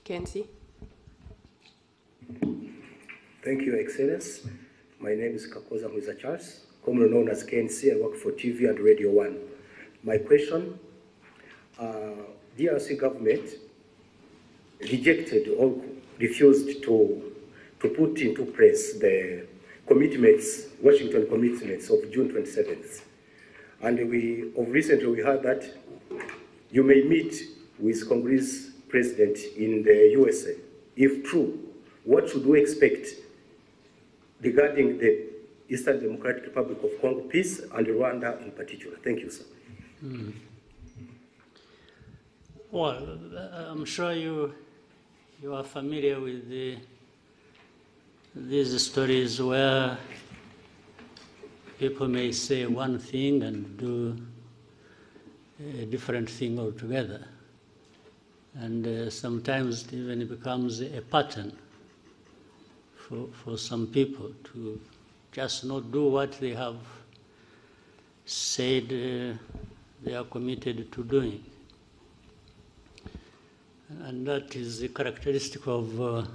KNC. Thank you, Excellence. My name is Kakoza Mwiza Charles, commonly known as KNC. I work for TV and Radio 1. My question, DRC government rejected or refused to put into place the commitments, Washington commitments of June 27th. And recently we heard that you may meet with Congress President in the USA. If true, what should we expect regarding the Eastern Democratic Republic of Congo peace and Rwanda in particular? Thank you, sir. Well, I'm sure you are familiar with these stories where people may say one thing and do a different thing altogether. And sometimes it even becomes a pattern for some people to just not do what they have said they are committed to doing. And that is the characteristic of the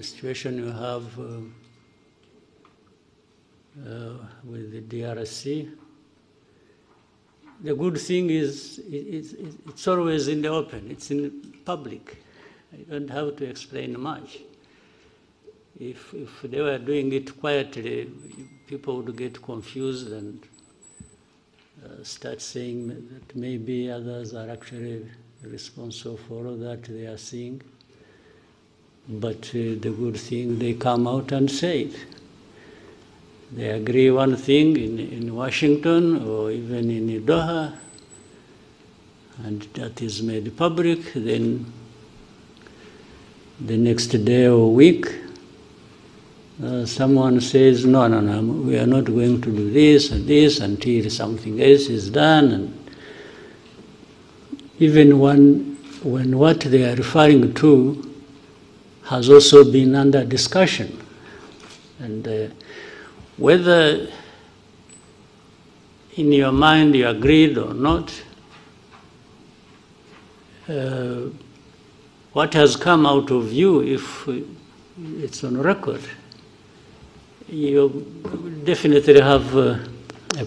situation you have with the DRC. The good thing is it's always in the open, it's in public. You don't have to explain much. If they were doing it quietly, people would get confused and start saying that maybe others are actually responsible for all that they are seeing. But the good thing, they come out and say it. They agree one thing in Washington or even in Doha, and that is made public. Then the next day or week, someone says, no, we are not going to do this and this until something else is done. And even when what they are referring to has also been under discussion. And whether in your mind you agreed or not, what has come out of you, if it's on record, you definitely have a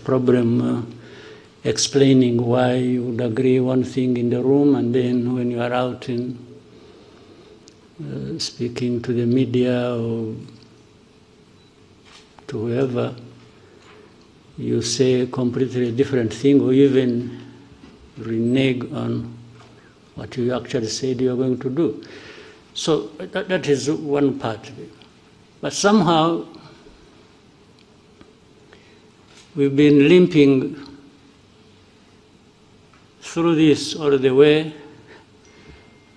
problem explaining why you would agree one thing in the room, and then when you are out in speaking to the media or to whoever, you say a completely different thing or even renege on what you actually said you are going to do. So that is one part of it. But somehow we've been limping through this all the way.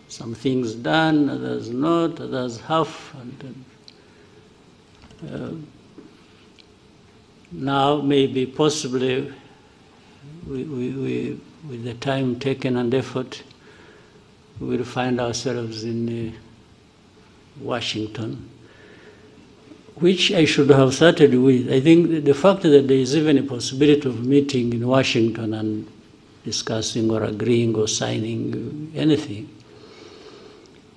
Some things done, others not, others half. And now maybe possibly with the time taken and effort, we'll find ourselves in Washington, which I should have started with. I think the fact that there is even a possibility of meeting in Washington and discussing or agreeing or signing anything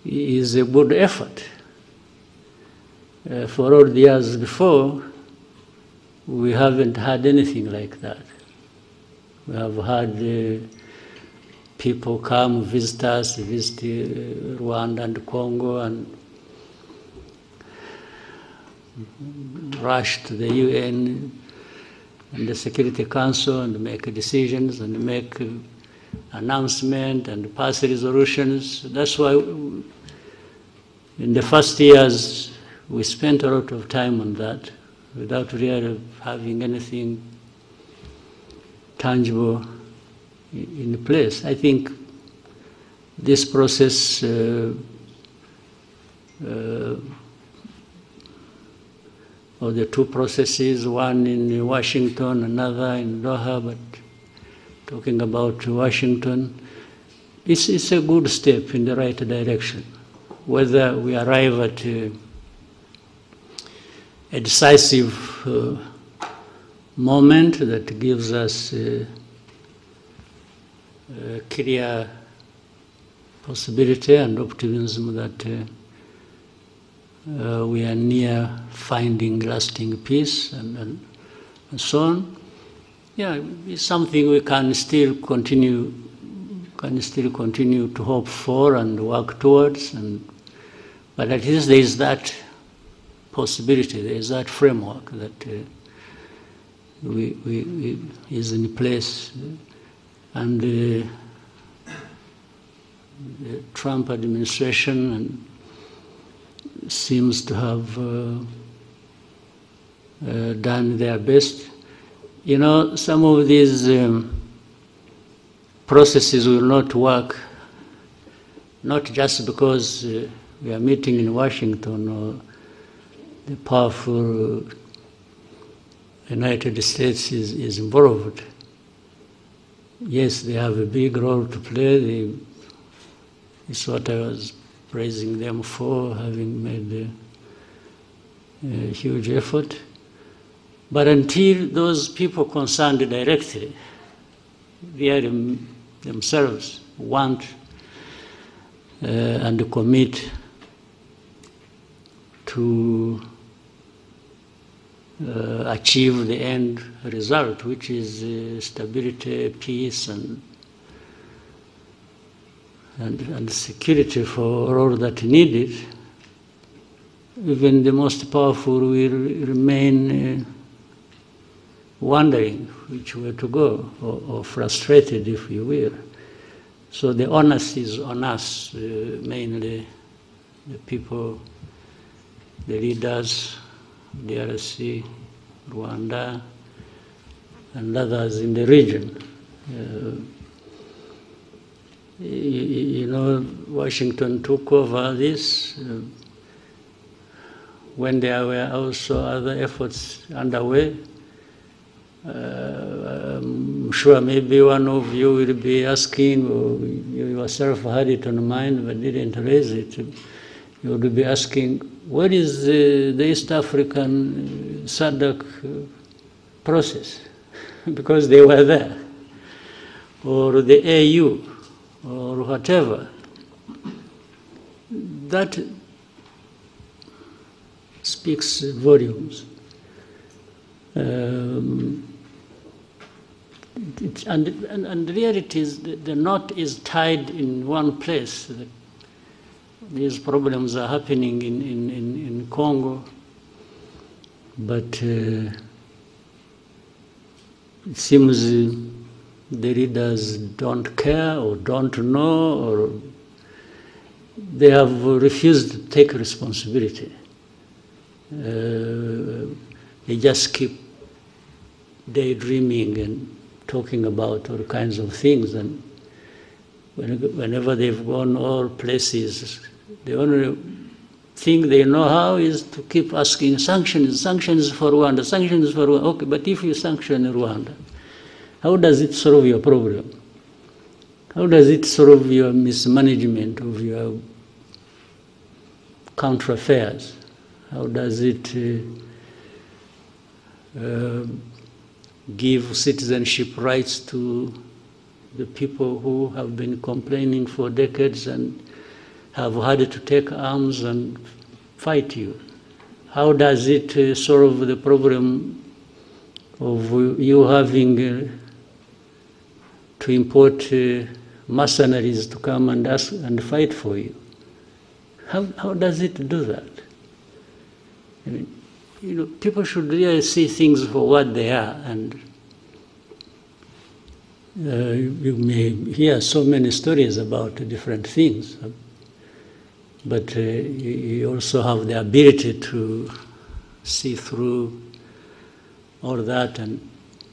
is a good effort. For all the years before, we haven't had anything like that. We have had people come visit us, visit Rwanda and Congo, and rush to the UN and the Security Council and make decisions and make announcements and pass resolutions. That's why in the first years we spent a lot of time on that without really having anything tangible in place. I think this process or the two processes, one in Washington, another in Doha, but talking about Washington, it's a good step in the right direction. Whether we arrive at a decisive moment that gives us a clear possibility and optimism that we are near finding lasting peace and so on. Yeah, it's something we can still continue to hope for and work towards, but at least there is that possibility, there is that framework that is in place, and the Trump administration seems to have done their best. You know, some of these processes will not work, not just because we are meeting in Washington or the powerful United States is involved. Yes, they have a big role to play. It's what I was praising them for, having made a huge effort. But until those people concerned directly, they themselves want and commit to achieve the end result, which is stability, peace, and security for all that needed, even the most powerful will remain wondering which way to go, or frustrated, if you will. So the onus is on us, mainly the people, the leaders, DRC, Rwanda, and others in the region. You know, Washington took over this when there were also other efforts underway. I'm sure maybe one of you will be asking, or you yourself had it on mind but didn't raise it. You would be asking, what is the East African SADC process? Because they were there. Or the AU, or whatever. That speaks volumes. And the reality is the knot is tied in one place. These problems are happening in Congo, but it seems the leaders don't care or don't know, or they have refused to take responsibility. They just keep daydreaming and talking about all kinds of things, and whenever they've gone all places, the only thing they know how is to keep asking sanctions for Rwanda, sanctions for Rwanda. Okay, but if you sanction Rwanda, how does it solve your problem? How does it solve your mismanagement of your country affairs? How does it give citizenship rights to the people who have been complaining for decades and have had to take arms and fight you? How does it solve the problem of you having to import mercenaries to come and ask and fight for you? How does it do that? I mean, you know, people should really see things for what they are, and you may hear so many stories about different things, but you also have the ability to see through all that and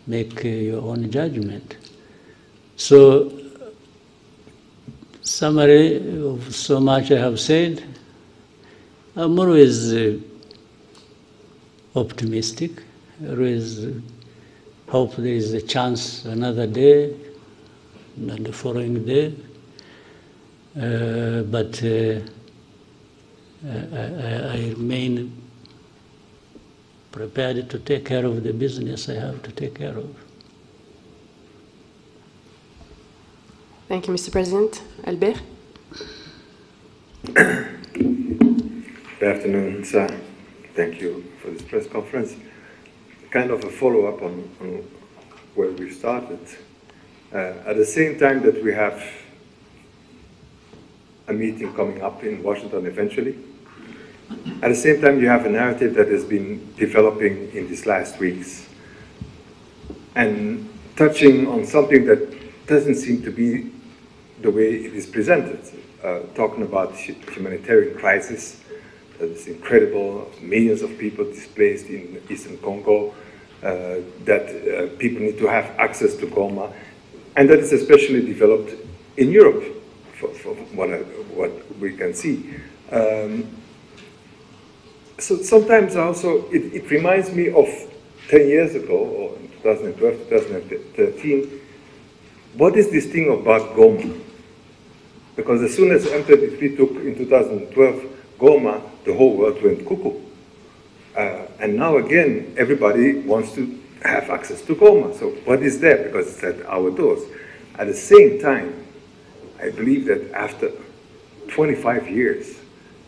make your own judgment. So, summary of so much I have said, I'm always optimistic, always hope there is a chance another day and the following day, but I remain prepared to take care of the business I have to take care of. Thank you, Mr. President. Albert? Good afternoon, sir. Thank you for this press conference. Kind of a follow-up on where we started. At the same time that we have a meeting coming up in Washington eventually, at the same time you have a narrative that has been developing in these last weeks and touching on something that doesn't seem to be the way it is presented. Talking about humanitarian crisis that is incredible, millions of people displaced in Eastern Congo, that people need to have access to Goma, and that is especially developed in Europe, for what we can see. So sometimes also it reminds me of 10 years ago, or in 2012, 2013, what is this thing about Goma? Because as soon as M23 took in 2012 Goma, the whole world went cuckoo. And now again, everybody wants to have access to Goma. So what is there? Because it's at our doors. At the same time, I believe that after 25 years,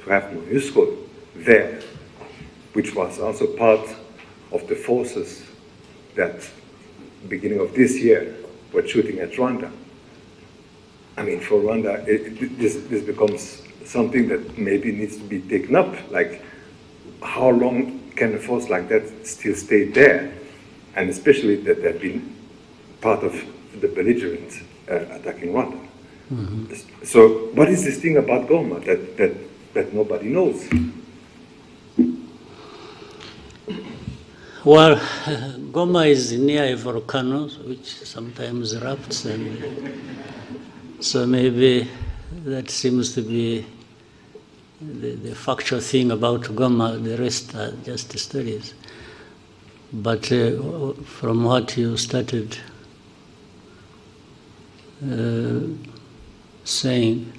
to have MONUSCO there, which was also part of the forces that, beginning of this year, were shooting at Rwanda. I mean, for Rwanda, this becomes something that maybe needs to be taken up. Like, how long can a force like that still stay there? And especially that they've been part of the belligerent attacking Rwanda. Mm-hmm. So, what is this thing about Goma that nobody knows? Well, Goma is near a volcano, which sometimes erupts, and so maybe that seems to be the factual thing about Goma. The rest are just studies. But from what you started saying,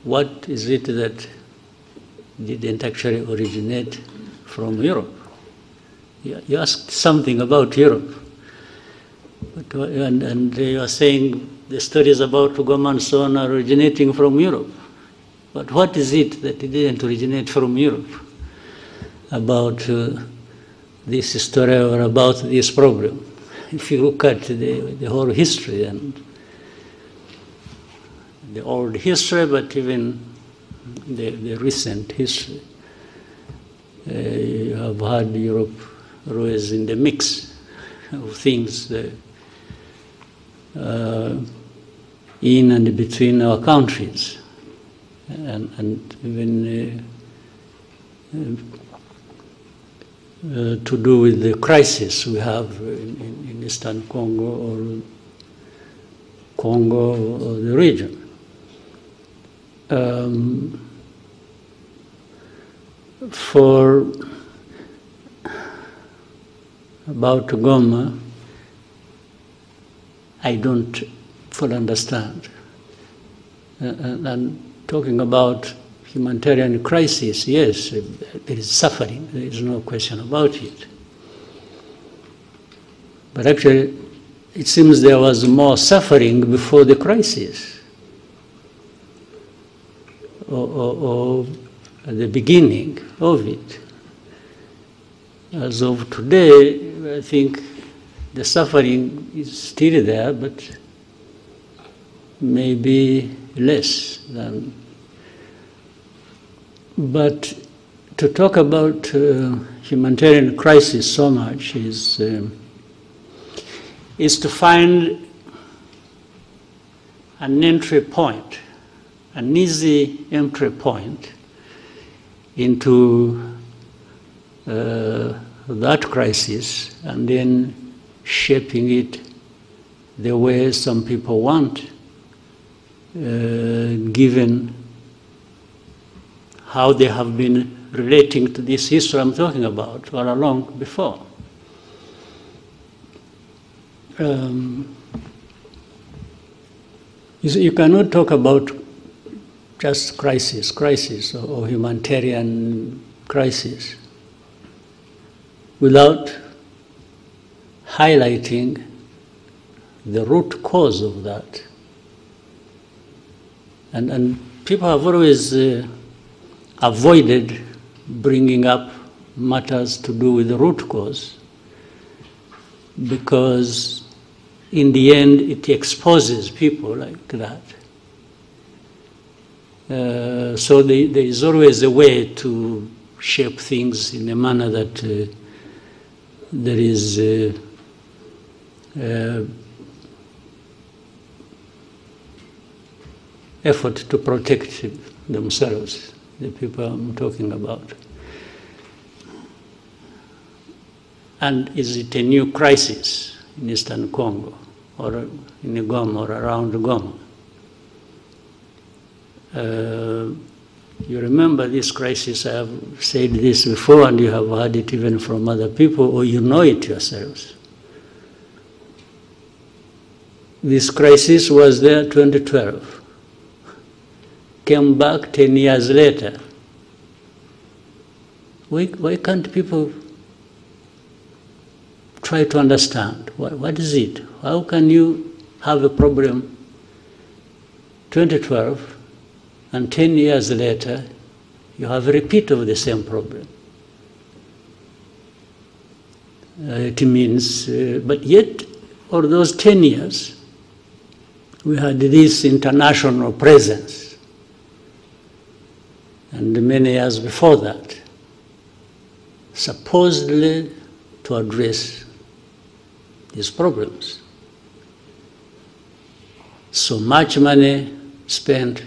what is it that didn't actually originate from Europe? You asked something about Europe, and you are saying the stories about Goma and so on are originating from Europe. But what is it that didn't originate from Europe about this story or about this problem? If you look at the whole history and the old history, but even the recent history, you have had Europe always in the mix of things in and between our countries, and even to do with the crisis we have in Eastern Congo or the region. For about Goma, I don't fully understand. And talking about humanitarian crisis, yes, there is suffering, there is no question about it. But actually, it seems there was more suffering before the crisis, or at the beginning of it. As of today, I think the suffering is still there, but maybe less than. But to talk about humanitarian crisis so much is to find an entry point, an easy entry point into that crisis, and then shaping it the way some people want, given how they have been relating to this history I'm talking about all along before. You cannot talk about just crisis or humanitarian crisis without highlighting the root cause of that, And people have always avoided bringing up matters to do with the root cause, because in the end it exposes people like that. So there is always a way to shape things in a manner that there is effort to protect themselves, the people I'm talking about. And is it a new crisis in Eastern Congo or in Goma or around Goma? You remember this crisis, I have said this before, and you have heard it even from other people, or you know it yourselves. This crisis was there 2012, came back 10 years later. Why can't people try to understand? What is it? How can you have a problem 2012 and 10 years later you have a repeat of the same problem? It means, but yet, for those 10 years, we had this international presence. And many years before that, supposedly to address these problems. So much money spent,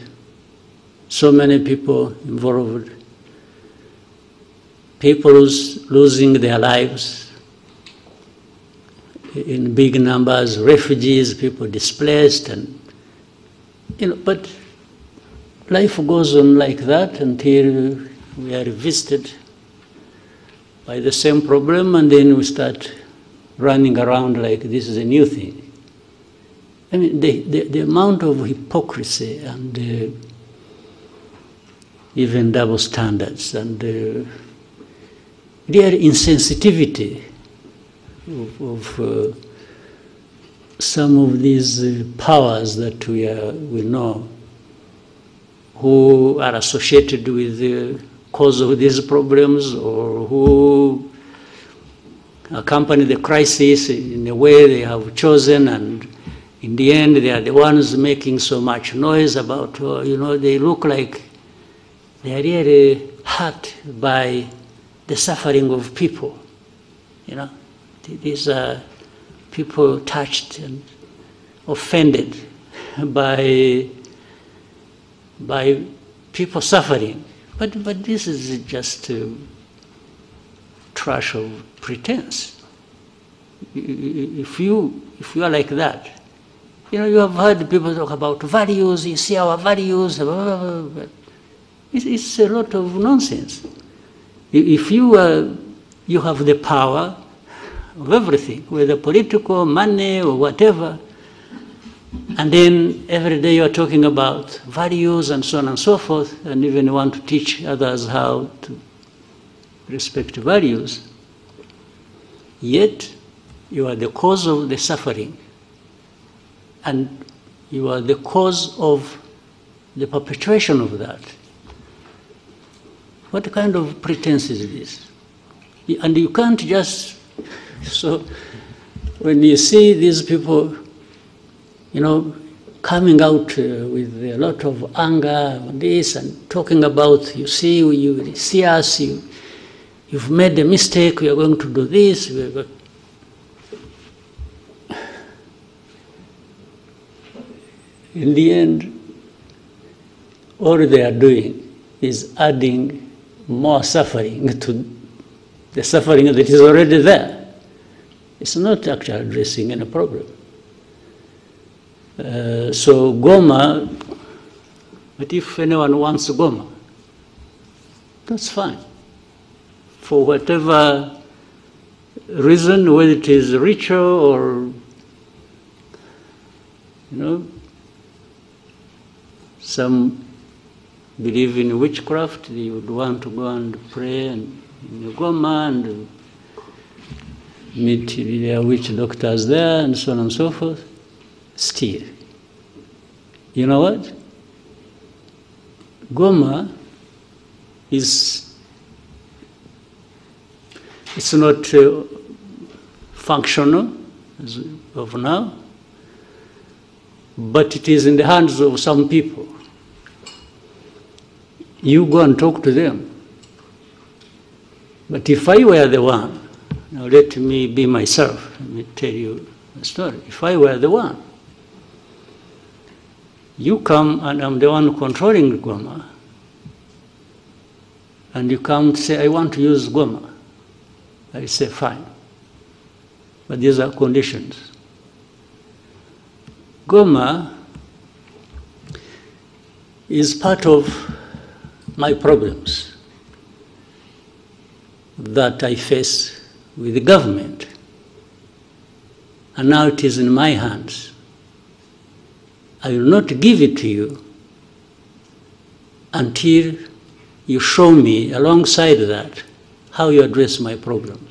so many people involved, people losing their lives in big numbers, refugees, people displaced, and but life goes on like that until we are visited by the same problem, and then we start running around like this is a new thing. I mean, the amount of hypocrisy and even double standards and real insensitivity of some of these powers that we know, who are associated with the cause of these problems, or who accompany the crisis in a way they have chosen, and in the end they are the ones making so much noise about, they look like they are really hurt by the suffering of people. These are people touched and offended by people suffering. But this is just trash of pretense. If you are like that, you have heard people talk about values, you see our values, blah, blah, blah, blah. It's a lot of nonsense. If you have the power of everything, whether political, money, or whatever, and then every day you're talking about values and so on and so forth, and even want to teach others how to respect values, yet you are the cause of the suffering, and you are the cause of the perpetuation of that. What kind of pretense is this? And you can't just... So when you see these people, coming out with a lot of anger on this and talking about, you see us, you've made a mistake, we are going to do this. In the end, all they are doing is adding more suffering to the suffering that is already there. It's not actually addressing any problem. So Goma, but if anyone wants Goma, that's fine. For whatever reason, whether it is ritual or, some believe in witchcraft, they would want to go and pray in Goma and meet their witch doctors there and so on and so forth. Still, you know what? Goma is, it's not functional as of now, but it is in the hands of some people. You go and talk to them. But if I were the one, now let me be myself, let me tell you a story. If I were the one, you come and I'm the one controlling Goma, and you come to say, I want to use Goma. I say, fine. But these are conditions. Goma is part of my problems that I face with the government. And now it is in my hands. I will not give it to you until you show me, alongside that, how you address my problems.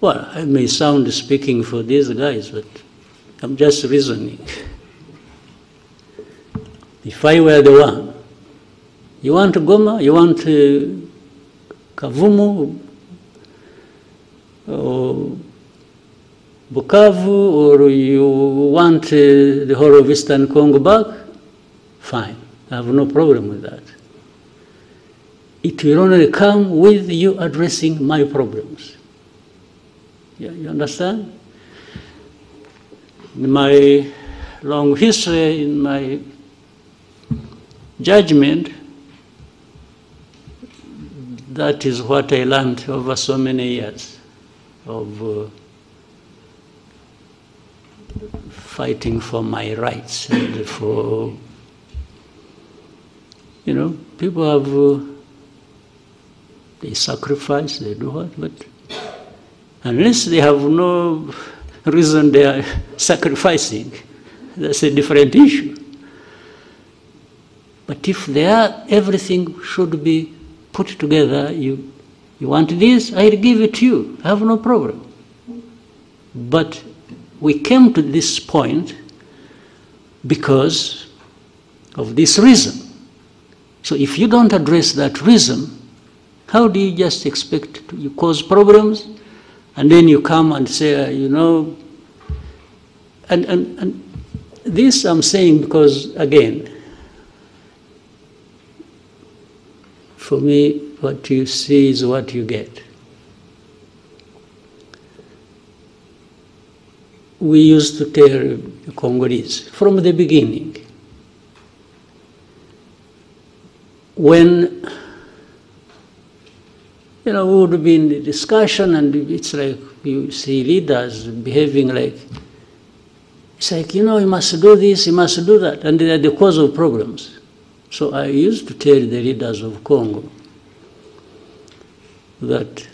Well, I may sound speaking for these guys, but I'm just reasoning. If I were the one, you want Goma, you want Kavumu, or Bukavu, or you want the whole of Eastern Congo back, fine. I have no problem with that. It will only come with you addressing my problems. Yeah, you understand? In my long history, in my judgment, that is what I learned over so many years of fighting for my rights and for, you know, people have, they sacrifice, they do what, but unless they have no reason they are sacrificing, that's a different issue. But if they are, everything should be put together. You want this, I'll give it to you. I have no problem. But we came to this point because of this reason. So if you don't address that reason, how do you just expect to you cause problems? And then you come and say, you know, and this I'm saying because, again, for me, what you see is what you get. We used to tell the Congolese from the beginning, when, you know, we would be in the discussion and it's like you see leaders behaving like, it's like, you know, you must do this, you must do that, and they are the cause of problems. So I used to tell the leaders of Congo that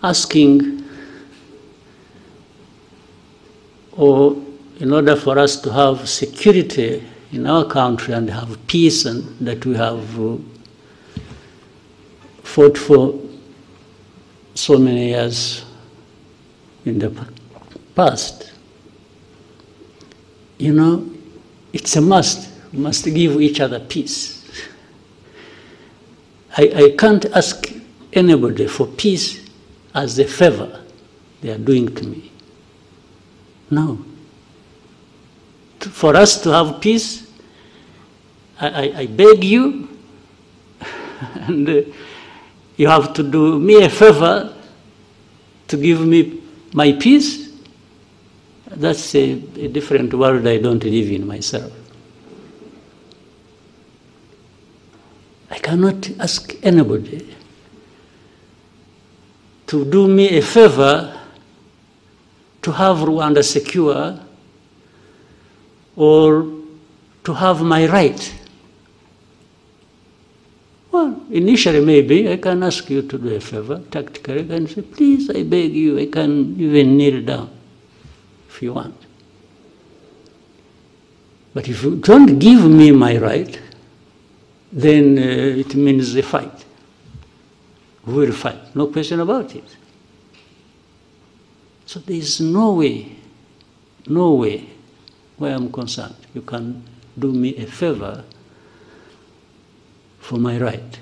asking, or in order for us to have security in our country and have peace, and that we have fought for so many years in the past, you know, it's a must. We must give each other peace. I can't ask anybody for peace as a favor they are doing to me. No. For us to have peace, I beg you, and you have to do me a favor to give me my peace. That's a different world I don't live in myself. I cannot ask anybody to do me a favor to have Rwanda secure or to have my right. Well, initially maybe I can ask you to do a favor, tactically, I can say, please, I beg you, I can even kneel down if you want. But if you don't give me my right, then it means a fight. We will fight, no question about it. So there is no way, when where I'm concerned. You can do me a favor for my right.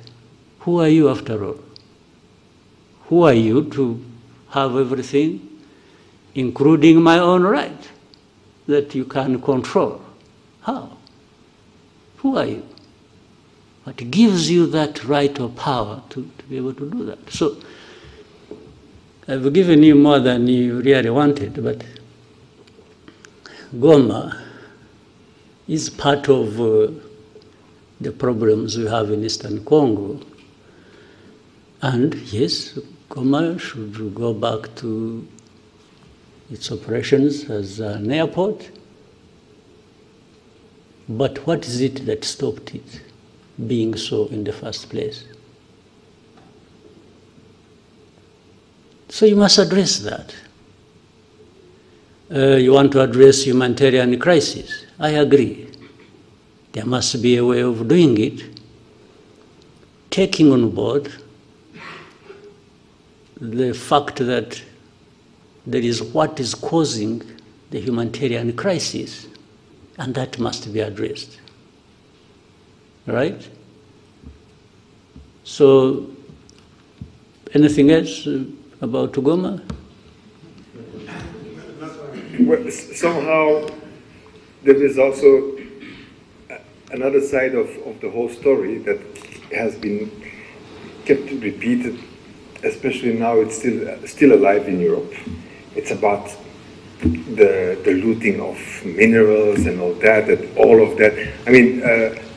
Who are you after all? Who are you to have everything, including my own right, that you can control? How? Who are you? What gives you that right or power to be able to do that? So, I've given you more than you really wanted, but Goma is part of the problems we have in Eastern Congo. And yes, Goma should go back to its operations as an airport. But what is it that stopped it being so in the first place? So you must address that. You want to address humanitarian crisis. I agree. There must be a way of doing it, taking on board the fact that there is what is causing the humanitarian crisis, and that must be addressed. Right? So, anything else about Goma? Well, somehow there is also another side of the whole story that has been kept repeated, especially now it's still alive in Europe. It's about the looting of minerals and all that. I mean...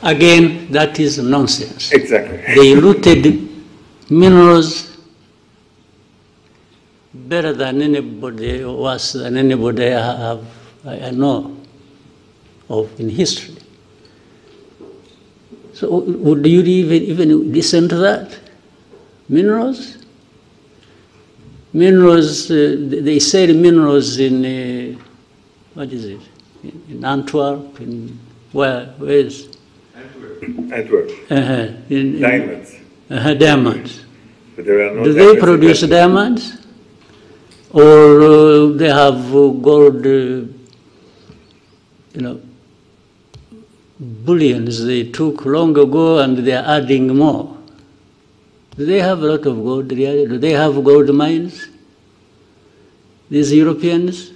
Again, that is nonsense. Exactly. They looted minerals better than anybody, worse than anybody I know of in history. So would you even listen to that? Minerals? Minerals, they sell minerals in, what is it? In Antwerp, in where is? Antwerp. Diamonds. Diamonds. But there are no Do they produce diamonds? Or they have gold, bullions they took long ago and they are adding more. Do they have a lot of gold really? Do they have gold mines? These Europeans?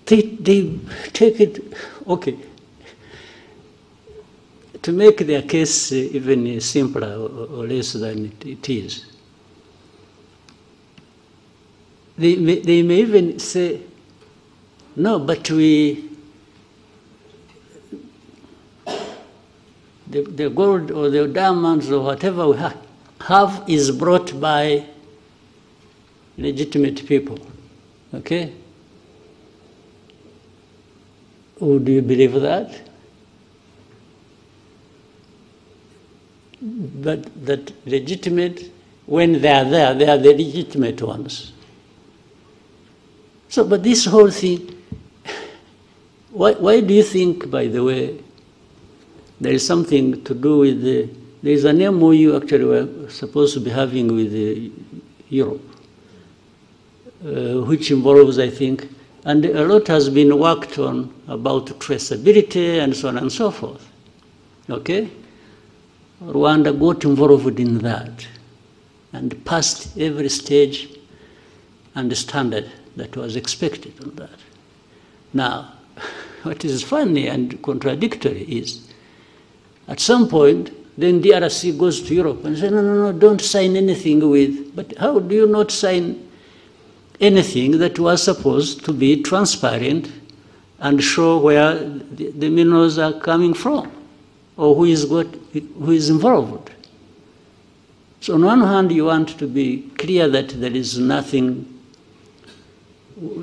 They take it, okay. To make their case even simpler or less than it is, they may even say, no, but the gold or the diamonds or whatever we have is brought by legitimate people, okay? Would you believe that? But that legitimate, when they are there, they are the legitimate ones. So, but this whole thing, why do you think, by the way, there is something to do with there is an MOU actually we're supposed to be having with Europe, which involves, I think, and a lot has been worked on about traceability and so on and so forth, okay? Rwanda got involved in that and passed every stage and standard that was expected on that. Now, what is funny and contradictory is, at some point, then DRC goes to Europe and says, no, don't sign anything with, but how do you not sign anything that was supposed to be transparent and show where the minerals are coming from, or who is involved? So on one hand, you want to be clear that there is nothing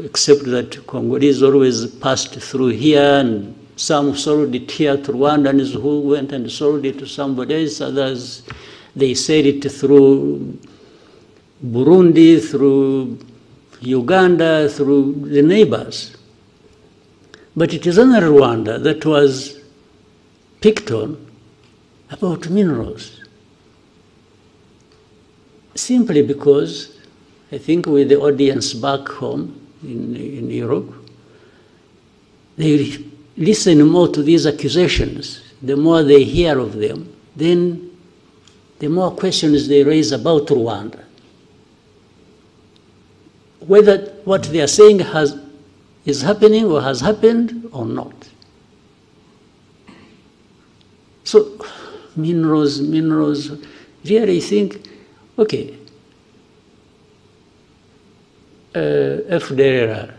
except that Congolese always passed through here, and some sold it here to Rwandans who went and sold it to somebody else. Others, they said it through Burundi, through Uganda, through the neighbors. But it is only Rwanda that was picked on about minerals. Simply because, I think with the audience back home in Europe, they listen more to these accusations, the more they hear of them, then the more questions they raise about Rwanda. Whether what they are saying is happening or has happened or not. So, minerals, really think, okay, FDLR,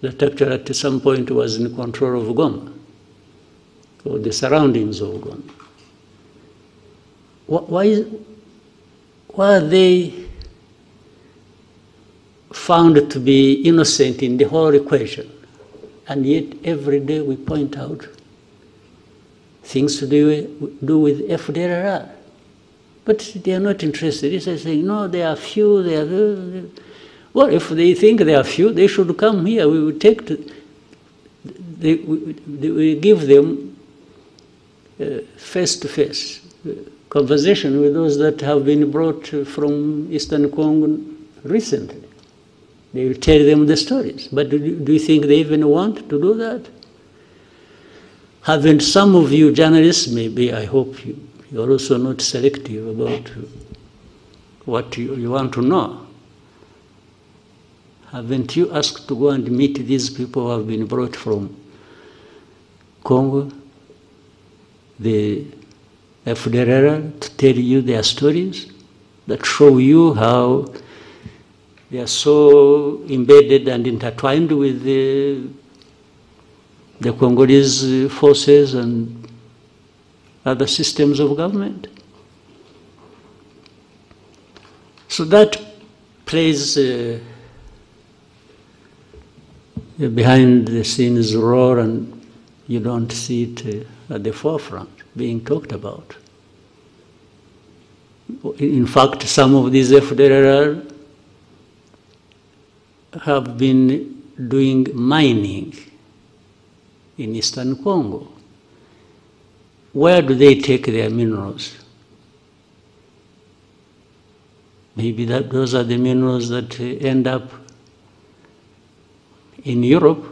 that actually at some point was in control of Goma, or the surroundings of Goma. Why are they found to be innocent in the whole equation? And yet every day we point out things to do with FDLR. But they are not interested. They are saying, no, they are few, they are... Well, if they think they are few, they should come here. We will take we give them face-to-face conversation with those that have been brought from Eastern Congo recently. They will tell them the stories. But do you think they even want to do that? Haven't some of you journalists, maybe, I hope you're also not selective about what you want to know. Haven't you asked to go and meet these people who have been brought from Congo, the FDLR, to tell you their stories that show you how they are so embedded and intertwined with the Congolese forces and other systems of government? So that plays behind the scenes role, and you don't see it at the forefront being talked about. In fact, some of these FDLR have been doing mining in Eastern Congo. Where do they take their minerals? Maybe those are the minerals that end up in Europe,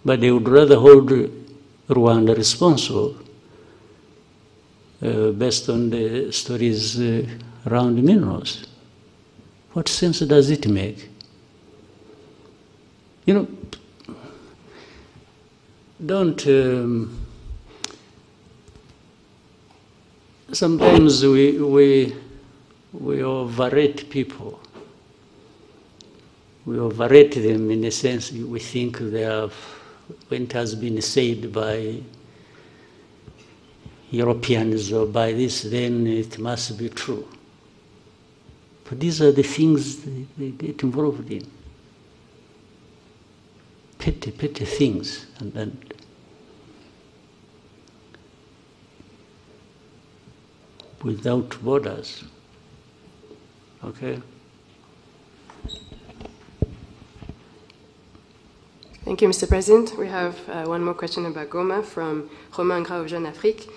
but they would rather hold Rwanda responsible based on the stories around minerals. What sense does it make? You know, don't... sometimes we overrate people. We overrate them in a sense. We think they have, when it has been said by Europeans or by this, then it must be true. But these are the things they get involved in. Petty things. And without borders. Okay? Thank you, Mr. President. We have one more question about Goma from Romain Gras of Jeune Afrique.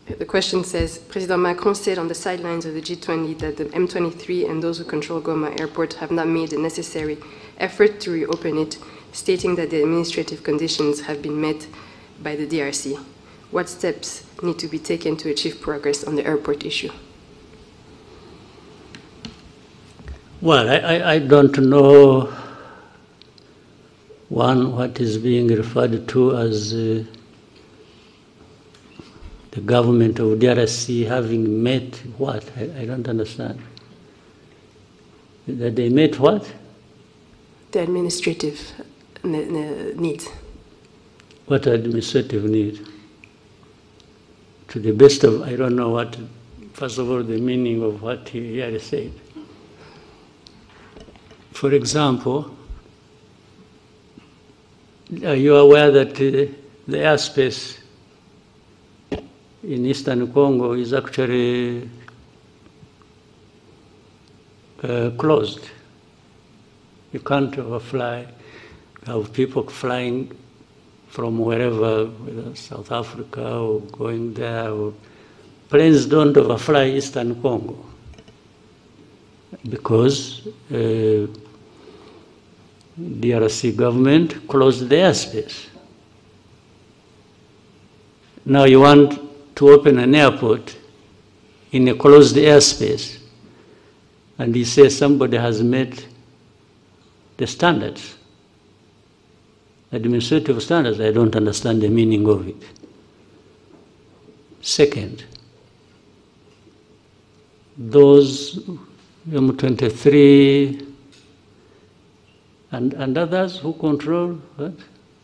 The question says, President Macron said on the sidelines of the G20 that the M23 and those who control Goma airport have not made the necessary effort to reopen it, stating that the administrative conditions have been met by the DRC. What steps need to be taken to achieve progress on the airport issue? Well, I don't know, what is being referred to as the government of DRC having met what? I don't understand. That they met what? The administrative needs. What administrative need? To the best of, I don't know what, first of all, the meaning of what he here said. For example, are you aware that the airspace in Eastern Congo is actually closed? You can't overfly. You have people flying from wherever, whether South Africa or going there. Planes don't overfly Eastern Congo because DRC government closed the airspace. Now you want to open an airport in a closed airspace, and you say somebody has met the standards, administrative standards. I don't understand the meaning of it. Second, those M23 and others who control what?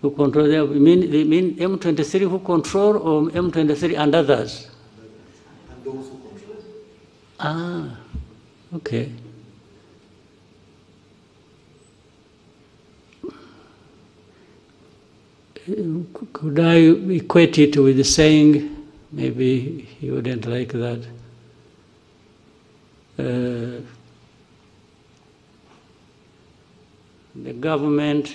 Who control them? You mean M23 who control, or M23 and others? And those who control. Ah, okay. Could I equate it with saying, maybe you wouldn't like that, the government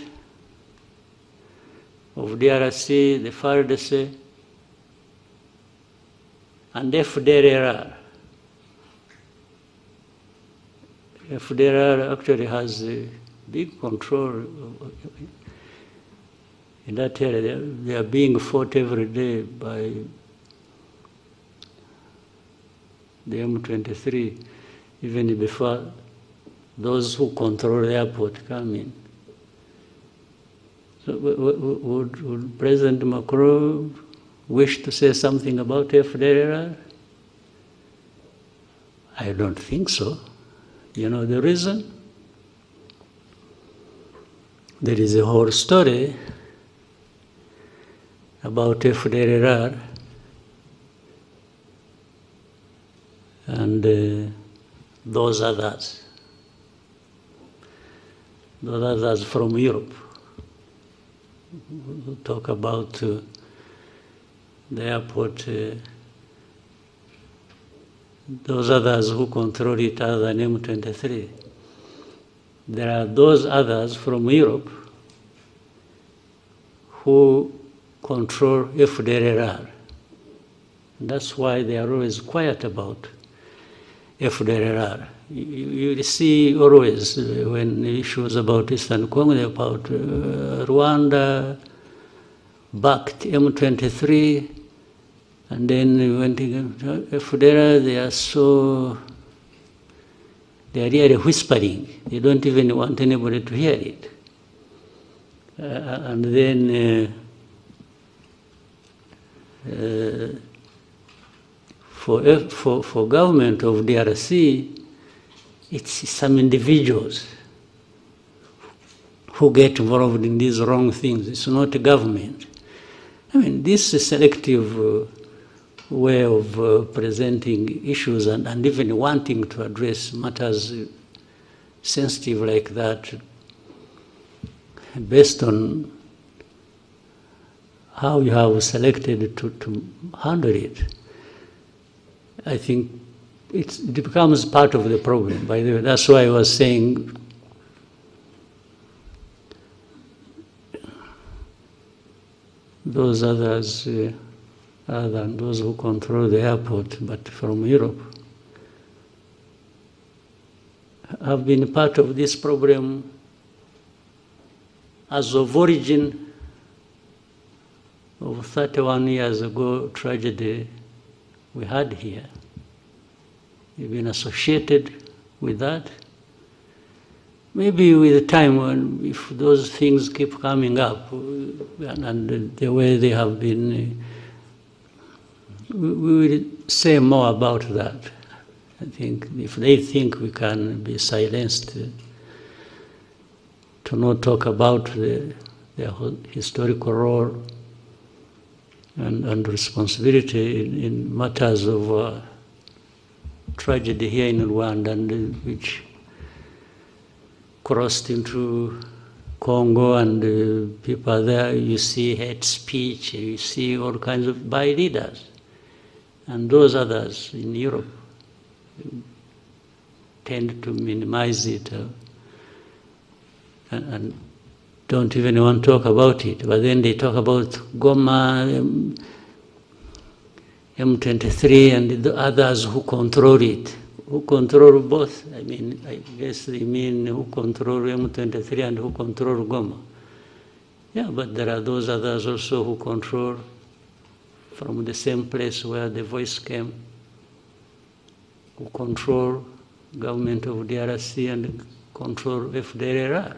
of DRC, the FARDC, and FDLR. FDLR actually has a big control in that area. They are being fought every day by the M23, even before those who control the airport come in. So would President Macron wish to say something about FDLR? I don't think so. You know the reason? There is a whole story about FDLR and those others from Europe who talk about the airport, those others who control it other than M23. There are those others from Europe who control FDLR. That's why they are always quiet about FDLR. You see always when issues about Eastern Congo, about Rwanda backed M23, and then when FDLR, they are really whispering. They don't even want anybody to hear it. And then for government of DRC, it's some individuals who get involved in these wrong things. It's not a government. I mean, this is selective way of presenting issues and even wanting to address matters sensitive like that based on how you have selected to handle it. I think it becomes part of the problem, by the way. That's why I was saying those others, other than those who control the airport, but from Europe, have been part of this problem as of origin of 31 years ago tragedy we had here. You've been associated with that. Maybe with time, when if those things keep coming up, and the way they have been, we will say more about that. I think if they think we can be silenced to not talk about their historical role and responsibility in matters of tragedy here in Rwanda, and which crossed into Congo, and people are there, you see hate speech, you see all kinds of by leaders. And those others in Europe tend to minimize it and don't even want to talk about it. But then they talk about Goma, M23, and the others who control it. who control both? I mean, I guess they mean who control M23 and who control Goma. Yeah, but there are those others also who control from the same place where the voice came, who control government of DRC and control FDLR.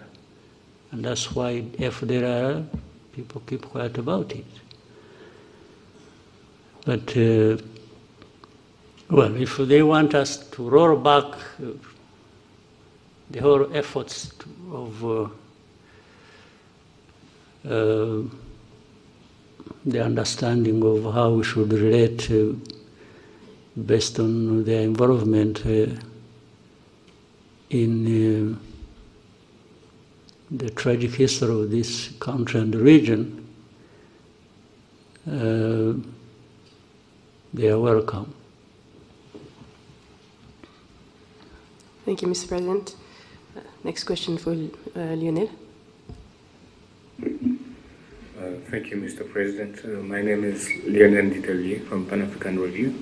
And that's why FDLR, people keep quiet about it. But, well, if they want us to roll back the whole efforts of the understanding of how we should relate based on their involvement in the tragic history of this country and the region, they are welcome. Thank you, Mr. President. Next question for Lionel. Thank you, Mr. President. My name is Lionel Nditeli from Pan-African Review.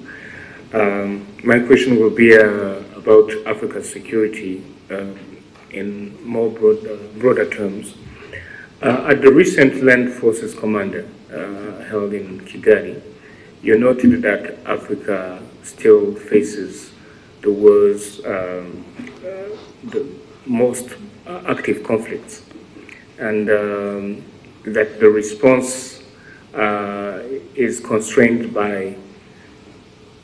My question will be about Africa's security in more broader terms. At the recent Land Forces Commander held in Kigali, you noted that Africa still faces the world's the most active conflicts, and that the response is constrained by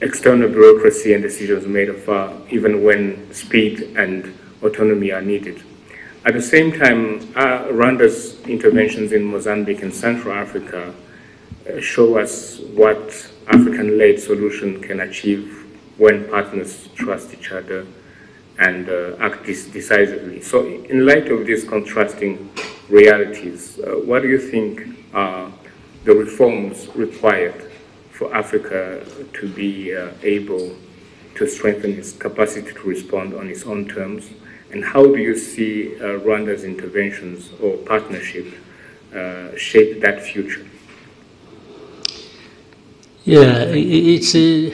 external bureaucracy and decisions made afar, even when speed and autonomy are needed. At the same time, Rwanda's interventions in Mozambique and Central Africa show us what African-led solution can achieve when partners trust each other and act decisively. So in light of these contrasting realities, what do you think are the reforms required for Africa to be able to strengthen its capacity to respond on its own terms? And how do you see Rwanda's interventions or partnership shape that future? Yeah, it's an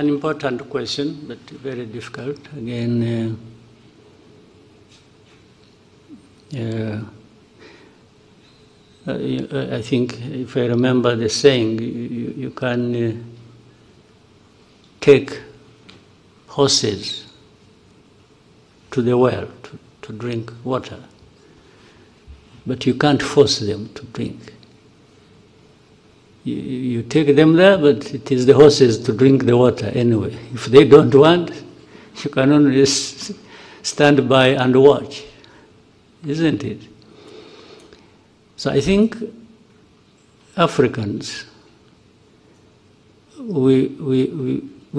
important question, but very difficult. Again, I think if I remember the saying, you can take horses to the well to drink water, but you can't force them to drink. You take them there, but it is the horses to drink the water anyway. If they don't want, you can only stand by and watch, isn't it? So I think Africans, we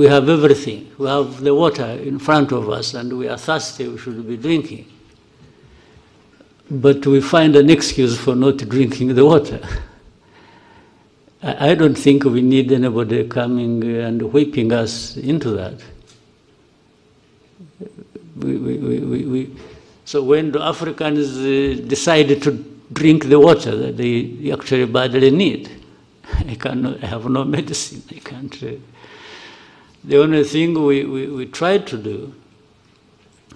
have everything. We have the water in front of us and we are thirsty, we should be drinking. But we find an excuse for not drinking the water. I don't think we need anybody coming and whipping us into that. So when the Africans decide to drink the water that they actually badly need, I have no medicine. I can't. The only thing we try to do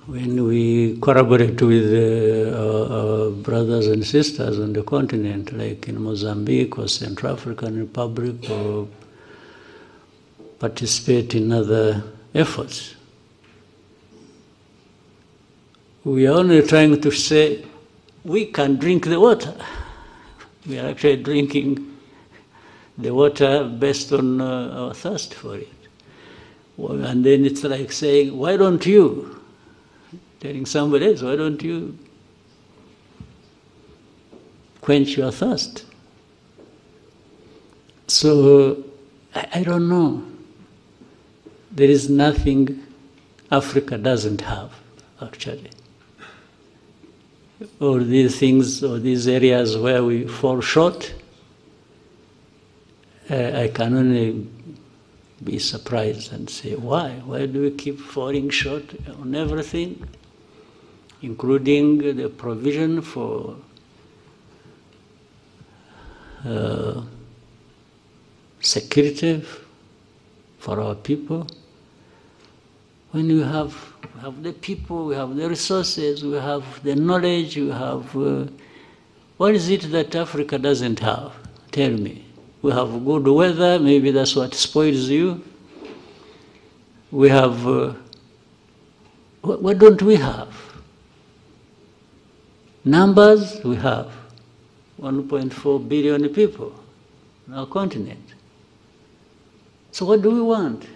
when we collaborate with our brothers and sisters on the continent, like in Mozambique or Central African Republic, or participate in other efforts, we are only trying to say, we can drink the water. We are actually drinking the water based on our thirst for it. Well, and then it's like saying, why don't you? Telling somebody else, why don't you quench your thirst? So, I don't know. There is nothing Africa doesn't have, actually. All these things, or these areas where we fall short, I can only be surprised and say, why? Why do we keep falling short on everything, including the provision for security for our people? when we have the people, we have the resources, we have the knowledge, we have... what is it that Africa doesn't have? Tell me. We have good weather, maybe that's what spoils you. We have... what don't we have? Numbers, we have 1.4 billion people on our continent. So what do we want?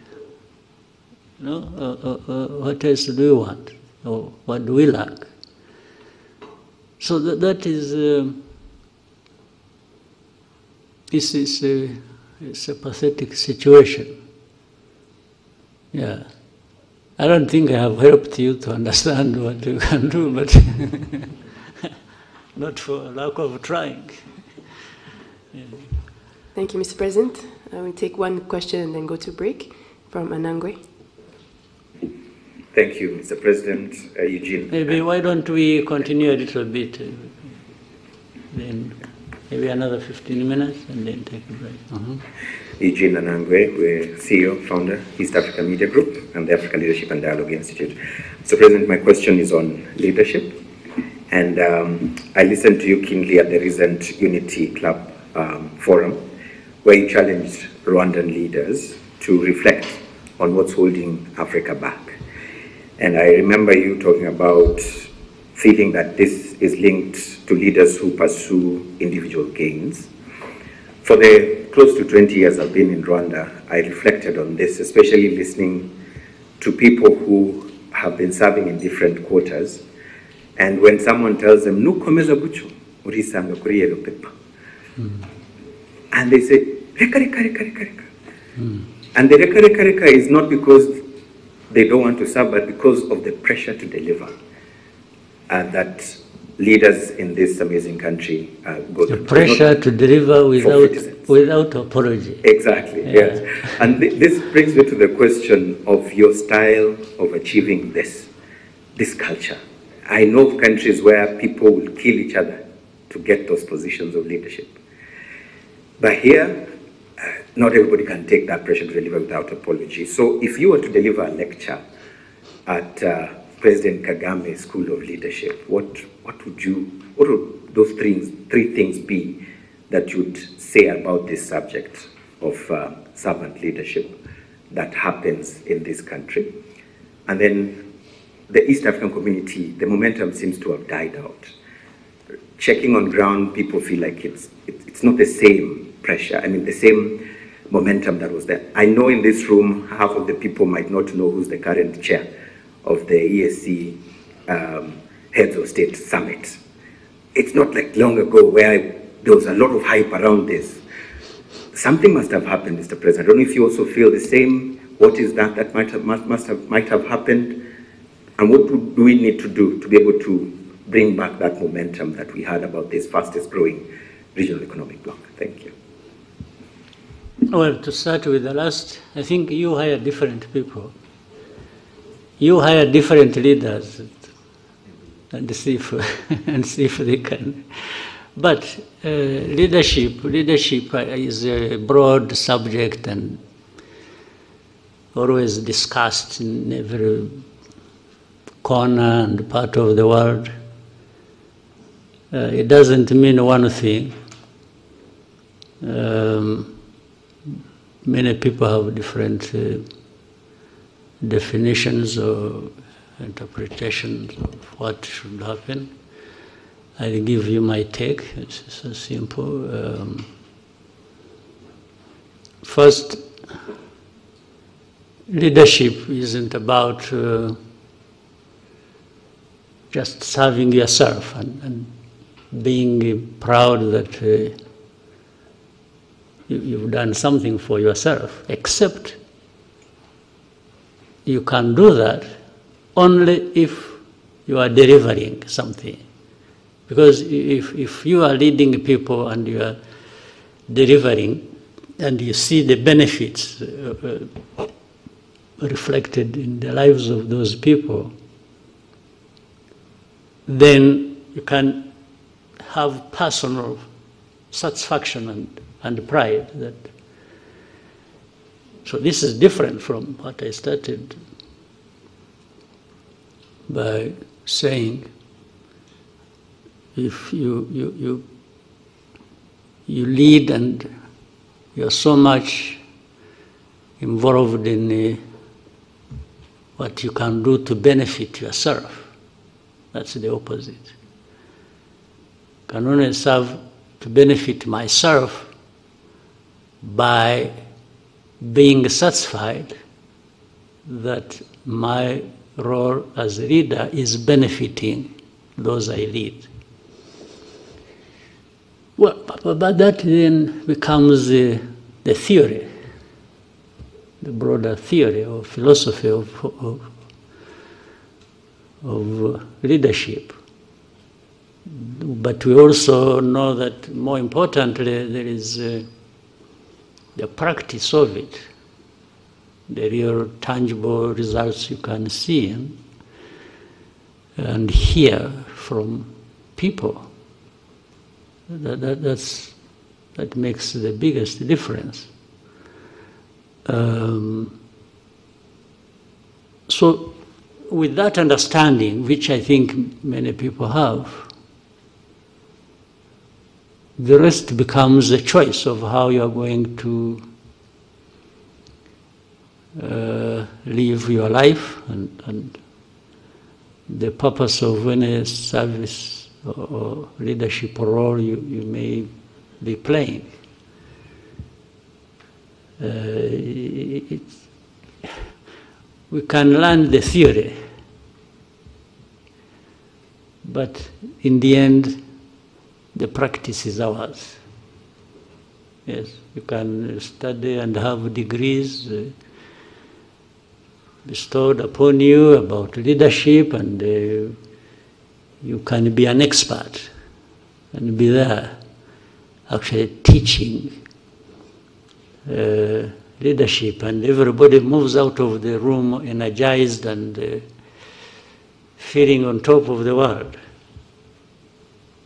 What else do we want? Or what do we lack? So that is it's a pathetic situation. Yeah. I don't think I have helped you to understand what you can do, but not for lack of trying. Yeah. Thank you, Mr. President. We take one question and then go to break from Anangwe. Thank you, Mr. President. Eugene. Maybe why don't we continue a little bit, then maybe another 15 minutes and then take a break. Eugene Anangwe, we're CEO, founder, East Africa Media Group, and the Africa Leadership and Dialogue Institute. Mr. President, my question is on leadership. And I listened to you keenly at the recent Unity Club forum, where you challenged Rwandan leaders to reflect on what's holding Africa back. And I remember you talking about feeling that this is linked to leaders who pursue individual gains. For the close to 20 years I've been in Rwanda, I reflected on this, especially listening to people who have been serving in different quarters. And when someone tells them, "Nukomeza gucho, urisanga kuri yellow paper," and they say, "Reka, reka, reka, reka, reka." And the reka, reka, reka is not because they don't want to serve, but because of the pressure to deliver that leaders in this amazing country go through. The pressure to deliver without apology. Exactly, yeah. Yes. And this brings me to the question of your style of achieving this culture. I know of countries where people will kill each other to get those positions of leadership. But here, not everybody can take that pressure to deliver without apology. So if you were to deliver a lecture at President Kagame's School of Leadership, what would those three things be that you'd say about this subject of servant leadership that happens in this country? And then the East African community, the momentum seems to have died out. Checking on ground, people feel like it's not the same pressure, the same momentum that was there. I know in this room, half of the people might not know who's the current chair of the ESC Heads of State Summit. It's not like long ago where there was a lot of hype around this. Something must have happened, Mr. President. I don't know if you also feel the same. What is that might have happened? And what do we need to do to be able to bring back that momentum that we had about this fastest growing regional economic bloc? Thank you. Well, to start with the last, I think you hire different people. You hire different leaders and see if they can. But leadership is a broad subject and always discussed in every corner and part of the world. It doesn't mean one thing. Many people have different definitions or interpretations of what should happen. I'll give you my take. It's so simple. First, leadership isn't about just serving yourself and being proud that you've done something for yourself, except you can do that only if you are delivering something. Because if you are leading people and you are delivering and you see the benefits reflected in the lives of those people, then you can have personal satisfaction and pride. So this is different from what I started by saying, if you lead and you're so much involved in what you can do to benefit yourself, that's the opposite. I can only serve to benefit myself by being satisfied that my role as a leader is benefiting those I lead. Well, but that then becomes the theory, the broader theory or philosophy of leadership. But we also know that more importantly, there is the practice of it, the real tangible results you can see and hear from people. That makes the biggest difference. So with that understanding, which I think many people have, the rest becomes a choice of how you are going to live your life and the purpose of any service or leadership role you may be playing. We can learn the theory, but in the end, the practice is ours. Yes, you can study and have degrees bestowed upon you about leadership, and you can be an expert and be there actually teaching leadership, and everybody moves out of the room energized and feeling on top of the world.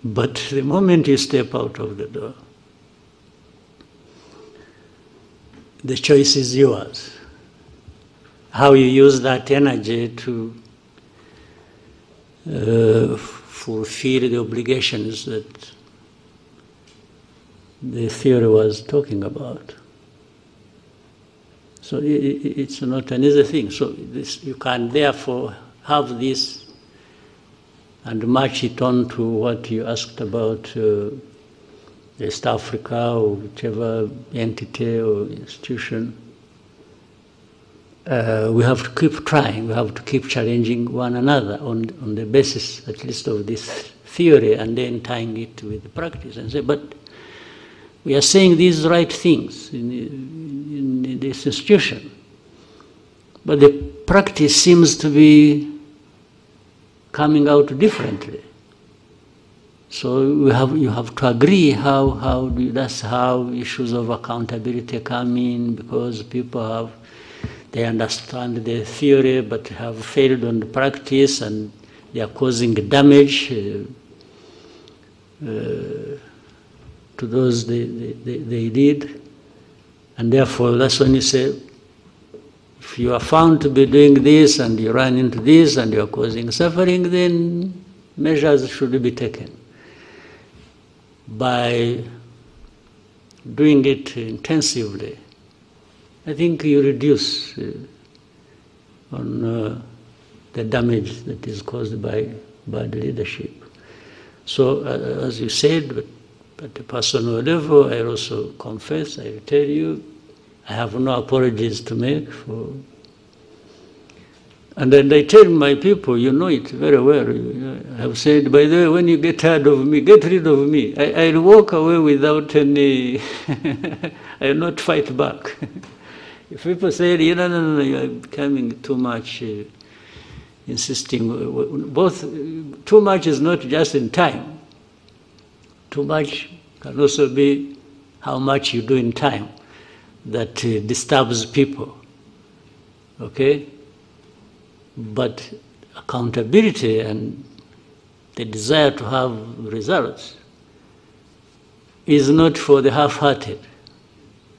But the moment you step out of the door, the choice is yours. How you use that energy to fulfill the obligations that the theory was talking about. So it's not an easy thing. So you can therefore have this and match it on to what you asked about East Africa or whichever entity or institution. We have to keep trying, we have to keep challenging one another on the basis at least of this theory, and then tying it with the practice and say, but we are saying these right things in this institution, but the practice seems to be coming out differently. So you have to agree that's how issues of accountability come in, because people they understand the theory but have failed on the practice, and they are causing damage to those they lead. And therefore, that's when you say, if you are found to be doing this and you run into this and you are causing suffering, then measures should be taken. By doing it intensively, I think you reduce on the damage that is caused by bad leadership. So, as you said, at a personal level, I also confess, I will tell you, I have no apologies to make for. And then I tell my people, you know it very well. I have said, by the way, when you get tired of me, get rid of me. I'll walk away without any, I will not fight back. If people say, no, you are becoming too much, insisting, both, too much is not just in time. Too much can also be how much you do in time that disturbs people, okay? But accountability and the desire to have results is not for the half-hearted,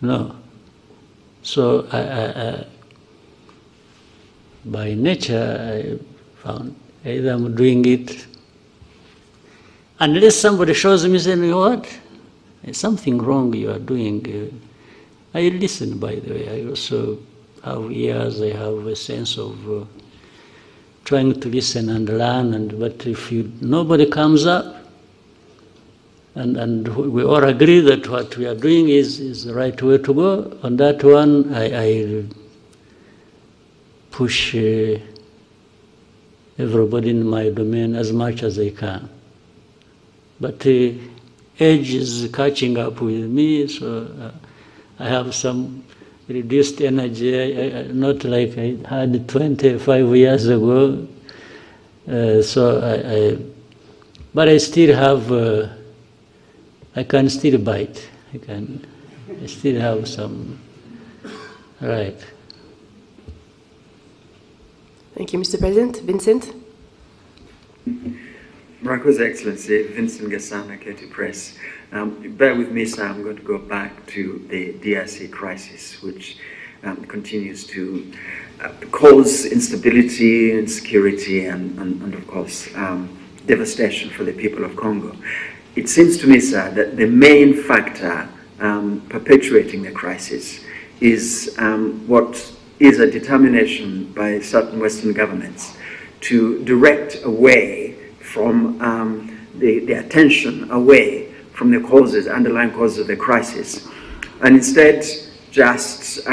no. So by nature, I found Either I'm doing it, unless somebody shows me saying, what? There's something wrong you are doing. I listen, by the way. I also have ears, I have a sense of trying to listen and learn, but if nobody comes up, and we all agree that what we are doing is the right way to go, on that one I push everybody in my domain as much as I can. But age is catching up with me, so I have some reduced energy, not like I had 25 years ago. But I still have, I can still bite. I still have some, right. Thank you, Mr. President. Vincent? Morocco's Excellency, Vincent Gassana, Katy Press. Bear with me, sir, I'm going to go back to the DRC crisis, which continues to cause instability, insecurity, and of course, devastation for the people of Congo. It seems to me, sir, that the main factor perpetuating the crisis is what is a determination by certain Western governments to direct away from the attention away from the causes, underlying causes of the crisis, and instead just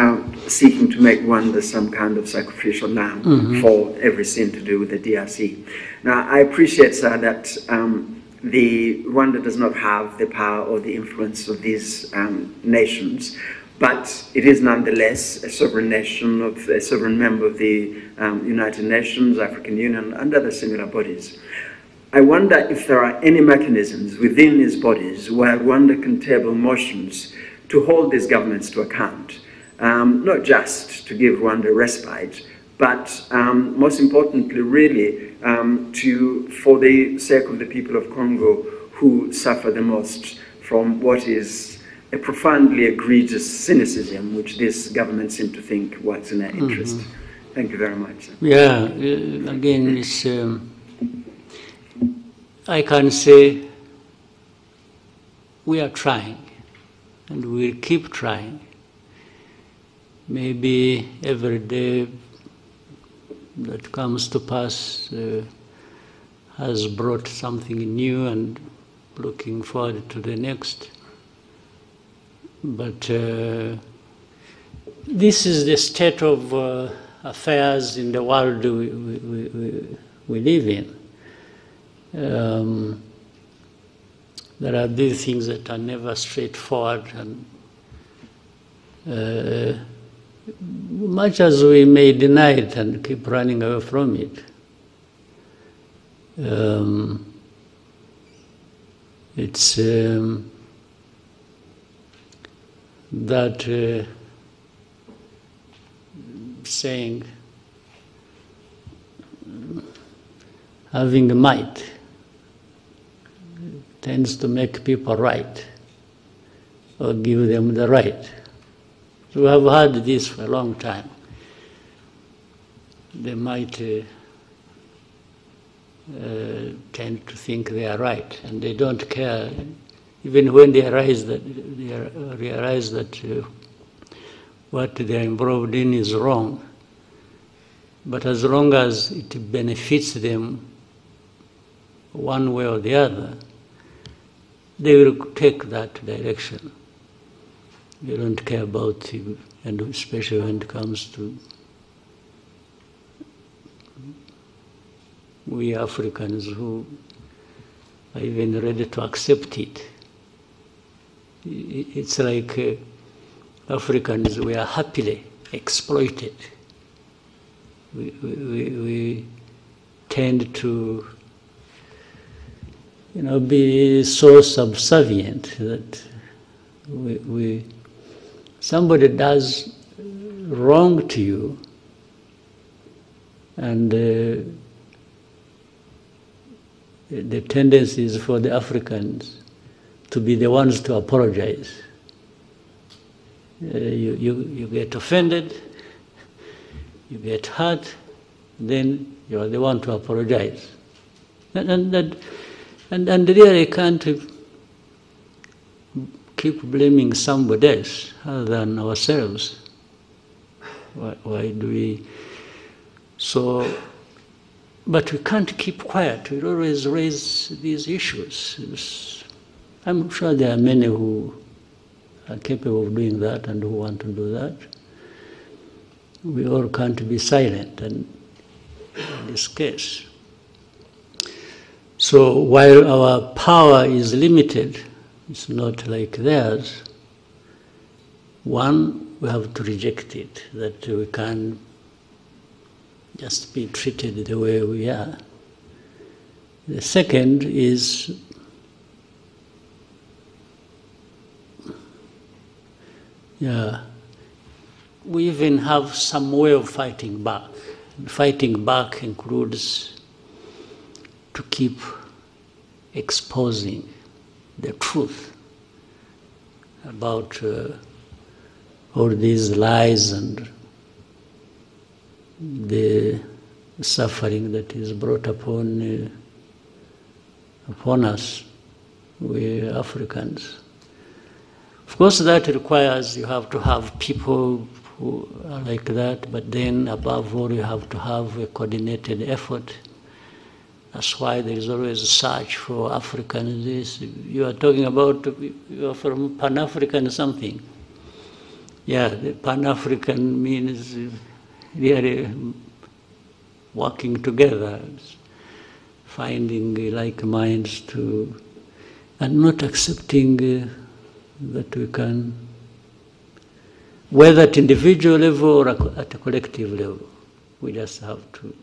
seeking to make Rwanda some kind of sacrificial lamb for every sin to do with the DRC. Now, I appreciate, sir, that the Rwanda does not have the power or the influence of these nations, but it is nonetheless a sovereign nation, a sovereign member of the United Nations, African Union, and other similar bodies. I wonder if there are any mechanisms within these bodies where Rwanda can table motions to hold these governments to account, not just to give Rwanda respite, but most importantly, really, for the sake of the people of Congo who suffer the most from what is a profoundly egregious cynicism which this government seem to think works in their interest. Thank you very much. Yeah, again, it's, I can say we are trying, and we'll keep trying. Maybe every day that comes to pass has brought something new, and looking forward to the next. But this is the state of affairs in the world we live in. There are these things that are never straightforward, and much as we may deny it and keep running away from it, it's that saying, having might tends to make people right, or give them the right. So we have had this for a long time. They might tend to think they are right, and they don't care, even when they realize that what they are involved in is wrong. But as long as it benefits them one way or the other, they will take that direction. They don't care about it, and especially when it comes to we Africans who are even ready to accept it. It's like Africans, we are happily exploited. We tend to, be so subservient that somebody does wrong to you, and the tendency is for the Africans to be the ones to apologize. You get offended, you get hurt, then You are the one to apologize. And really can't keep blaming somebody else other than ourselves. Why do we? So, but we can't keep quiet. We always raise these issues. I'm sure there are many who are capable of doing that and who want to do that. We all can't be silent in this case. So while our power is limited, it's not like theirs. One, we have to reject it, that we can't just be treated the way we are. The second is we even have some way of fighting back. Fighting back includes to keep exposing the truth about all these lies and the suffering that is brought upon us, we Africans. Of course, that requires you have to have people who are like that, but then above all, you have to have a coordinated effort. That's why there is always a search for Africans. You are talking about, you are from Pan-African something. Yeah, the Pan-African means really working together, finding like minds to, and not accepting that we can, whether at individual level or at a collective level, we just have to.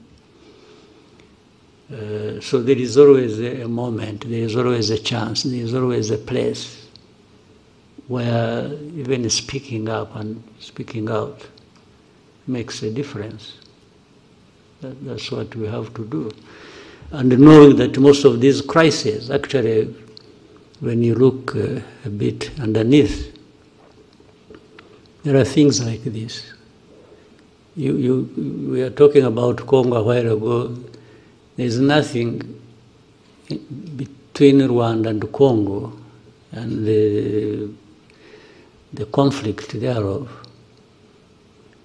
So there is always a moment, there is always a chance, there is always a place where even speaking up and speaking out makes a difference. That's what we have to do. And knowing that most of these crises, actually, when you look a bit underneath, there are things like this. We are talking about Congo a while ago. There's nothing between Rwanda and Congo and the conflict thereof.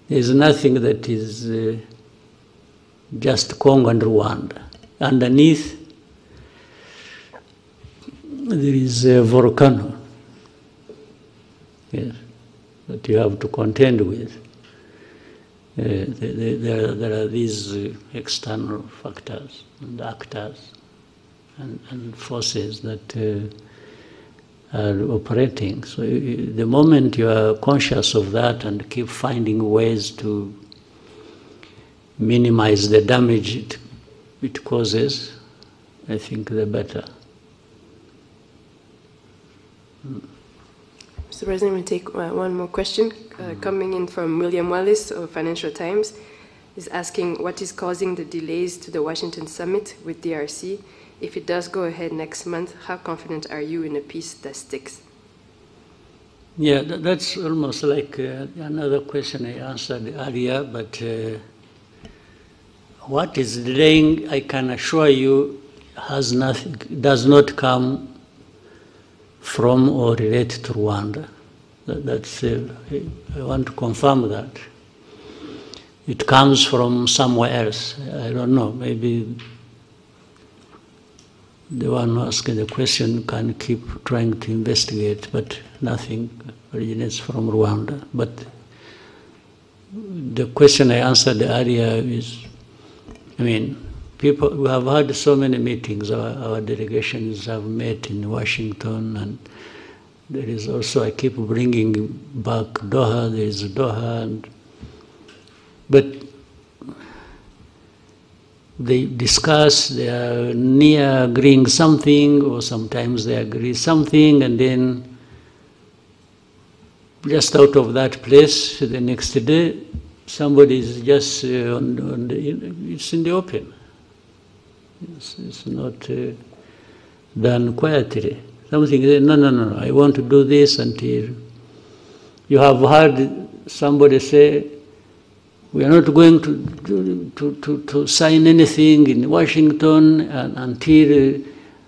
There's nothing that is just Congo and Rwanda. Underneath, there is a volcano, yes, that you have to contend with. There are these external factors and actors and forces that are operating. So the moment you are conscious of that and keep finding ways to minimize the damage it causes, I think the better. Mr. President, we'll take one more question coming in from William Wallace of Financial Times. He's asking what is causing the delays to the Washington summit with DRC. If it does go ahead next month, how confident are you in a peace that sticks? Yeah, that's almost like another question I answered earlier, but what is delaying, I can assure you, has nothing, does not come from or relate to Rwanda. That's I want to confirm that. It comes from somewhere else. I don't know, maybe the one asking the question can keep trying to investigate, but nothing originates from Rwanda. But the question I answered earlier is, I mean, people, we have had so many meetings, our delegations have met in Washington, and there is also, I keep bringing back Doha, there is Doha, but they discuss, they are near agreeing something, or sometimes they agree something, and then just out of that place, the next day, somebody is just it's in the open. It's not done quietly. Something, no, I want to do this until... You have heard somebody say, We are not going to sign anything in Washington until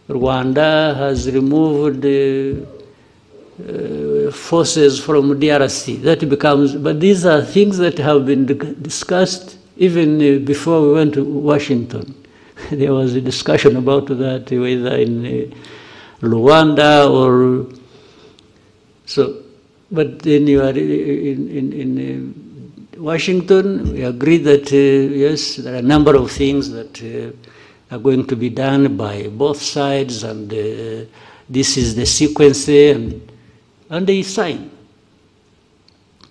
Rwanda has removed forces from DRC. That becomes, but these are things that have been discussed even before we went to Washington. There was a discussion about that, whether in Rwanda or so. But then you are in Washington, we agree that yes, there are a number of things that are going to be done by both sides, and this is the sequence, and they sign.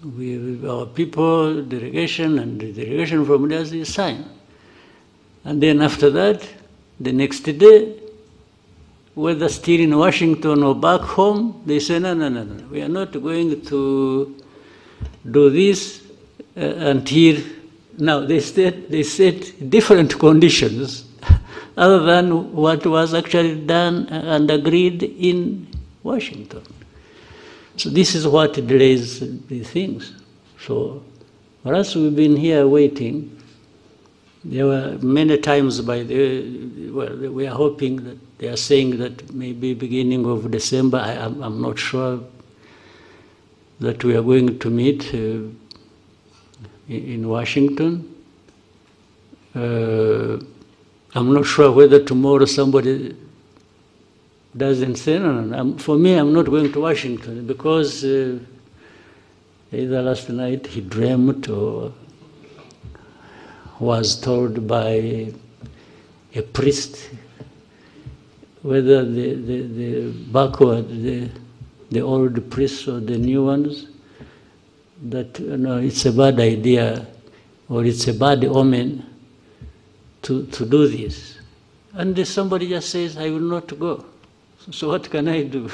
Our people, delegation, and the delegation from there, they sign. And then after that, the next day, whether still in Washington or back home, they say, no, we are not going to do this until now. They set different conditions other than what was actually done and agreed in Washington. So this is what delays the things. So for us, we've been here waiting. There were many times we are hoping that they are saying that maybe beginning of December, I'm not sure that we are going to meet in Washington. I'm not sure whether tomorrow somebody doesn't say, no. For me, I'm not going to Washington because either last night he dreamt or was told by a priest whether the backward, the old priests or the new ones, that it's a bad idea or it's a bad omen to do this. And somebody just says, I will not go. So what can I do?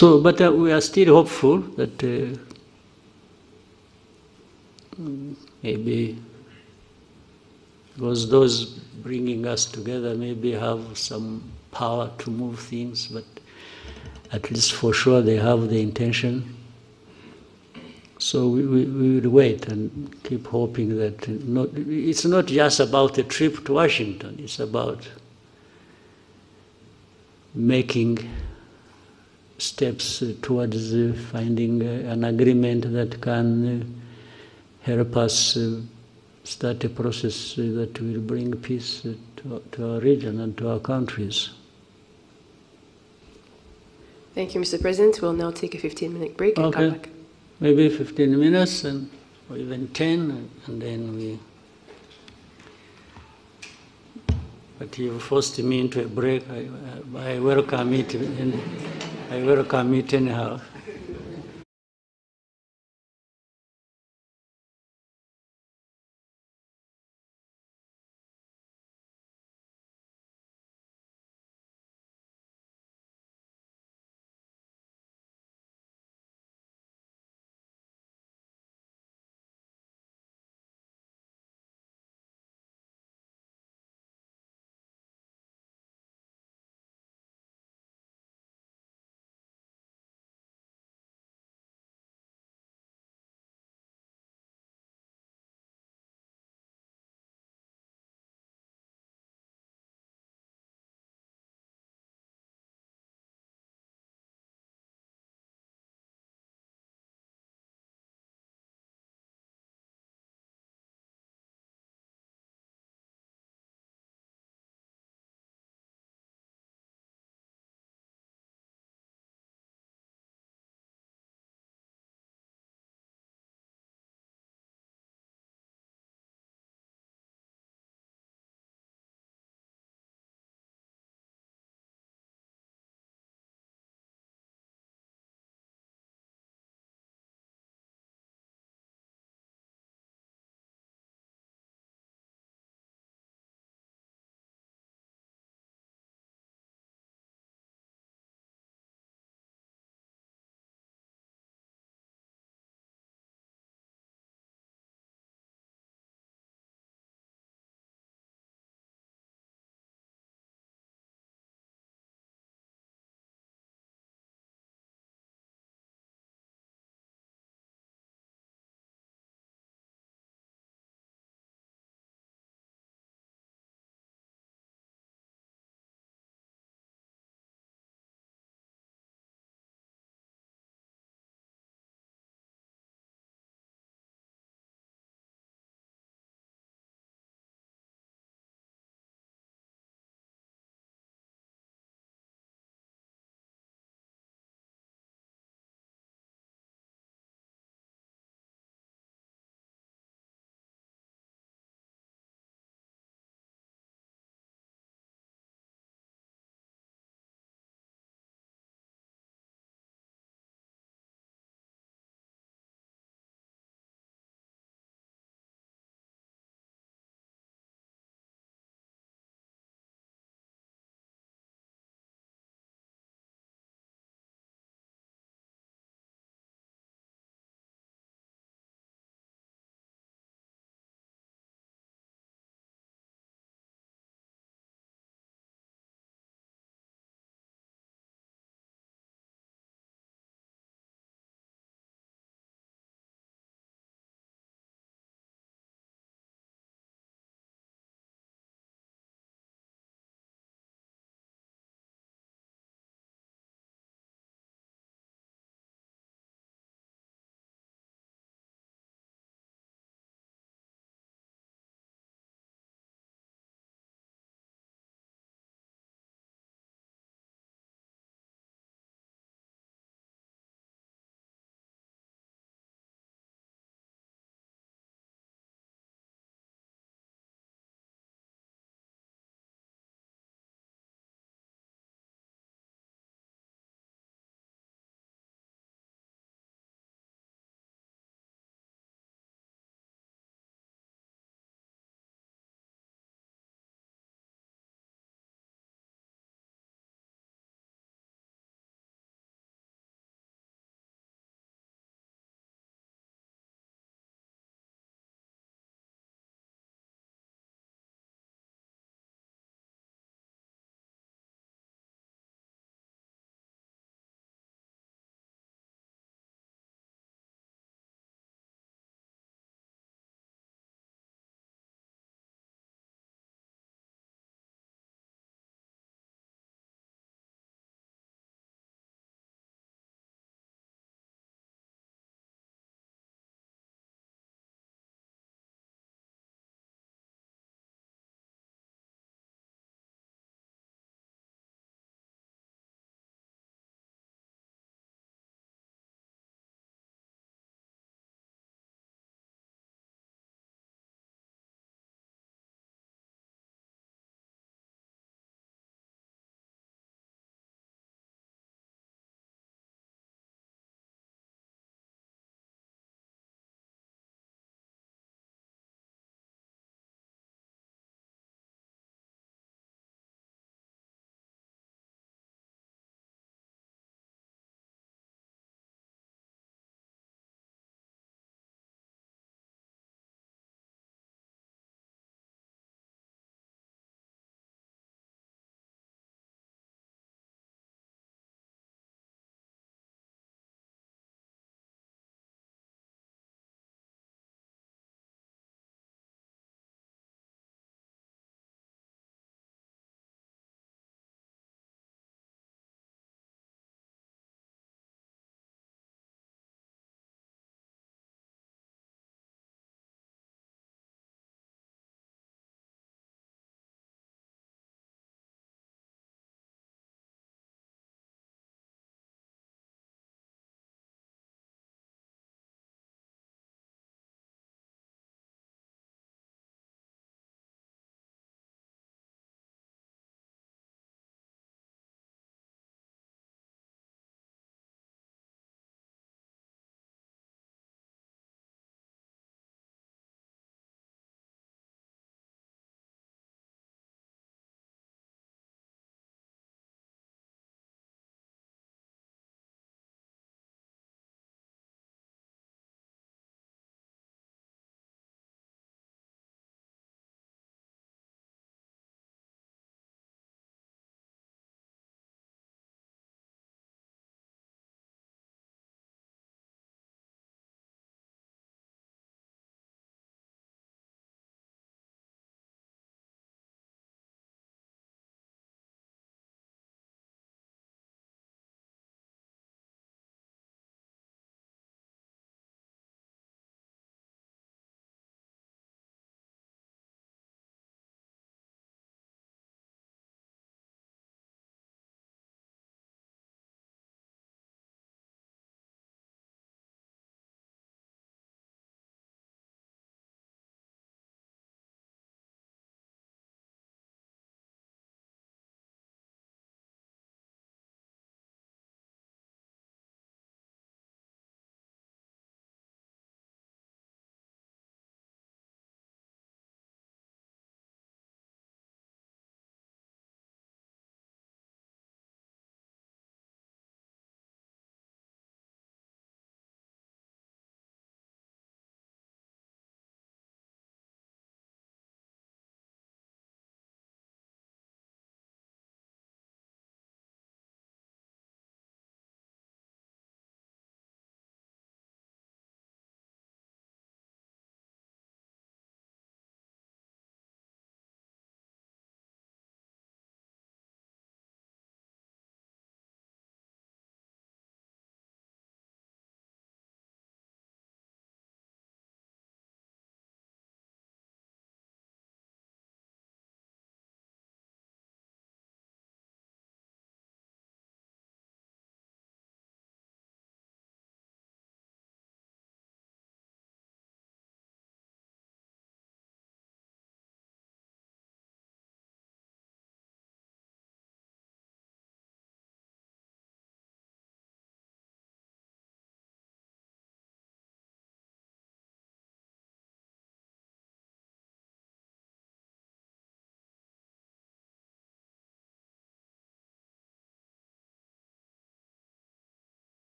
But we are still hopeful that maybe because those bringing us together maybe have some power to move things, but at least for sure they have the intention. So we will wait and keep hoping that it's not just about a trip to Washington, it's about making steps towards finding an agreement that can help us start a process that will bring peace to our region and to our countries. Thank you, Mr. President. We'll now take a 15-minute break and come back. Maybe 15 minutes or even 10, and then we... But you forced me into a break. I welcome it. I welcome it anyhow.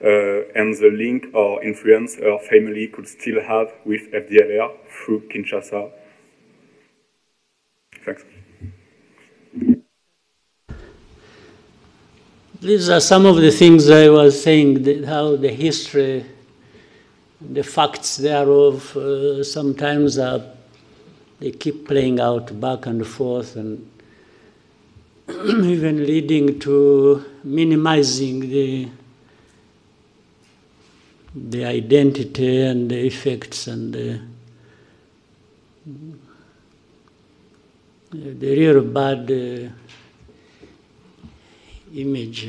and the link or influence her family could still have with FDLR through Kinshasa? Thanks. These are some of the things I was saying, how the history, the facts thereof, sometimes they keep playing out back and forth, and even leading to minimizing the identity and the effects and the real bad image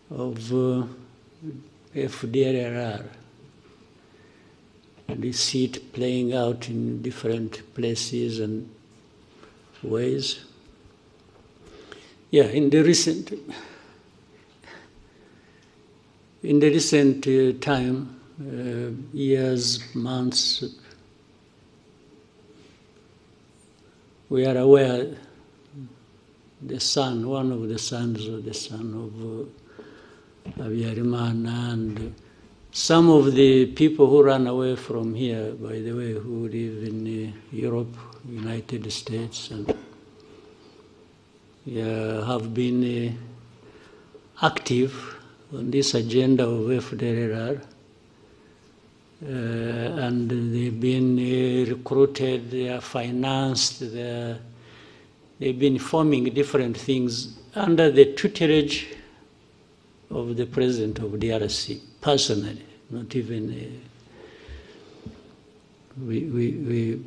of FDLR. And you see it playing out in different places and ways. Yeah, in the recent time, years, months, we are aware one of the sons of the son of Habyarimana, and some of the people who ran away from here, by the way, who live in Europe, United States, and have been active on this agenda of FDLR, and they've been recruited, they are financed, they've been forming different things under the tutelage of the president of DRC, personally, not even we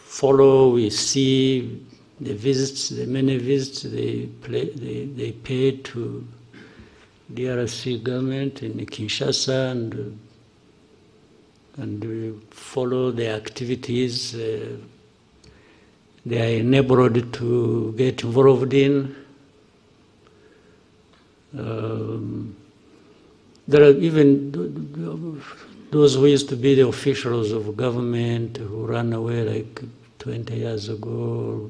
follow, we see the visits, the many visits they pay to DRC government in Kinshasa, and we follow their activities. They are enabled to get involved in. There are even those who used to be the officials of government who ran away like 20 years ago,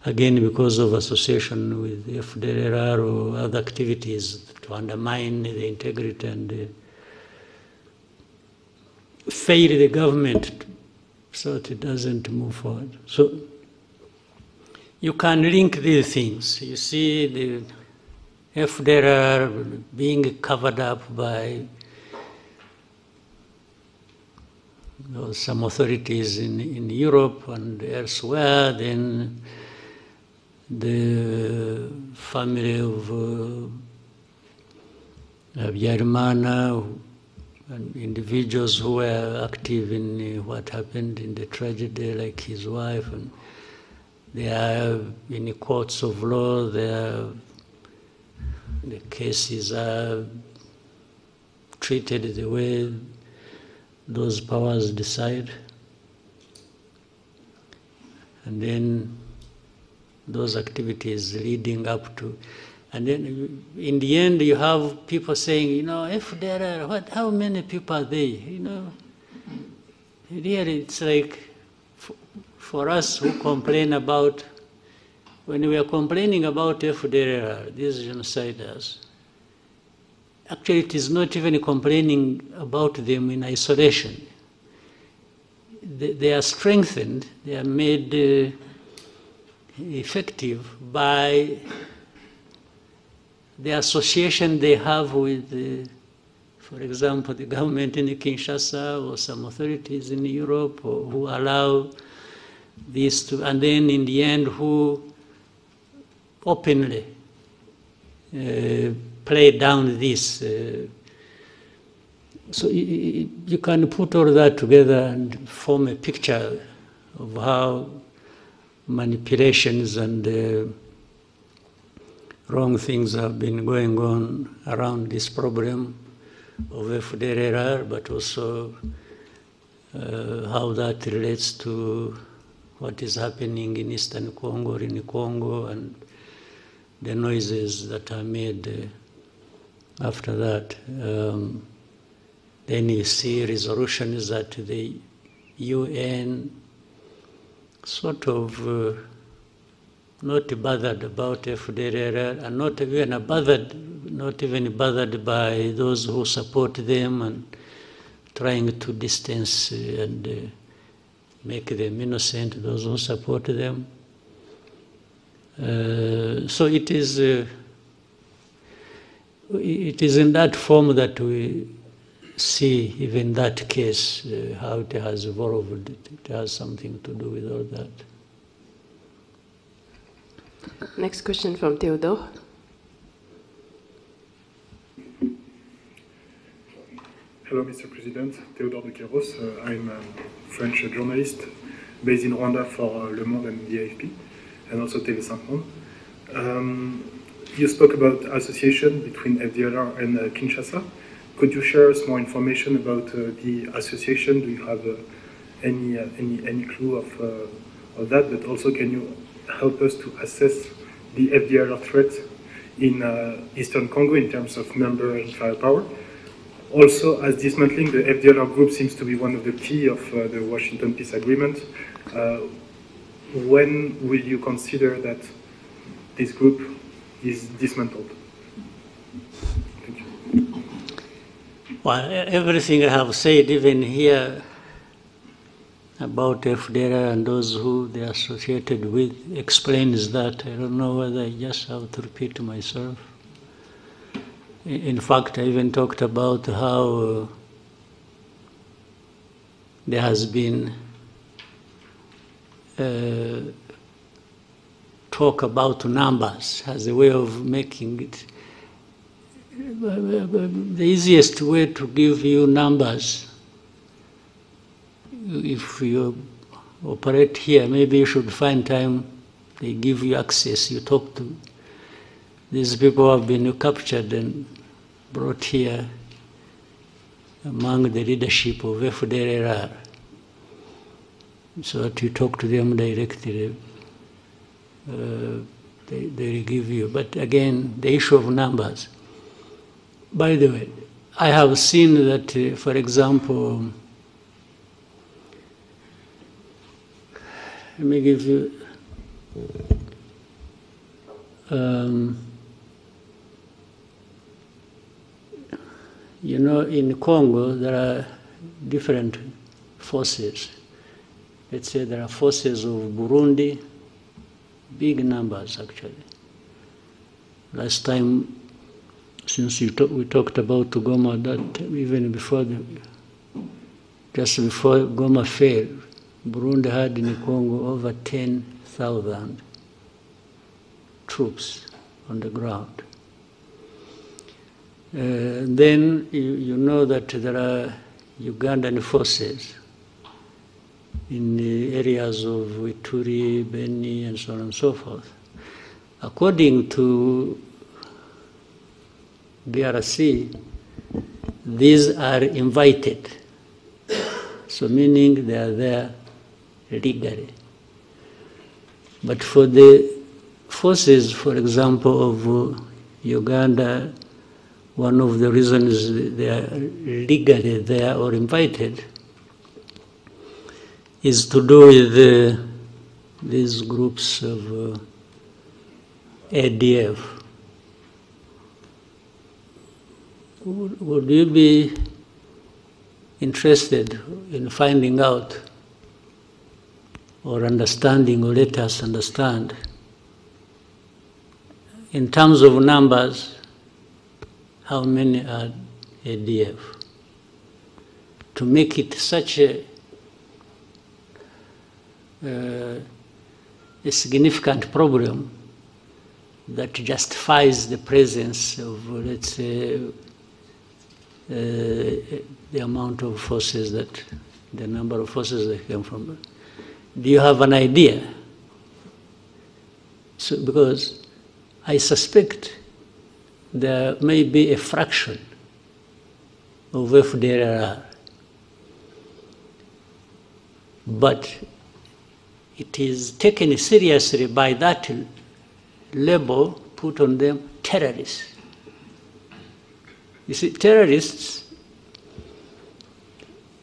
again because of association with the FDLR or other activities to undermine the integrity and fail the government so that it doesn't move forward. So you can link these things. You see the FDLR being covered up by some authorities in Europe and elsewhere, then the family of Habyarimana and individuals who were active in what happened in the tragedy, like his wife, and they are in the courts of law, the cases are treated the way those powers decide. And then those activities leading up to, and then in the end you have people saying, FDLR, how many people are they? Really it's like, for us who complain about, when we are complaining about FDLR, these genociders, actually it is not even complaining about them in isolation. They are strengthened, they are made effective by the association they have with, for example, the government in Kinshasa or some authorities in Europe, or who allow this to, and then in the end who openly play down this. So you can put all that together and form a picture of how manipulations and wrong things have been going on around this problem of FDLR, but also how that relates to what is happening in Eastern Congo, or in Congo, and the noises that are made after that. Then you see resolutions that the UN sort of not bothered about FDLR, and not even bothered by those who support them and trying to distance and make them innocent, those who support them. So it is in that form that we see even that case, how it has evolved. It has something to do with all that. Next question from Theodore. Hello, Mr. President. Theodore de Queiroz. I'm a French journalist based in Rwanda for Le Monde and the AFP, and also TV5 Monde. You spoke about association between FDLR and Kinshasa. Could you share us more information about the association? Do you have any clue of that? But also, can you help us to assess the FDLR threat in Eastern Congo in terms of number and firepower? Also, as dismantling the FDLR group seems to be one of the key of the Washington Peace Agreement, when will you consider that this group is dismantled? Thank you. Well, everything I have said, even here, about FDLR and those who they are associated with, explains that. I don't know whether I just have to repeat myself. In fact, I even talked about how there has been talk about numbers as a way of making it. The easiest way to give you numbers, if you operate here, maybe you should find time, they give you access, you talk to these people who have been captured and brought here among the leadership of FDLR, so that you talk to them directly. They give you. But again, the issue of numbers. By the way, I have seen that, for example, let me give you you know, in Congo, there are different forces. Let's say there are forces of Burundi, big numbers actually. Last time, since we talked about Goma, that even before just before Goma fell, Burundi had in Congo over 10,000 troops on the ground. Then you know that there are Ugandan forces in the areas of Ituri, Beni, and so on and so forth. According to DRC, these are invited, so meaning they are there legally. But for the forces, for example, of Uganda, one of the reasons they are legally there or invited is to do with these groups of ADF. Would you be interested in finding out or understanding, or let us understand, in terms of numbers, how many are ADF? To make it such a significant problem that justifies the presence of, let's say, the amount of forces that, the number of forces that came from. Do you have an idea? So, because I suspect there may be a fraction of FDLR, but it is taken seriously by that label put on them, terrorists. You see, terrorists,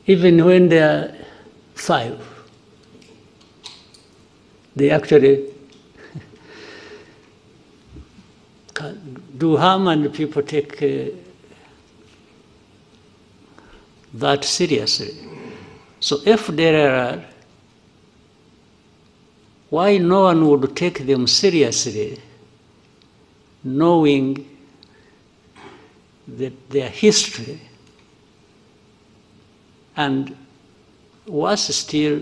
even when they are 5, they actually do harm and people take that seriously. So if there are, why no one would take them seriously, knowing that their history, and worse still,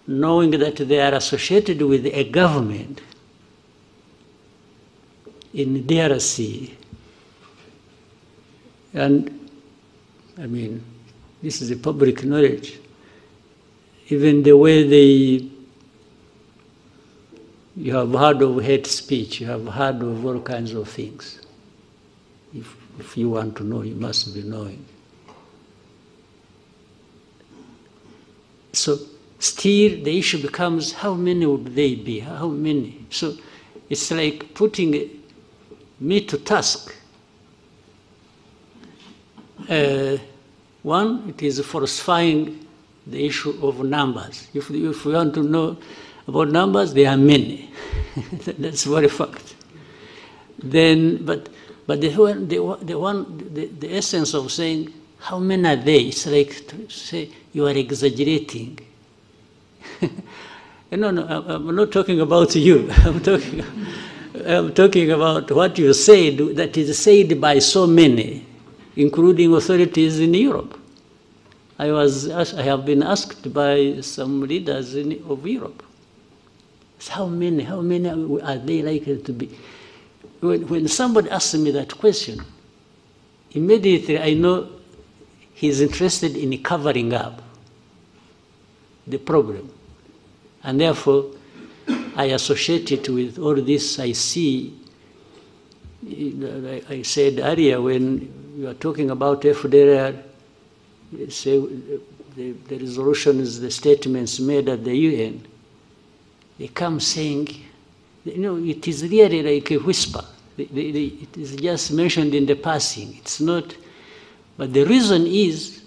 knowing that they are associated with a government in DRC. And I mean, this is a public knowledge. Even the way you have heard of hate speech, you have heard of all kinds of things. If you want to know, you must be knowing. So still the issue becomes, how many would they be? How many? So it's like putting me to task. One, it is falsifying the issue of numbers. If we want to know about numbers, there are many. That's very fact. Then, but the essence of saying how many are they? It's like to say you are exaggerating. No, I'm not talking about you. I'm talking about what you said that is said by so many, including authorities in Europe. I have been asked by some leaders of Europe, how many are they likely to be? When somebody asks me that question, immediately I know he's interested in covering up the problem. And therefore, I associate it with all this I see. I said earlier, when you are talking about FDLR, say the resolutions, the statements made at the UN, they come saying, it is really like a whisper. It is just mentioned in the passing. It's not, but the reason is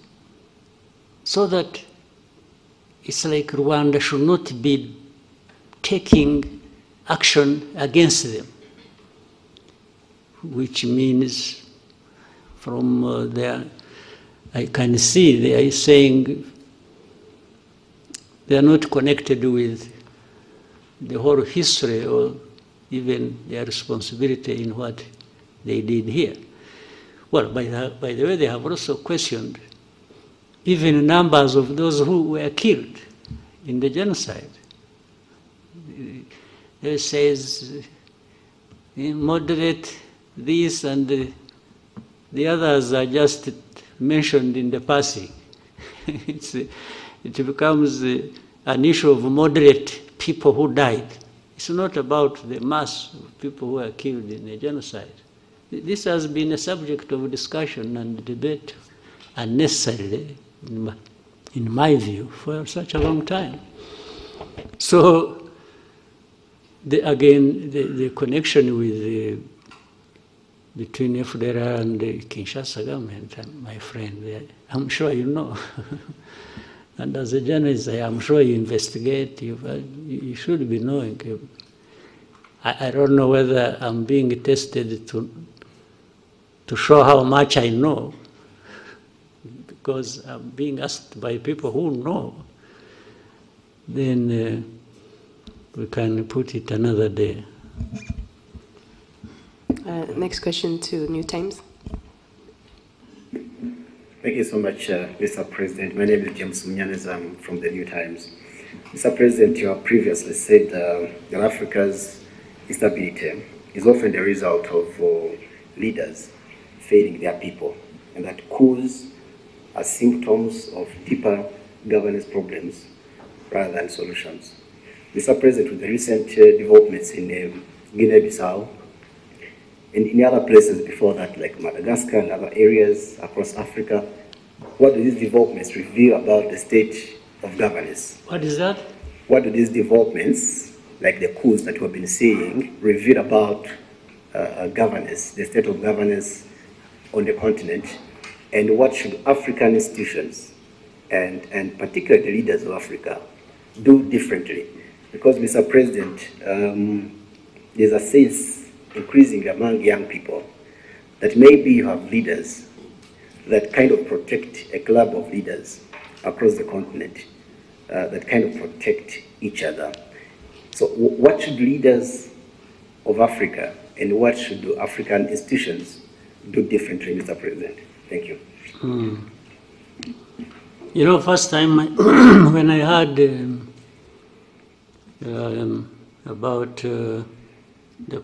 so that it's like Rwanda should not be taking action against them, which means from there, I can see they are saying they are not connected with the whole history or even their responsibility in what they did here. Well, by the way, they have also questioned even numbers of those who were killed in the genocide. It says moderate this and the others are just mentioned in the passing. It becomes an issue of moderate people who died. It's not about the mass of people who were killed in the genocide. This has been a subject of discussion and debate unnecessarily, in my view, for such a long time. So, the connection with between FDLR and the Kinshasa government, my friend, I'm sure you know. And as a journalist, I'm sure you investigate, you should be knowing. I don't know whether I'm being tested to show how much I know, because I'm being asked by people who know. Then we can put it another day. Next question to New Times. Thank you so much, Mr. President. My name is James Munyanez. I'm from the New Times. Mr. President, you have previously said that Africa's instability is often the result of leaders failing their people, and that coups are symptoms of deeper governance problems rather than solutions. Mr. President, with the recent developments in Guinea-Bissau and in other places before that, like Madagascar and other areas across Africa, what do these developments reveal about the state of governance? What is that? What do these developments, like the coups that we've been seeing, reveal about governance, the state of governance on the continent, and what should African institutions and particularly the leaders of Africa do differently? Because, Mr. President, there's a sense increasing among young people, that maybe you have leaders that kind of protect a club of leaders across the continent, that kind of protect each other. So what should leaders of Africa and what should African institutions do differently, Mr. President? Thank you. You know, first time when I heard about the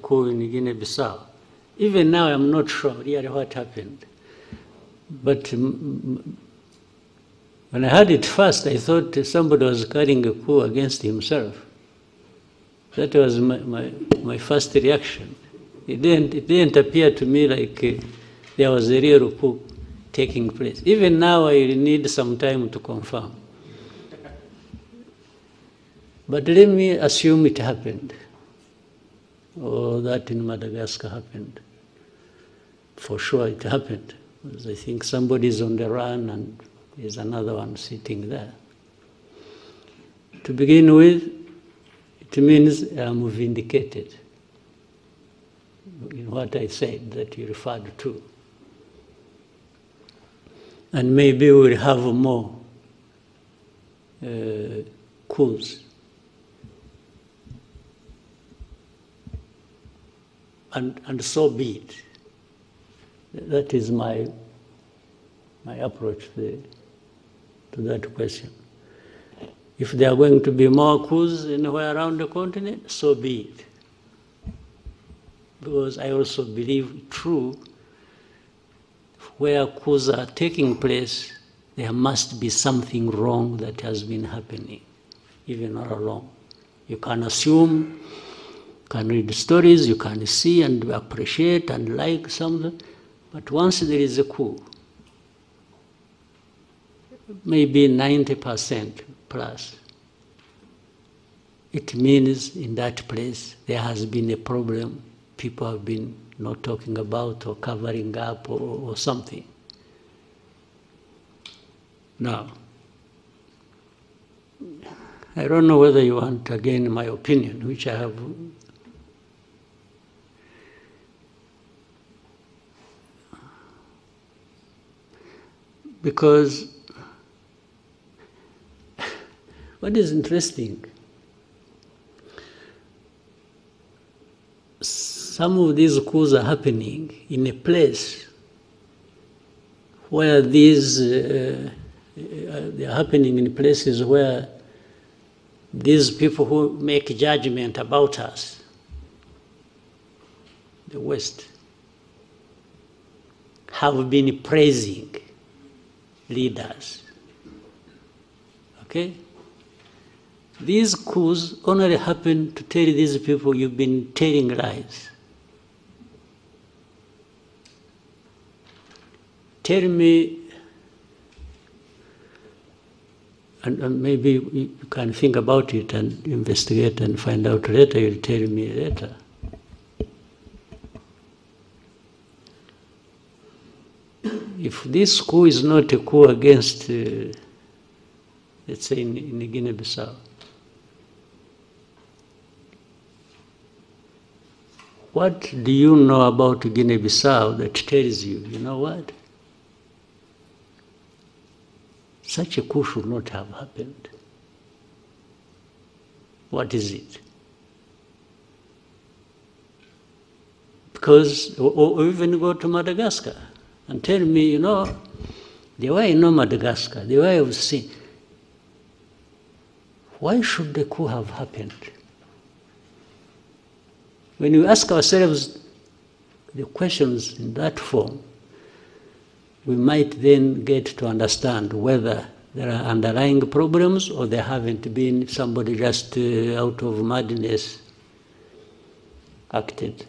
coup in Guinea-Bissau, even now I'm not sure really what happened. But when I heard it first, I thought somebody was carrying a coup against himself. That was my first reaction. It didn't appear to me like there was a real coup taking place. Even now, I need some time to confirm. But let me assume it happened, or that in Madagascar happened. For sure it happened, because I think somebody's on the run and there's another one sitting there. To begin with, it means I'm vindicated in what I said that you referred to. And maybe we'll have more coups. And so be it. That is my approach to that question. If there are going to be more coups anywhere around the continent, so be it. Because I also believe true, where coups are taking place, there must be something wrong that has been happening, even all along. You can assume, you can read stories, you can see and appreciate and like something, but once there is a coup, maybe 90% plus, it means in that place there has been a problem. People have been not talking about or covering up or something. Now, I don't know whether you want again my opinion, which I have. Because what is interesting, some of these coups are happening in a place where these, they are happening in places where these people who make judgment about us, the West, have been praising leaders. Okay? These coups only happen to tell these people you've been telling lies. Tell me, and maybe you can think about it and investigate and find out later, you'll tell me later. If this coup is not a coup against, let's say in Guinea-Bissau, what do you know about Guinea-Bissau that tells you, you know what? Such a coup should not have happened. What is it? Because, or even go to Madagascar and tell me, you know, the way I know Madagascar, the way I've seen, why should the coup have happened? When we ask ourselves the questions in that form, we might then get to understand whether there are underlying problems or there haven't been, somebody just out of madness acted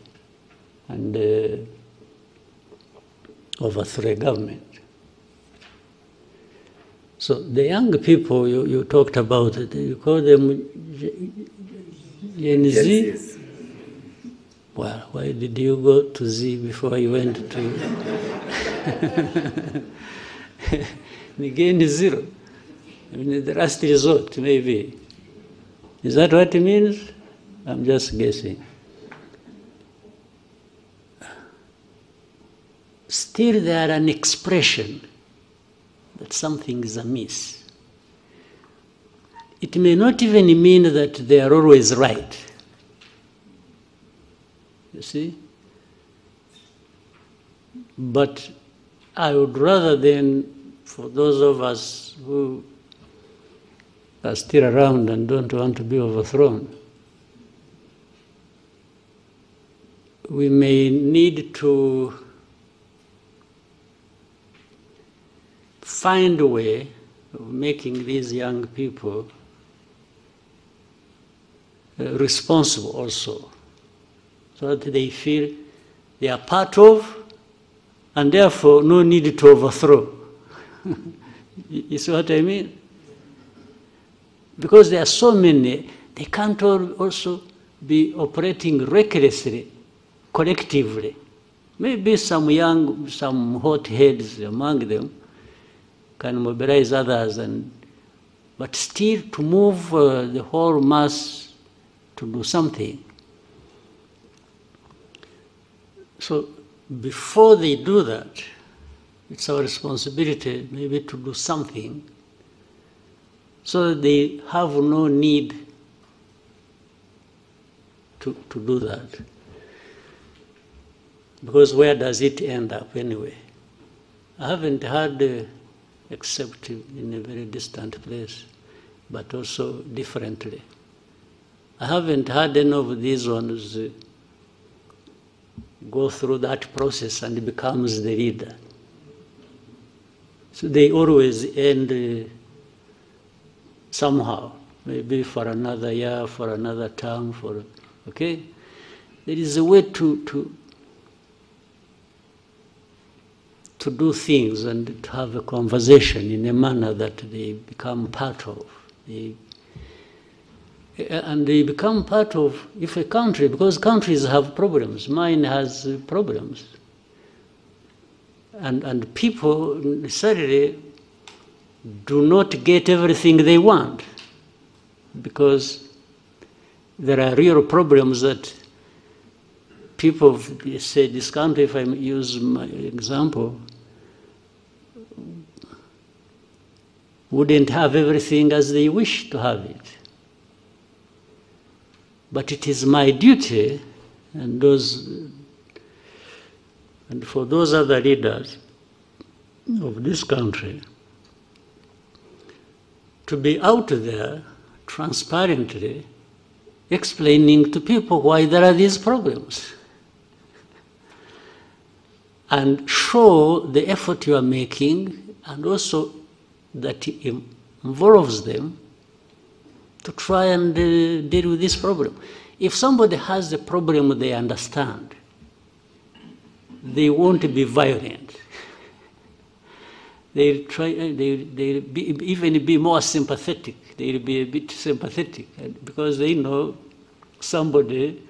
and overthrew a government. So the young people you talked about, you call them Gen Z? Well, why did you go to Z before you went to Again zero? I mean, the last resort, maybe. Is that what it means? I'm just guessing. still they are an expression that something is amiss. It may not even mean that they are always right. You see? But I would rather than, for those of us who are still around and don't want to be overthrown, we may need to find a way of making these young people responsible also, so that they feel they are part of, and therefore no need to overthrow. You see what I mean? Because there are so many, they can't also be operating recklessly, collectively. Maybe some hot heads among them can mobilize others, but still to move the whole mass to do something. So before they do that, it's our responsibility maybe to do something so that they have no need to do that. Because where does it end up anyway? I haven't heard, except in a very distant place, but also differently. I haven't had any of these ones go through that process and becomes the leader. So they always end somehow, maybe for another year, for another term, okay? There is a way to do things and to have a conversation in a manner that they become part of. And they become part of, if a country, because countries have problems, mine has problems. And people necessarily do not get everything they want, because there are real problems that people say, this country, if I use my example, wouldn't have everything as they wish to have it. But it is my duty, and for those other leaders of this country, to be out there transparently explaining to people why there are these problems, and show the effort you are making, and also that it involves them to try and deal with this problem. If somebody has a problem they understand, they won't be violent. They'll even be more sympathetic. They'll be a bit sympathetic because they know somebody,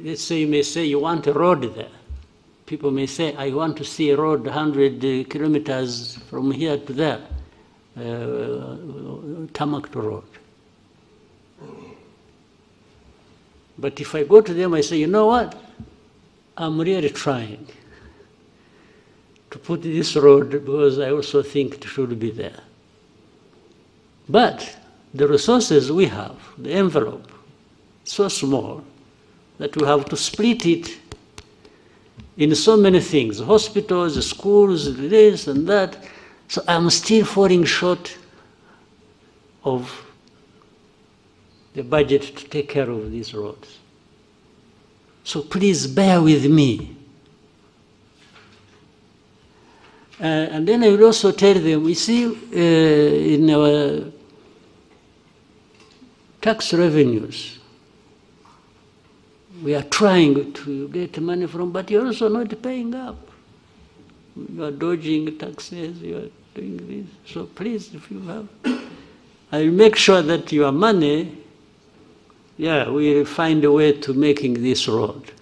let's say you may say you want a road there. People may say, I want to see a road 100 kilometers from here to there. Tarmac road. But if I go to them, I say, you know what? I'm really trying to put this road because I also think it should be there. But the resources we have, the envelope, so small that we have to split it in so many things, hospitals, schools, this and that. So I'm still falling short of the budget to take care of these roads. So please bear with me. And then I will also tell them, we see in our tax revenues, we are trying to get money from, but you're also not paying up. You are dodging taxes, you are doing this. So please, if you have, I'll make sure that your money, we'll find a way to making this road.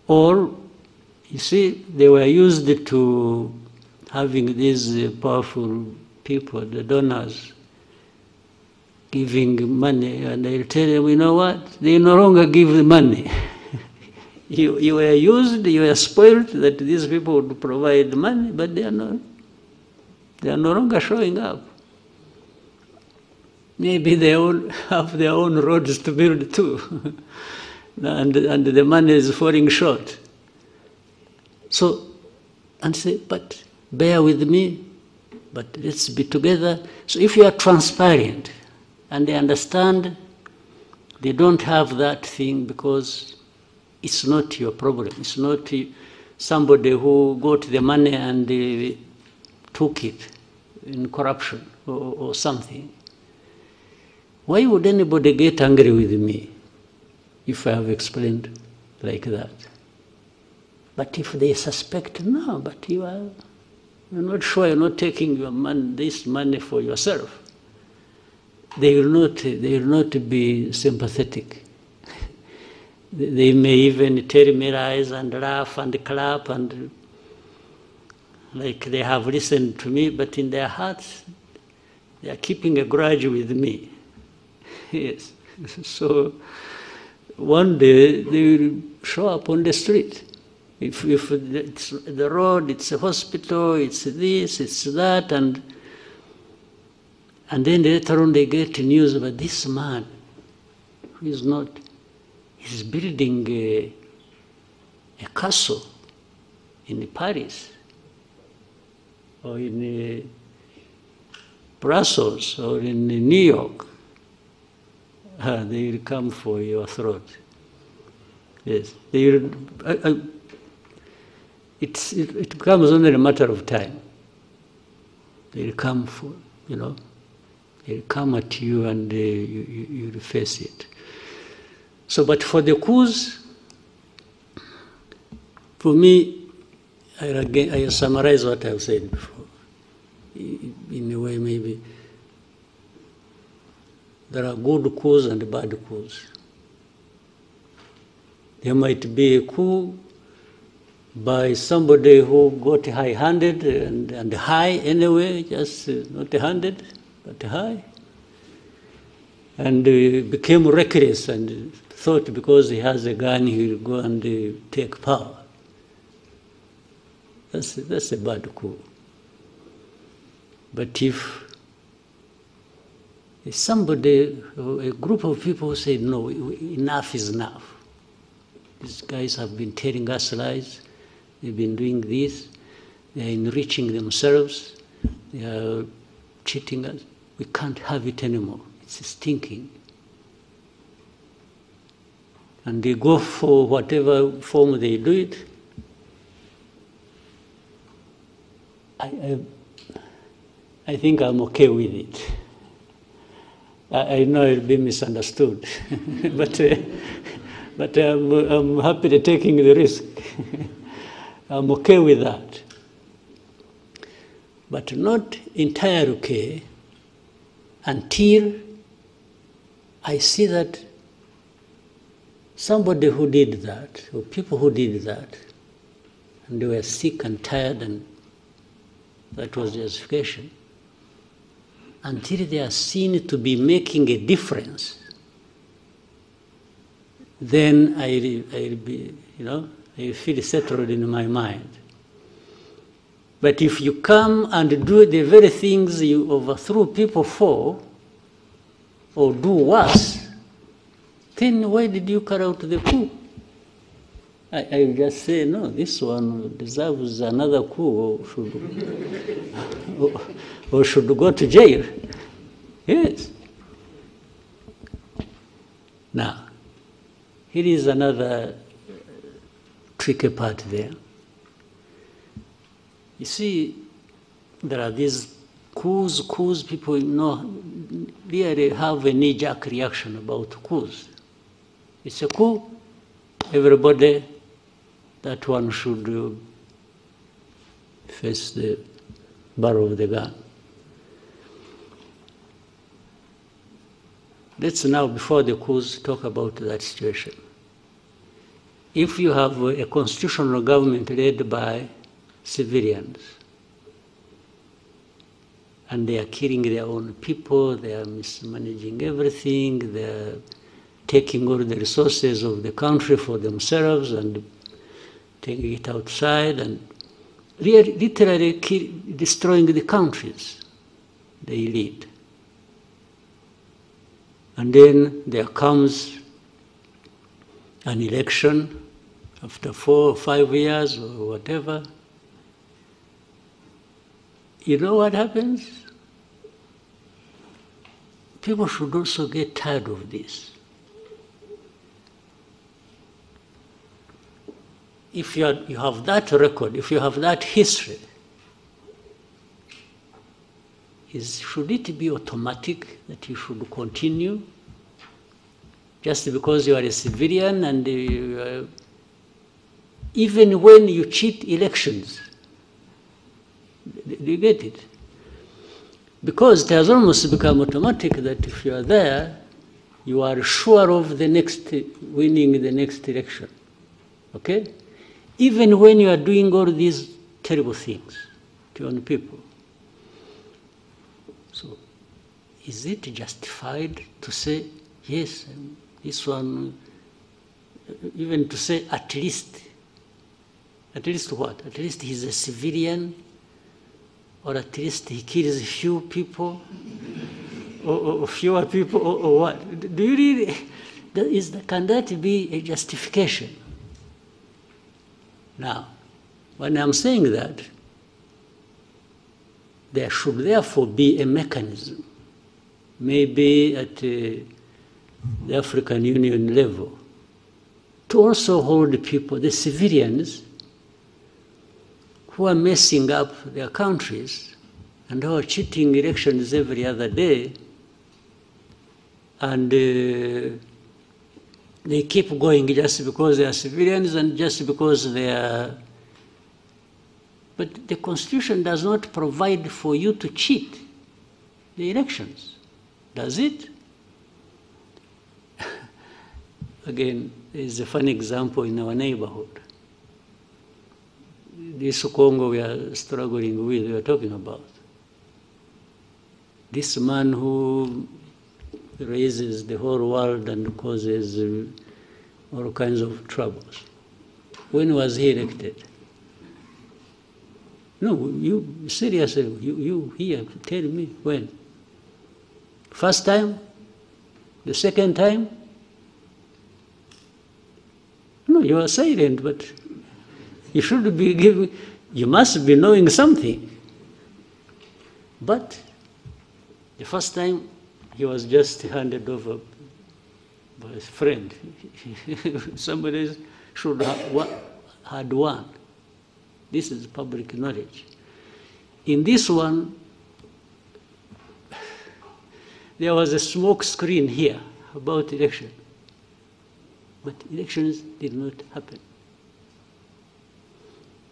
Or, you see, they were used to having these powerful people, the donors, giving money, and they'll tell them, you know what, they no longer give the money. You were used, you were spoiled, that these people would provide money, but they are not. They are no longer showing up. Maybe they all have their own roads to build too. and the money is falling short. So, and say, but bear with me, but let's be together. So if you are transparent and they understand, they don't have that thing because it's not your problem. It's not somebody who got the money and took it in corruption or something. Why would anybody get angry with me if I have explained like that? But if they suspect, no, but you're not sure, you're not taking this money for yourself, they will not be sympathetic. They may even terrorize and laugh and clap and like they have listened to me, but in their hearts, they are keeping a grudge with me. Yes. So one day they will show up on the street. If it's the road, it's a hospital, it's this, it's that, and then later on they get news about this man who is not, he's building a castle in Paris or in Brussels or in New York. They will come for your throat. Yes, they will. It becomes only a matter of time. They will come for, they'll come at you and you will face it. So, but for the coups, for me, I summarize what I've said before. In a way, maybe. There are good coups and bad coups. There might be a coup by somebody who got high-handed and high anyway, just not 100, but high, and became reckless and thought because he has a gun he will go and take power. That's a bad coup. But if somebody, a group of people say, no, enough is enough. These guys have been telling us lies. They've been doing this. They're enriching themselves. They are cheating us. We can't have it anymore. It's stinking. And they go for whatever form they do it. I think I'm okay with it. I know it'll be misunderstood, but I'm happy to taking the risk. I'm okay with that, but not entirely okay until I see that somebody who did that, or people who did that, and they were sick and tired, and that was justification. Until they are seen to be making a difference, then I'll be, I feel settled in my mind. But if you come and do the very things you overthrew people for, or do worse, then why did you carry out the coup? I will just say, no, this one deserves another coup, or should go to jail. Yes. Now, here is another tricky part there. You see, there are these coups, people really have a knee-jerk reaction about coups. It's a coup, everybody, that one should face the barrel of the gun. Let's now, before the coups, talk about that situation. If you have a constitutional government led by civilians, and they are killing their own people, they are mismanaging everything, they are taking all the resources of the country for themselves and taking it outside and literally destroying the countries they lead. And then there comes an election after 4 or 5 years or whatever. You know what happens? People should also get tired of this. If you have that record, if you have that history, should it be automatic that you should continue just because you are a civilian and even when you cheat elections? Do you get it? Because it has almost become automatic that if you are there, you are sure of winning the next election. Okay? Even when you are doing all these terrible things to your own people. So, is it justified to say, yes, this one, even to say at least what? At least he's a civilian, or at least he kills a few people, or fewer people, or what? Do you really, can that be a justification? Now, when I'm saying that, there should therefore be a mechanism, maybe at the African Union level, to also hold the people, the civilians, who are messing up their countries and who are cheating elections every other day, and they keep going just because they are civilians and just because they are... But the Constitution does not provide for you to cheat the elections, does it? Again, there's a funny example in our neighborhood. This Congo we are struggling with, we are talking about. This man who raises the whole world and causes all kinds of troubles. When was he elected? No, you seriously, you here, tell me when. First time? The second time? No, you are silent, but you should be giving, you must be knowing something. But the first time, he was just handed over by his friend. Somebody should have had won. This is public knowledge. In this one, there was a smoke screen here about election. But elections did not happen.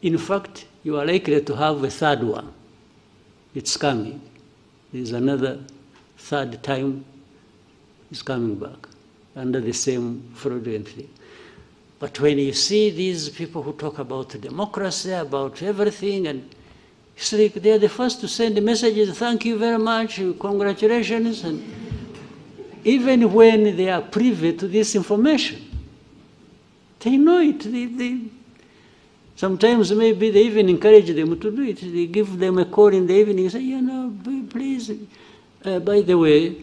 In fact, you are likely to have a third one. It's coming. There's another third time is coming back under the same fraudulent thing. But when you see these people who talk about democracy, about everything, and it's like they're the first to send messages, thank you very much, congratulations, and even when they are privy to this information, they know it. Sometimes maybe they even encourage them to do it. They give them a call in the evening and say, you know, please, by the way,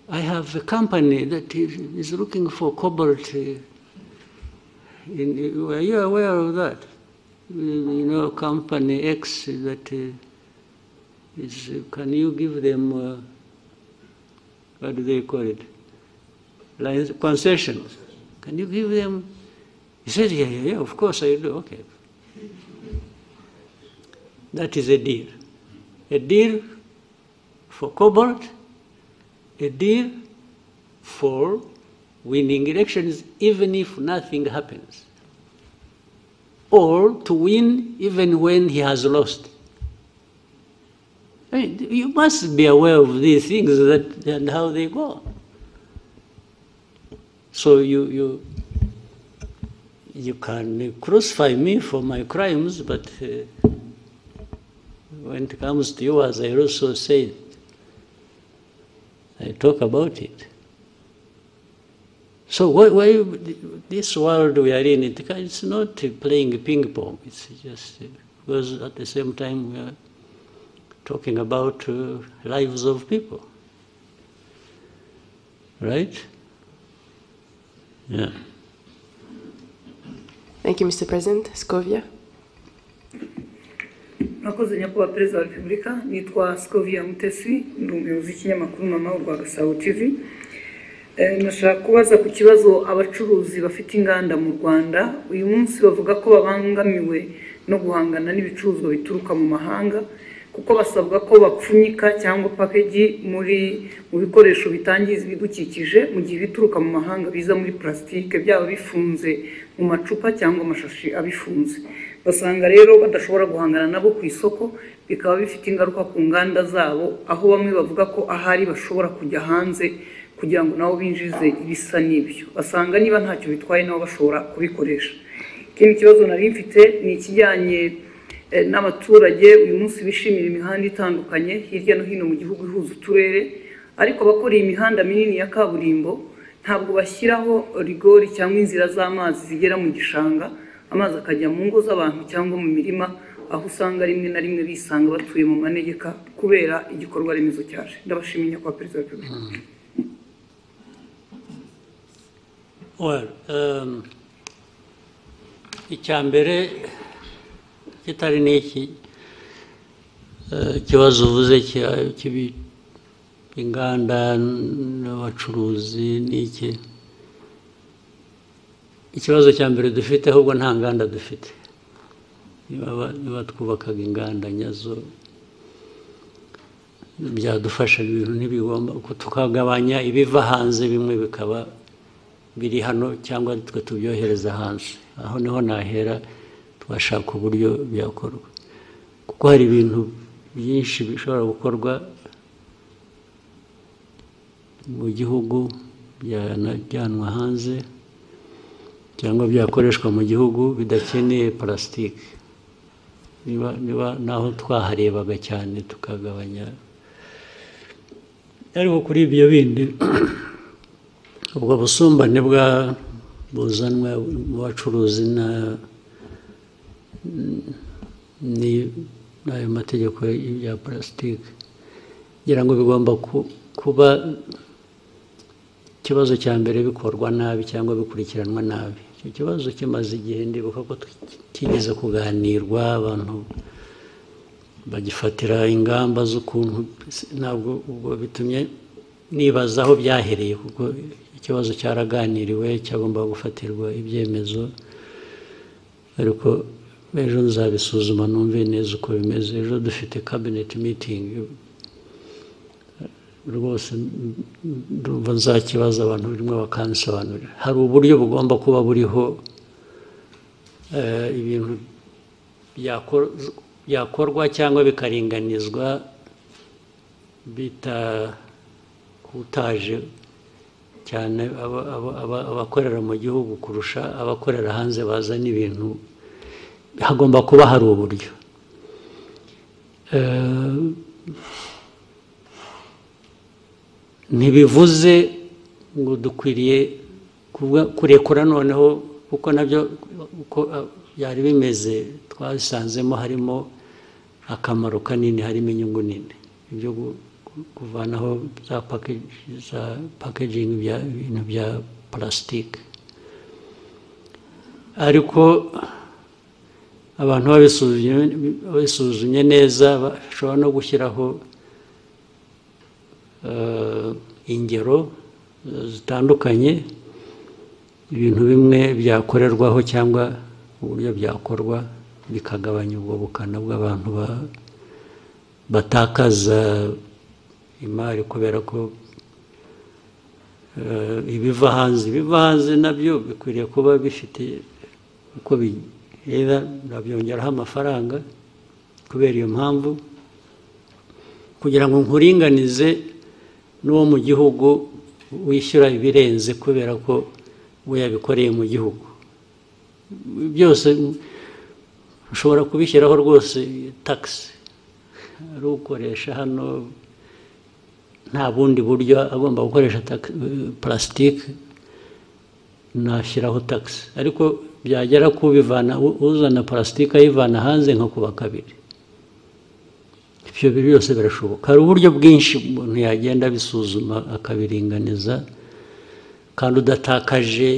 I have a company that is looking for cobalt. Were you aware of that? You know, company X that is, can you give them, what do they call it? Concessions. Can you give them? He said, yeah, of course I do. Okay. That is a deal. A deal for cobalt, a deal for winning elections even if nothing happens, or to win even when he has lost. I mean, you must be aware of these things and how they go. So you can crucify me for my crimes, but when it comes to you, as I also said, I talk about it. So why this world we are in, it's not playing ping pong. It's just because at the same time we are talking about lives of people, right? Yeah. Thank you, Mr. President. Scovia. Mwakoze nyakubahwa Perezida wa Repubulika, nitwa Scovia Mutesi, ndi umuyobozi w'ikinyamakuru Mama urwa Gasabo TV. Nashaka kubaza ku kibazo abacuruzi bafite inganda mu Rwanda uyu munsi bavuga ko babangamiwe no guhangana n'ibicuruzwa bituruka mu mahanga kuko basabwa ko bapfunyika cyangwa package mu bikoresho bitangiza ibidukikije mu gihe bituruka mu mahanga biza muri plastique byaba bifunze mu macupa cyangwa amashashi abifunze. Basanga rero badashobora guhangana nabo ku isoko, bikaba bifite ingaruka ku nganda zabo, aho bamwe bavuga ko ahari bashobora kujya hanze kugira ngo nabo binjize ibisa n'ibyo. Basanga niba ntacyo bitwaye nabo bashobora kubikoresha. Ikindi kibazo nari mfite ni ikijyanye n'abaturage uyu munsi bishimira imihanda itandukanye hirya no hino mu gihugu ihuza uturere, ariko abakora iyi mihanda minini ya kaburimbo ntabwo bashyiraho rigori cyangwa inzira z'amazi zigera mu gishanga, amazi akajya mu ngo z'abantu cyangwa mu mirima, aho usanga rimwe na rimwe bisanga batuye mu manegeka kubera igikorwa remezo cyaje. Ndabashimiye kwa Perezida wa Repubulika. Well, icyambere kitari n'iki ikibazo uvuze inganda n'abacuruzi n'iki, ikibazo cya mbere dufite ahubwo nta nganda dufite. Niba twubakaga inganda nyazo byadufasha, ibintu ntibigomba tukagabanya ibiva hanze, bimwe bikaba biri hano cyangwa twe tubyohereza hanze. Aho niho nahera twashaka uburyo byakorwa, kuko hari ibintu byinshi bishobora gukorwa mu gihugu byanajyanwa hanze cyangwa byakoreshwa mu gihugu bidakeneye plastique. Niba naho twaharebaga cyane tukagabanya, ariko kuri ibyo bindi ubwo busumbane buzanwa mu bacuruzi n'ayo mategeko ya plastique, ngira ngo bigomba kuba ikibazo cya mbere bikorwa nabi cyangwa bikurikiranwa nabi. Icyo kibazo kimaze igihe, ndibuka ko kigeze kuganirwa, abantu bagifatira ingamba z'ukuntu, ntabwo ubwo bitumye nibaza aho byahereye, kuko ikibazo cyaraganiriwe cyagomba gufatirwa ibyemezo, ariko ejo nzabisuzuma numve neza uko bimeze. Ejo dufite cabinet meeting rwose, ndumva nzakibaza abantu birimo bakansobanurira. Hari uburyo bugomba kuba buriho ibintu byakorwa cyangwa bikaringanizwa bitakutaje cyane abakorera mu gihugu kurusha abakorera hanze bazana ibintu. Hagomba kuba hari uburyo. Ntibivuze ngo dukwiriye kurekura noneho, kuko nabyo uko byari bimeze twasanzemo harimo akamaro kanini, harimo inyungu nini, ibyo kuvanaho za packaging ibintu bya plastique. Ariko abantu babisuzumye neza bashobora no gushyiraho ingero zitandukanye, ibintu bimwe byakorerwaho cyangwa uburyo byakorwa bikagabanya ubwo bukana bw'abantu batakaza imari kubera ko ibiva hanze nabyo bikwiriye kuba bifite uko bireba, nabyongeraho amafaranga kubera iyo mpamvu, kugira ngo nkuringanize n'uwo mu gihugu wishyura ibirenze kubera ko we yabikoreye mu gihugu. Byose ushobora kubishyiraho rwose tax, ari ukoresha hano nta bundi buryo agomba gukoresha plastique, nashyiraho tax ariko byagera kubivana uzana plastique ayivana hanze nko kuba kabiri. Ibyo byose birashoboka. Hari uburyo bwinshi umuntu yagenda bisuzuma akabiringaniza kandi udatakaje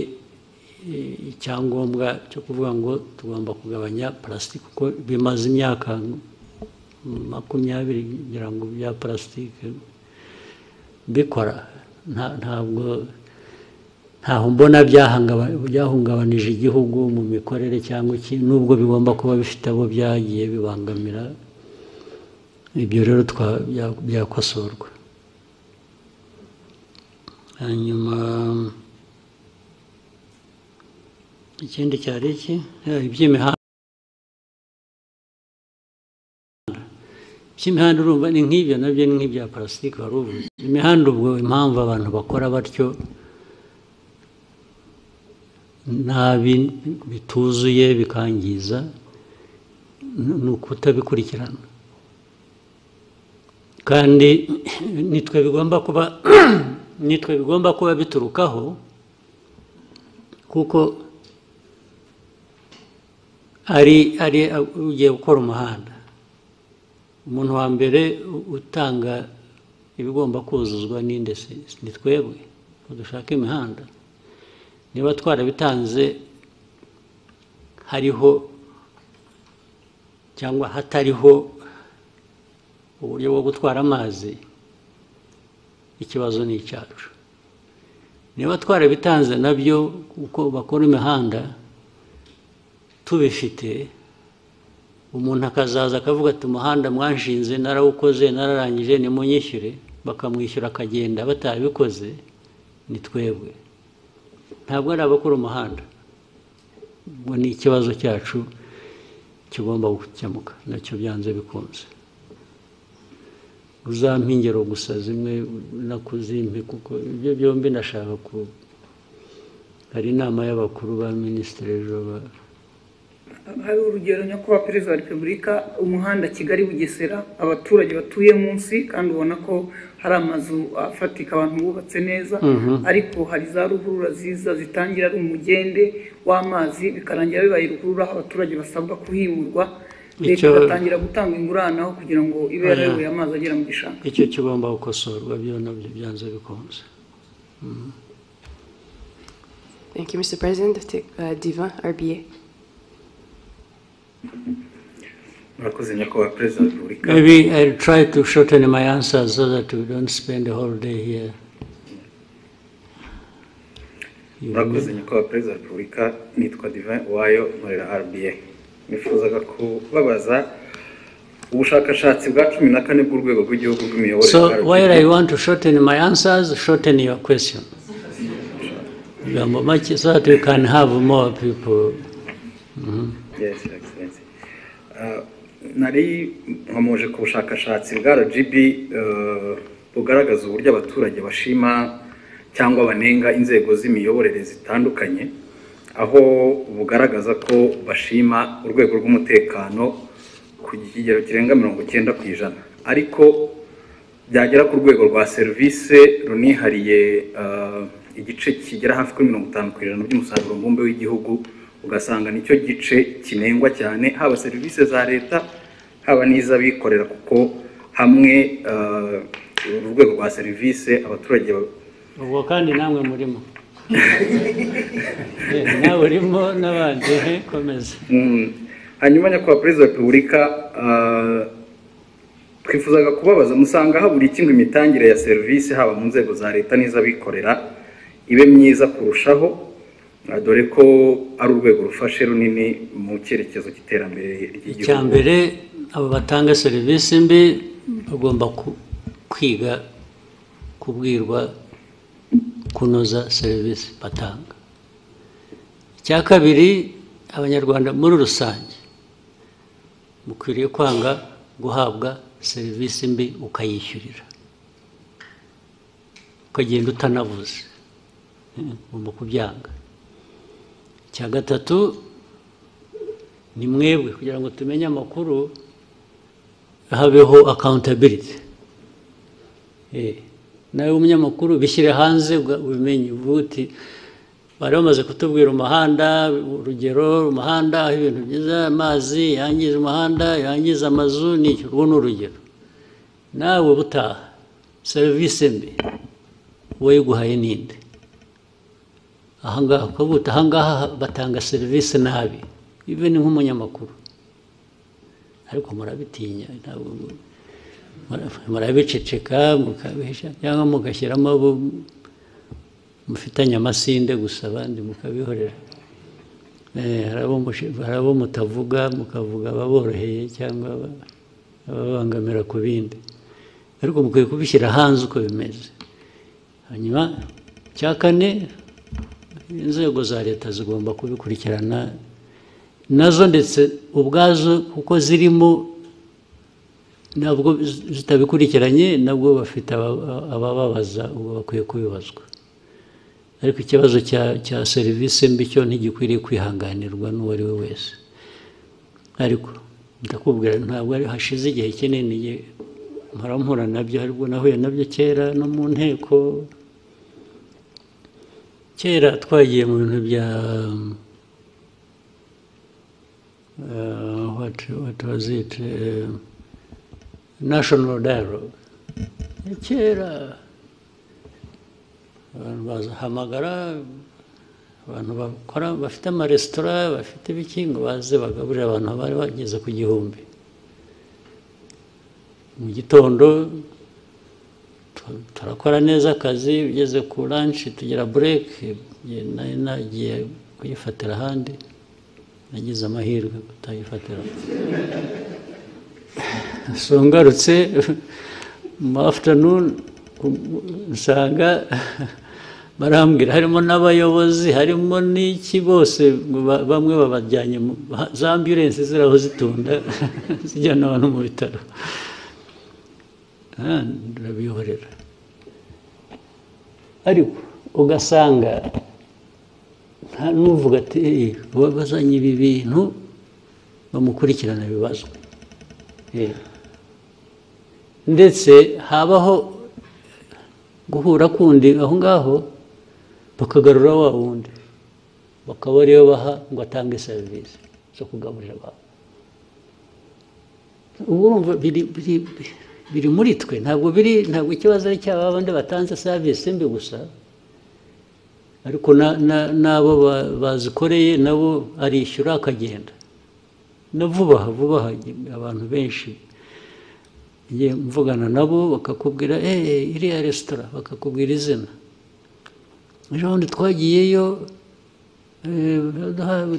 icyangombwa cyo kuvuga ngo tugomba kugabanya plastique kuko bimaze imyaka 20 ngira ngo bya plastique bikora. Ntabwo mbona byahungabanije igihugu mu mikorere cyangwa iki, nubwo bigomba kuba bifite abo byagiye bibangamira. Ibyo rero byakosorwa. Hanyuma ikindi cyari iki? Iby'imihanda. Iby'imihanda urumva ni nk'ibyo nabyo ni nk'ibya plastique wari uvuze. Imihanda ubwo impamvu abantu bakora batyo nabi bituzuye bikangiza ni ukutabikurikirana, kandi nitwe bigomba kuba biturukaho kuko ari ugiye gukora umuhanda. Umuntu wa mbere utanga ibigomba kuzuzwa n'inde? Ni twebwe dushaka imihanda. Niba twarabitanze hariho cyangwa hatariho uburyo bwo gutwara amazi, ikibazo ni icyacu. Niba twarabitanze nabyo uko bakora imihanda tubifite, umuntu akazaza akavuga ati umuhanda mwanshinze narawukoze nararangije nimunyishyure, bakamwishyura akagenda batabikoze, ni twebwe, ntabwo ari abakora umuhanda. Ngo ni ikibazo cyacu kigomba gukemuka, nacyo byanze bikunze. Uzampa ingero gusa zimwe nakuzimpe kuko ibyo byombi nashaka hari inama y'abakuru ba minisitiri ejo hari urugero nyakubahwa perezida wa repubulika, umuhanda Kigali Bugesera abaturage batuye munsi kandi ubona ko hari amazu afatika abantu bubatse neza, ariko hari za ruhurura ziza zitangira ari umugende w'amazi bikarangira bibaye ruhurura, abaturage basabwa kuhimurwa, leta igatangira gutanga ingurane aho kugira ngo ibe yareruye amazi agera mu gishanga. Icyo kigomba gukosorwa, byo nabyo byanze bikunze. Thank you, Mr. President. Divan, RBA. Maybe I'll try to shorten my answers so that we don't spend the whole day here. Murakoze nyakubahwa perezida wa repubulika, nitwa Divin Uwayo nkorera RBA. Nifuzaga kubabaza ubushakashatsi bwa 14 bw'urwego rw'igihugu rw'imiyoborere. So while I want to shorten my answers, shorten your question. So that we can have more people. Yes, Excellency. Nari nkomoje ku bushakashatsi bwa RGB bugaragaza uburyo abaturage bashima cyangwa banenga inzego z'imiyoborere zitandukanye, aho bugaragaza ko bashima urwego rw'umutekano ku kigero kirenga 90%, ariko byagera ku rwego rwa service runihariye igice kigera hafi kuri 50% by'umusaruro mbumbe w'igihugu ugasanga nicyo gice kinengwa cyane, haba service za leta haba n'iz'abikorera, kuko hamwe urwego rwa service abaturage ubwo kandi namwe murimo nawe urimo n'abandi komeza. Hanyuma nyakubahwa perezida wa repubulika, twifuzaga kubabaza, musanga habura iki ngo imitangire ya service haba mu nzego za leta n'iz'abikorera ibe myiza kurushaho, dore ko ari urwego rufashe runini mu cyerekezo cy'iterambere ry'igihugu? Icyambere, abo batanga serivisi mbi bagomba kwiga kubwirwa kunoza serivisi batanga. Icya kabiri, abanyarwanda muri rusange mukwiriye kwanga guhabwa serivisi mbi ukayishyurira, ukagenda utanavuze, ugomba kubyanga. Icya gatatu, ni mwebwe kugira ngo tumenye amakuru habeho accountability. Nawe umunyamakuru bishyire hanze ubimenye, uvuti bari bamaze kutubwira umuhanda, urugero umuhanda aho ibintu byiza, amazi yangiza umuhanda, yangiza amazu, n'icyo urwo ni urugero. Nawe butaha serivisi mbi wayiguhaye ninde? Ahangaha ukavuga ahangaha batanga serivisi nabi, ibe ni nk'umunyamakuru, ariko murabitinya, murabiceceka mukabihisha, cyangwa mugashyiramo abo mufitanye amasinde gusa, abandi mukabihorera. Hari abo mutavuga, mukavuga ababoroheye cyangwa ababangamira ku bindi, ariko mukwiye kubishyira hanze uko bimeze. Hanyuma cya kane, inzego za leta zigomba kubikurikirana nazo ndetse ubwazo, kuko zirimo nabwo zitabikurikiranye, nabwo bafite abababaza, ubwo bakwiye kubibazwa. Ariko ikibazo cya serivisi mbi cyo ntigikwiriye kwihanganirwa n'uwo ari we wese. Ariko ndakubwira, ntabwo hashize igihe kinini mpura nabyo, aribwo nahuye nabyo kera no mu nteko. Kera twagiye mu bintu bya what was it, national dialogue. Kera abantu bazahamagara abantu bakora, bafite amaresitora, bafite ibiki, ngo baze bagaburira abantu bari bageze ku 1000 mu gitondo. Turakora neza akazi, ugeze ku lunch tugira break, nari nagiye kuyifatira ahandi, nagize amahirwe kutayifatira. So ngarutse mu afternoon usanga barambwira harimo n'abayobozi, harimo n'iki, bose bamwe babajyanye za ambulance ziraho zitunda zijyana abantu mu bitaro. Ndabihorera. Ariko ugasanga nta n'uvuga ati bazanye ibi bintu bamukurikirana bibazwa. Ndetse habaho guhura kundi aho ngaho, bakagarura wa wundi, bakaba ariyo baha ngo atange serivisi zo kugaburira abantu. Urumva biri muri twe, ntabwo ikibazo ari cyaba abandi batanze serivisi mbi gusa, ariko n'abo bazikoreye nabo arishyura akagenda. Na vuba abantu benshi mvugana nabo bakakubwira iriya resitora, bakakubwira izina. Ejo bundi twagiyeyo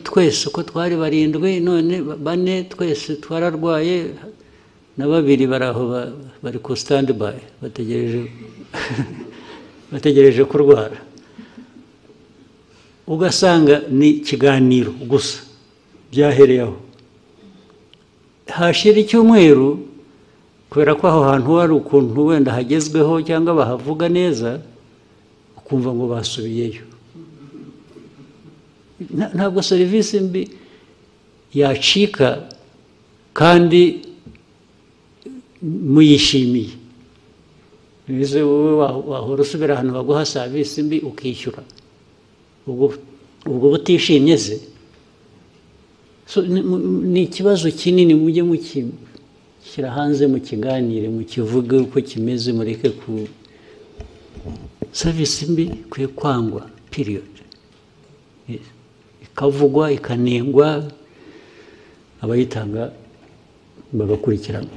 twese uko twari 7, none 4 twese twararwaye, na 2 bari aho bari ku standby bategereje kurwara. Ugasanga ni ikiganiro gusa byahereyeho. Hashira icyumweru, kubera ko aho hantu hari ukuntu wenda hagezweho cyangwa bahavuga neza, ukumva ngo basubiyeyo. Ntabwo serivisi mbi yacika kandi muyishimiye. Bize wowe wahora usubira ahantu baguha serivisi mbi ukishyura, ubwo butishimye se. Ni ikibazo kinini, mujye mukishyira hanze, mukiganire, mukivuge uko kimeze, mureke ku serivisi mbi kwiye kwangwa period. Ikavugwa, ikanengwa, abayitanga bagakurikirana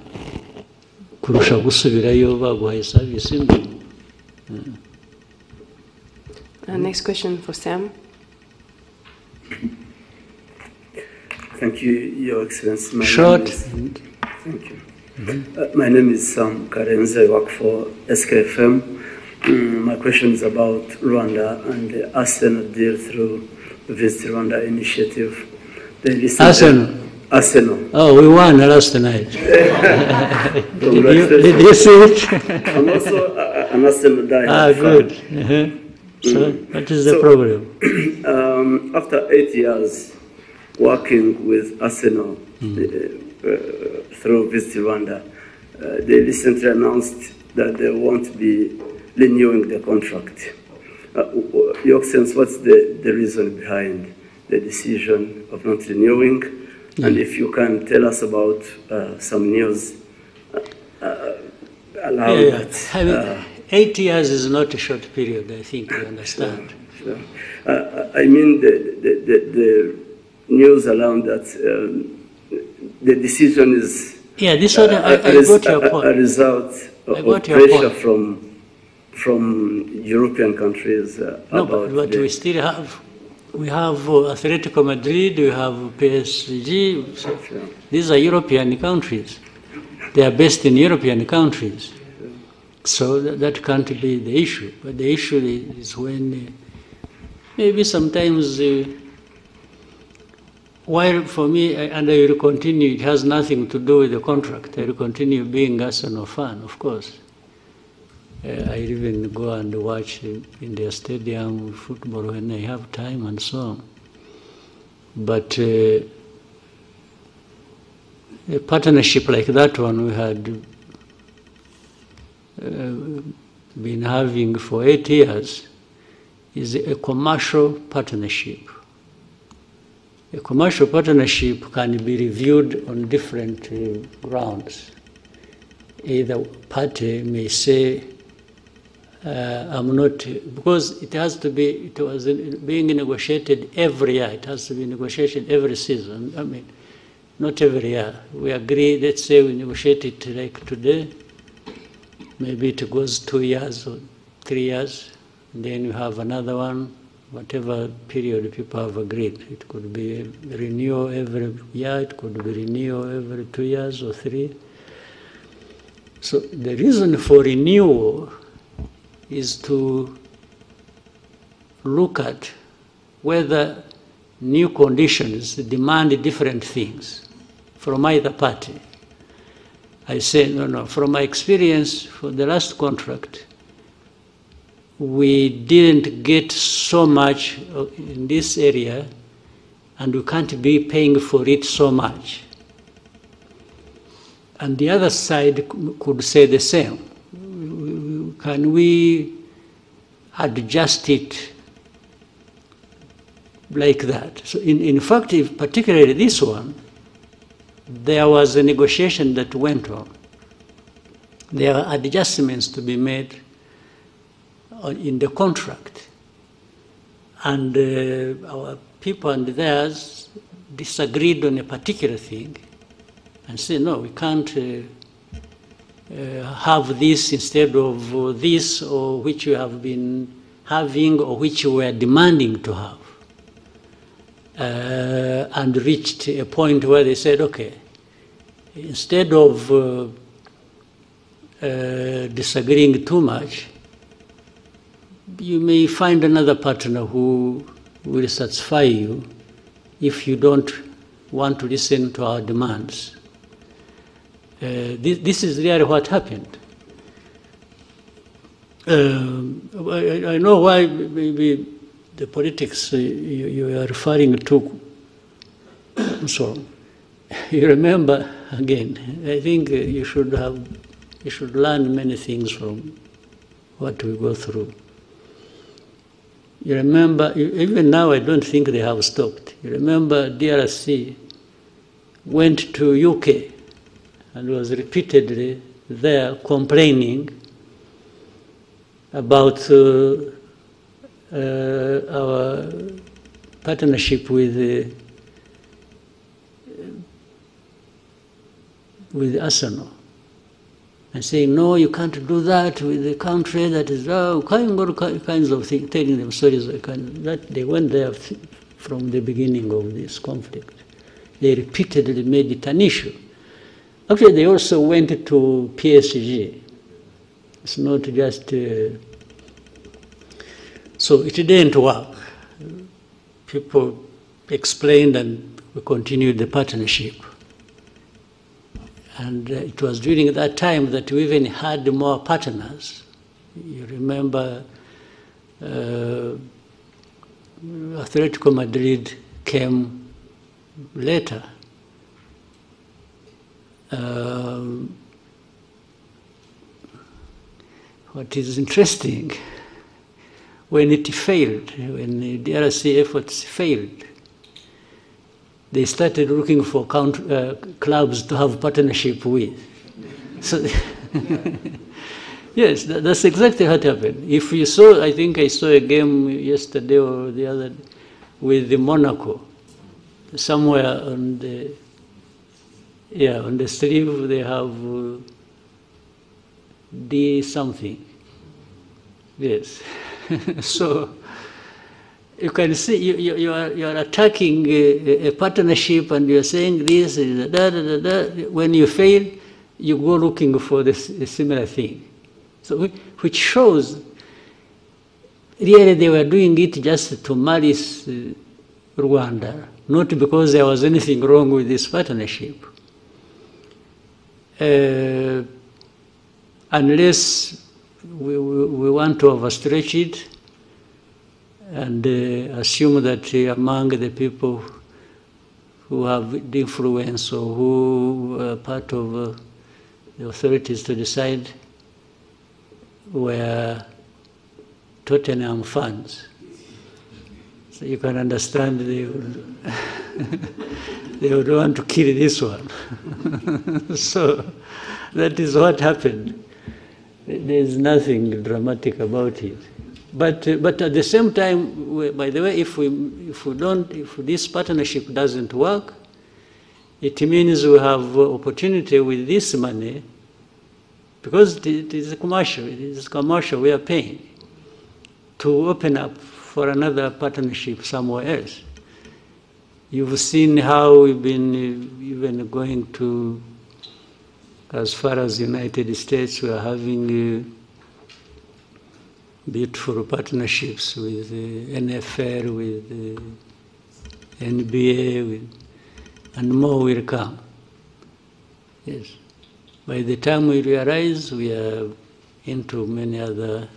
kurusha gusubirayo baguhaye serivisi mbi. Next question for Sam. Thank you, Your Excellency. Short. Thank you. My name is Sam Karenze. I work for SKFM. My question is about Rwanda and the Arsenal deal through the Visit Rwanda initiative. Arsenal. Oh, we won last night. Did you see it? I'm also an Arsenal diehard fan. Good. So, what is the problem? After 8 years working with Arsenal through Visit Rwanda, they recently announced that they won't be renewing the contract. Your Excellency, what's the reason behind the decision of not renewing? And if you can tell us about some news allowed that. I mean, 8 years is not a short period, I think you understand. Sure. I mean the news around that the decision is this one, I got your point. A result of pressure from European countries but we still have. We have Atletico Madrid, we have PSG. So these are European countries. They are based in European countries. So that can't be the issue. But the issue is when maybe sometimes, while for me, and I will continue, it has nothing to do with the contract. I will continue being Arsenal fan, of course. I even go and watch in their stadium football when I have time and so on. But a partnership like that one we had been having for 8 years is a commercial partnership. A commercial partnership can be reviewed on different grounds. Either party may say, I'm not, because it has to be, it was being negotiated every year. It has to be negotiated every season. I mean, not every year. We agree, let's say we negotiate it like today. Maybe it goes 2 years or 3 years. And then you have another one, whatever period people have agreed. It could be renewal every year. It could be renewal every 2 years or 3. So the reason for renewal is to look at whether new conditions demand different things from either party. I say, no, from my experience for the last contract, we didn't get so much in this area and we can't be paying for it so much. And the other side could say the same. Can we adjust it like that? So in fact, particularly this one, there was a negotiation that went on. There are adjustments to be made in the contract. And our people and theirs disagreed on a particular thing and said, no, we can't have this instead of this, or which you have been having, or which you were demanding to have. And reached a point where they said, okay, instead of disagreeing too much, you may find another partner who will satisfy you if you don't want to listen to our demands. This is really what happened. I know why maybe the politics you are referring to. So you remember again. I think you should learn many things from what we go through. You remember, even now I don't think they have stopped. You remember DRC went to UK and was repeatedly there complaining about our partnership with Arsenal, and saying, no, you can't do that with the country that is, all kinds of things, telling them stories that they went there from the beginning of this conflict. They repeatedly made it an issue. Actually, they also went to PSG. It's not just... So it didn't work. People explained and we continued the partnership. And it was during that time that we even had more partners. You remember Atletico Madrid came later. What is interesting, when it failed, when the DRC efforts failed, they started looking for clubs to have partnership with. So, yes, that's exactly what happened. If you saw, I think I saw a game yesterday or the other with the Monaco. Somewhere on the sleeve they have D something. Yes. So you can see you are attacking a partnership, and you are saying this is da da da da. When you fail, you go looking for a similar thing. So which shows really they were doing it just to malice Rwanda, not because there was anything wrong with this partnership. Unless we want to overstretch it and assume that among the people who have the influence or who are part of the authorities to decide were Tottenham fans. So you can understand they would want to kill this one. So that is what happened. There's nothing dramatic about it. But at the same time, by the way, if this partnership doesn't work, it means we have opportunity with this money, because it is commercial, we are paying, to open up for another partnership somewhere else. You've seen how we've been even going to, as far as the United States, we are having beautiful partnerships with NFL, with NBA, and more will come. Yes. By the time we realize, we are into many other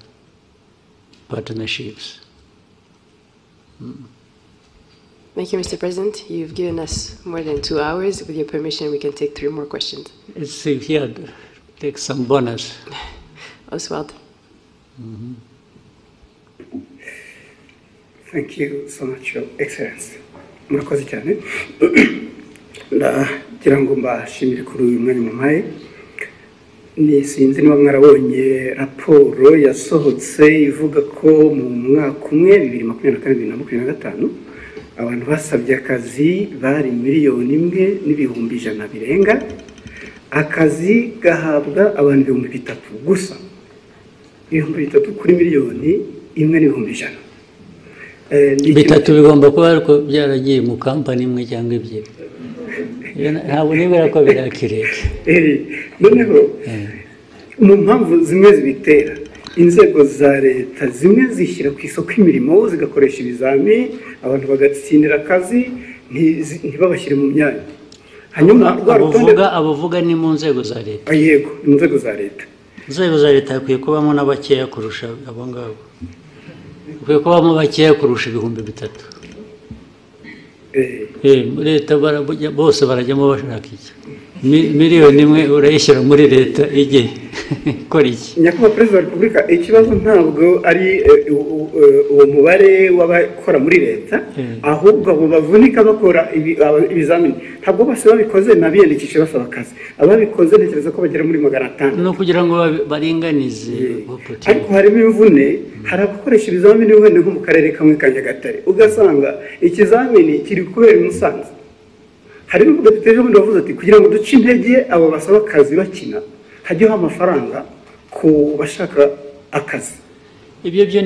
partnerships. Thank you, Mr. President. You've given us more than 2 hours. With your permission, we can take 3 more questions. Let's see here, take some bonus. Oswald. Thank you so much, Your Excellency. Murakoze cyane. Ndagira ngo mbashimire kuri uyu mwanya mumpaye. Sinzi niba mwarabonye raporo yasohotse ivuga ko mu mwaka umwe 2024-2025 abantu basabye akazi bari 1,100,000 birenga. Akazi gahabwa abantu 3,000 gusa. 3,000 kuri 1,100,000. Bitatu bigomba kuba ariko byaragiye mu kampani imwe cyangwa ebyiri. Ntabwo nibera ko birakireka. Noneho mu mpamvu zimwe zibitera, inzego za leta zimwe zishyira ku isoko imirimo zigakoresha ibizami, abantu bagatsindira akazi ntibabashyire mu myanya. Hanyuma abavuga ni mu nzego za leta. Yego, mu nzego za leta. Inzego za leta hakwiye kubamo n'abakeya kurusha abo ngabo. Hakwiye kubamo bakeya kurusha 3,000. Leta bose barajyamo bashaka iki. 1,000,000 urayishyira muri leta ijye ikora iki? Nyakubahwa Perezida wa Repubulika, ikibazo ntabwo ari uwo mubare w'abakora muri leta, ahubwo abo bavunika bakora ibizamini. Ntabwo bose babikoze nabiyandikishe basaba akazi. Ababikoze ntekereza ko bagera muri 500. No kugira ngo baringanize. Ariko harimo imvune, hari abakoresha ibizamini wenda nko mu karere kamwe ka Nyagatare, ugasanga ikizamini kiri kubera i Musanze. Hari n'umudepite ejobundi wavuze ati kugira ngo duce intege abo basaba akazi bakina, hajyeho amafaranga ku bashaka akazi. Ibyo byo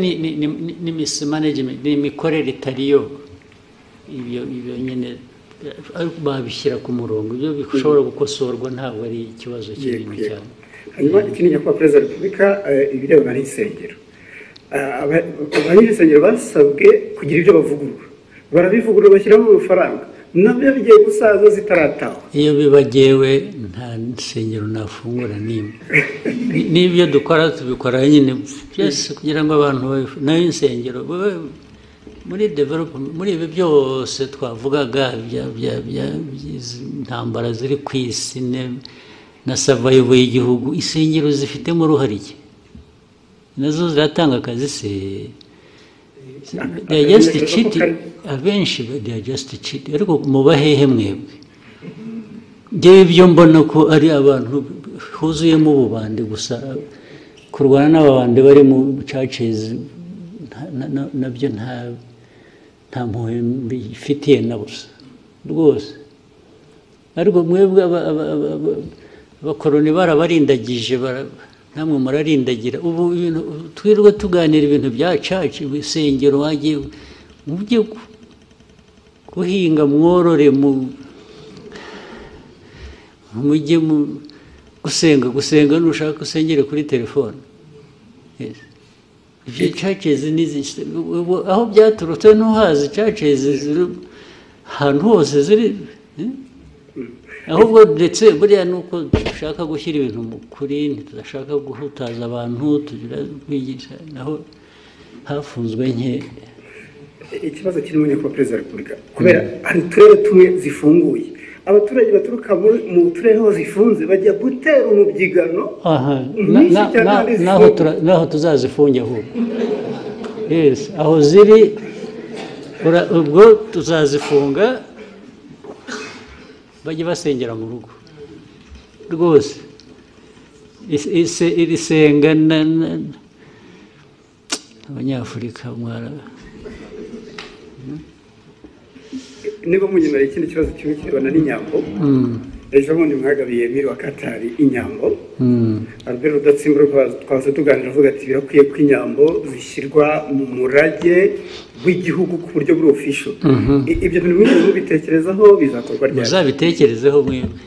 ni mismanagement, ni imikorere itariyo. Ibyo nyine babishyira ku murongo, ibyo bishobora gukosorwa, ntabwo ari ikibazo kinini cyane. Hanyuma ikindi Nyakubahwa Perezida wa Repubulika, ibirebana n'insengero. Abany'insengero basabwe kugira ibyo bavugurura. Barabivugurura bashyiramo amafaranga. Nabyo bigiye gusaza zitarataha. Iyo bibagewe nta nsengero nafungura nimwe. N'ibyo dukora tubikora nyine byose kugira ngo abantu nayo insengero muri development, muri ibi byose twavugaga intambara ziri ku isi na survival y'igihugu, insengero zifitemo uruhare iki? Nazo ziratanga akazi se. they are just cheating abenshi they are just cheating ariko mubahehe mwebwe ngewe ibyo mbona ko ari abantu huzuyemo ububande gusa kurwana n'ababande bari mu churches nabyo nta mpuhwe mbifitiye na busa rwose ariko mwebwe abakoroni barabarindagije namwe murarindagira ubu ibintu twirwa tuganira ibintu bya church ibisengero wagiye mujye guhinga mworore mujye gusenga nushaka usengere kuri telefone ibyo churches aho byaturutse ntuhazi churches ahantu hose ziri ahubwo ndetse buriya nuko dushaka gushyira ibintu mu kuri ntitudashaka guhutaza abantu tugira kwigisha naho hafunzwe nke ikibazo kirimo nyakubahwa perezida wa repubulika kubera hari uturere tumwe zifunguye abaturage baturuka mu turere aho zifunze bajya gutera umubyigano naho tuzazifunge ahubwo yes aho ziri ubwo tuzazifunga bajye basengera mu rugo rwose iri senga abanyafurika mwara niba munyemera ikindi kibazo kimwe kirebana n'inyambo ejo bundi mwagabiye miri wa Katari inyambo Albert Rudatsimburwa twaza tuganira avuga ati birakwiye ko inyambo zishyirwa mu murage w'igihugu ku buryo buri official ibyo bintu mwigeze mubitekerezaho bizakorwa ryari muzabitekerezeho mwebwe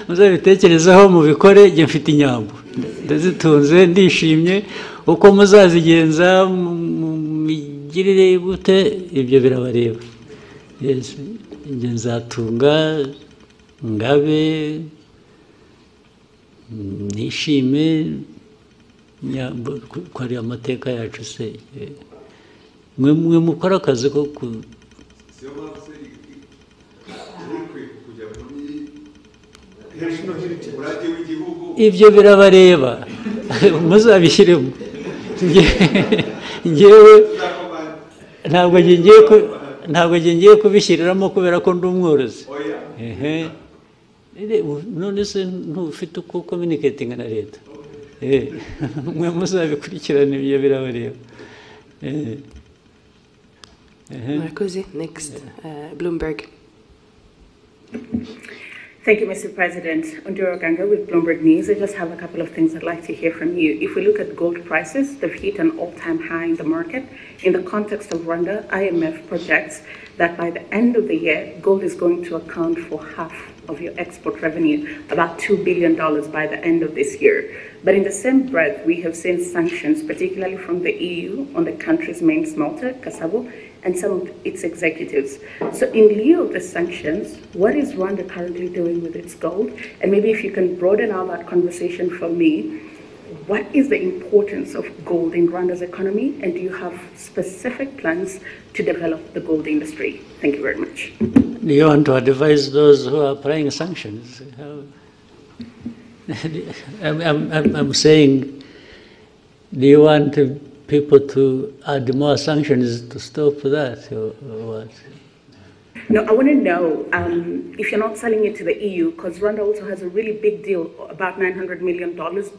muzabitekerezaho mubikore jye mfite inyambo ndazitunze ndishimye uko muzazigenza migirire gute ibyo birabareba njye nzatunga ngabe nishime ko ari amateka yacu se mwe mukora akazi ko ibyo birabareba muzabishyiremo ngewe ntabwo ngiye kubishyiriramo kubera ko ndi umworozi none se ntufite uko communicating na leta mwe muzabikurikirana ibyo birabareba Marcosi, next, Bloomberg. Thank you, Mr. President. Onduro Ganga with Bloomberg News. I just have a couple of things I'd like to hear from you. If we look at gold prices, they've hit an all-time high in the market. In the context of Rwanda, IMF projects that by the end of the year, gold is going to account for half of your export revenue, about $2 billion by the end of this year. But in the same breath, we have seen sanctions, particularly from the EU, on the country's main smelter, Kasabo, and some of its executives. So in lieu of the sanctions, what is Rwanda currently doing with its gold? And maybe if you can broaden out that conversation for me, what is the importance of gold in Rwanda's economy? And do you have specific plans to develop the gold industry? Thank you very much. Do you want to advise those who are applying sanctions? I'm saying, do you want people to add more sanctions to stop that, or what? No, I want to know if you're not selling it to the EU, because Rwanda also has a really big deal, about $900 million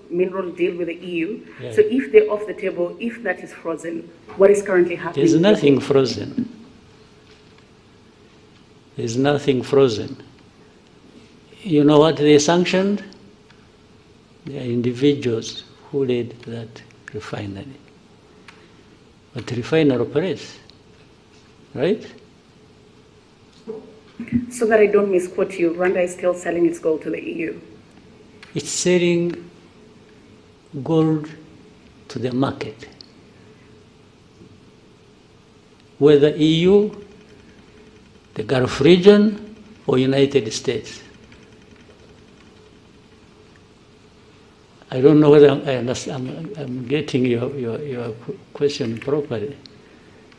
mineral deal with the EU. Yeah. So if they're off the table, if that is frozen, what is currently happening? There's nothing frozen. There's nothing frozen. You know what they sanctioned? They are individuals who led that refinery. But the refiner operates, right? So that I don't misquote you, Rwanda is still selling its gold to the EU? It's selling gold to the market. Whether EU, the Gulf region, or United States. I don't know whether I'm getting your question properly,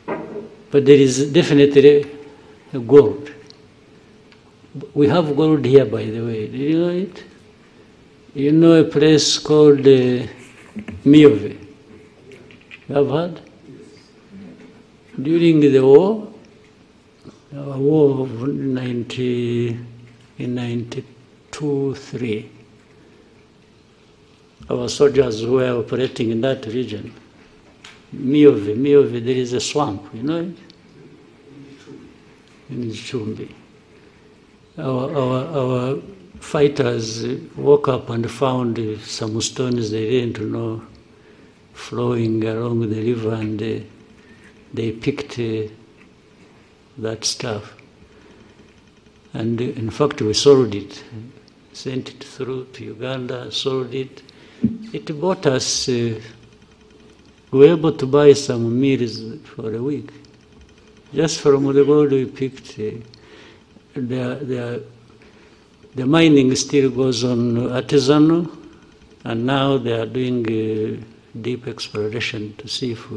but there is definitely a gold. We have gold here, by the way. Do you know it? You know a place called Miove? You have heard? During the war, our war of 92-3, our soldiers who were operating in that region, Miove, there is a swamp, you know it? In Chumbi. Our fighters woke up and found some stones they didn't know flowing along the river, and they picked that stuff. And in fact, we sold it, sent it through to Uganda, sold it. It bought us, we were able to buy some meals for a week. Just from the gold we picked. The mining still goes on artisanal, and now they are doing deep exploration to see if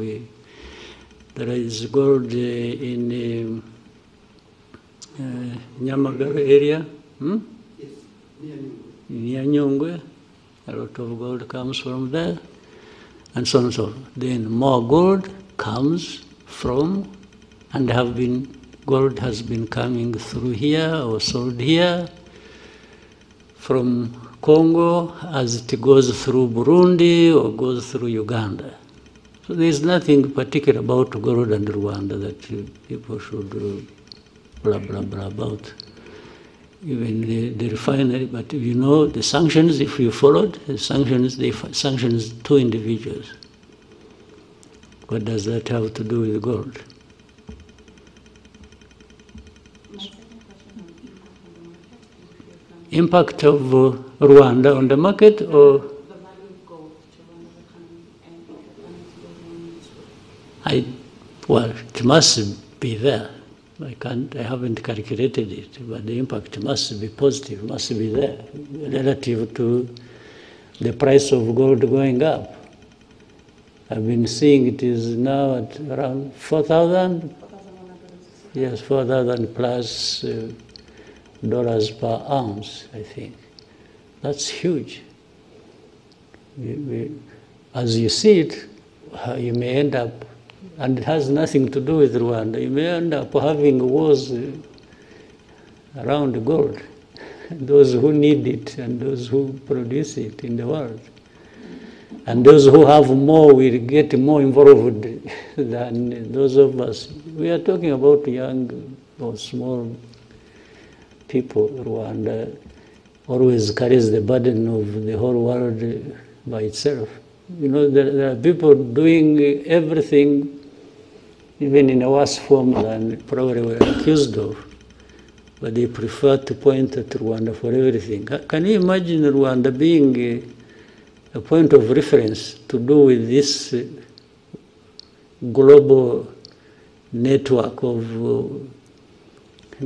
there is gold in Nyamagabe area, near Nyungwe. A lot of gold comes from there, and so on and so on. Then more gold comes from, and gold has been coming through here or sold here from Congo as it goes through Burundi or goes through Uganda. So there is nothing particular about gold and Rwanda that people should blah, blah, blah about. Even the refinery, but you know the sanctions, if you followed the sanctions, they sanctions 2 individuals. What does that have to do with gold? Impact of Rwanda on the market, or well, it must be there. I haven't calculated it, but the impact must be positive, must be there relative to the price of gold going up. I've been seeing it is now at around 4,000. Yes, 4,000 plus dollars per ounce, I think. That's huge. As you see it, you may end up, and it has nothing to do with Rwanda, you may end up having wars around gold, those who need it and those who produce it in the world. And those who have more will get more involved than those of us. We are talking about young or small people. Rwanda always carries the burden of the whole world by itself. You know, there are people doing everything, even in a worse form than probably we're accused of, but they prefer to point at Rwanda for everything. Can you imagine Rwanda being a point of reference to do with this global network of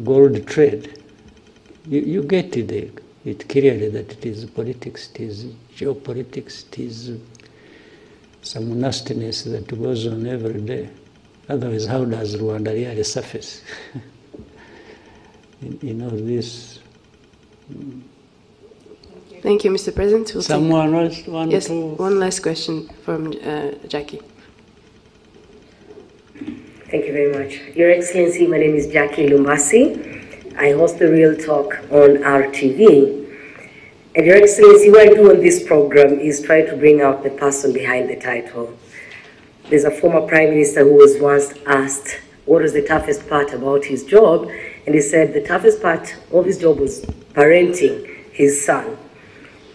gold trade? You get it clearly that it is politics, it is geopolitics, it is some nastiness that goes on every day. Otherwise, how does Rwanda really surface in all this? Thank you, Mr. President. Someone else want yes, to? One last question from Jackie. Thank you very much. Your Excellency, my name is Jackie Lumbasi. I host the Real Talk on RTV. And Your Excellency, what I do on this program is try to bring out the person behind the title. There's a former Prime Minister who was once asked what was the toughest part about his job, and he said the toughest part of his job was parenting his son.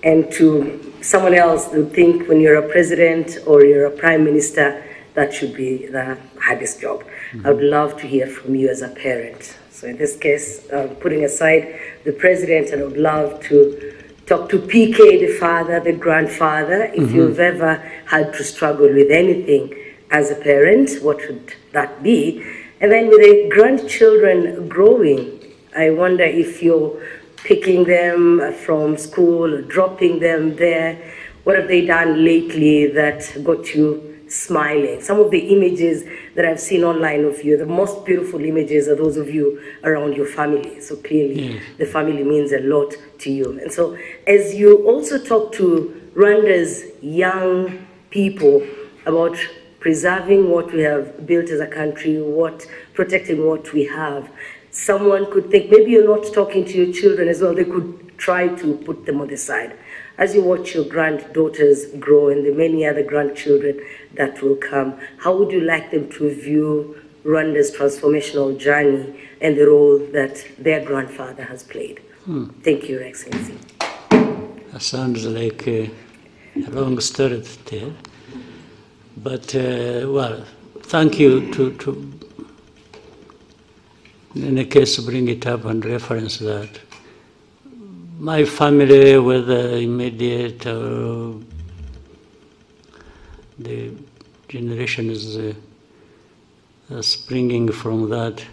And to someone else, they would think when you're a president or you're a prime minister, that should be the hardest job. Mm-hmm. I would love to hear from you as a parent. So in this case, putting aside the president, I would love to talk to PK, the father, the grandfather. If you've ever had to struggle with anything as a parent, what would that be? And then with the grandchildren growing, I wonder if you're picking them from school, or dropping them there. What have they done lately that got you smiling? Some of the images that I've seen online of you, the most beautiful images are those of you around your family. So clearly, the family means a lot to you. And so as you also talk to Rwanda's young people about preserving what we have built as a country, protecting what we have. Someone could think maybe you're not talking to your children as well. They could try to put them on the side. As you watch your granddaughters grow and the many other grandchildren that will come, how would you like them to view Rwanda's transformational journey and the role that their grandfather has played? Thank you, Your Excellency. That sounds like a long story to tell. But, well, thank you to in any case, bring it up and reference that. My family, whether immediate or the generations springing from that,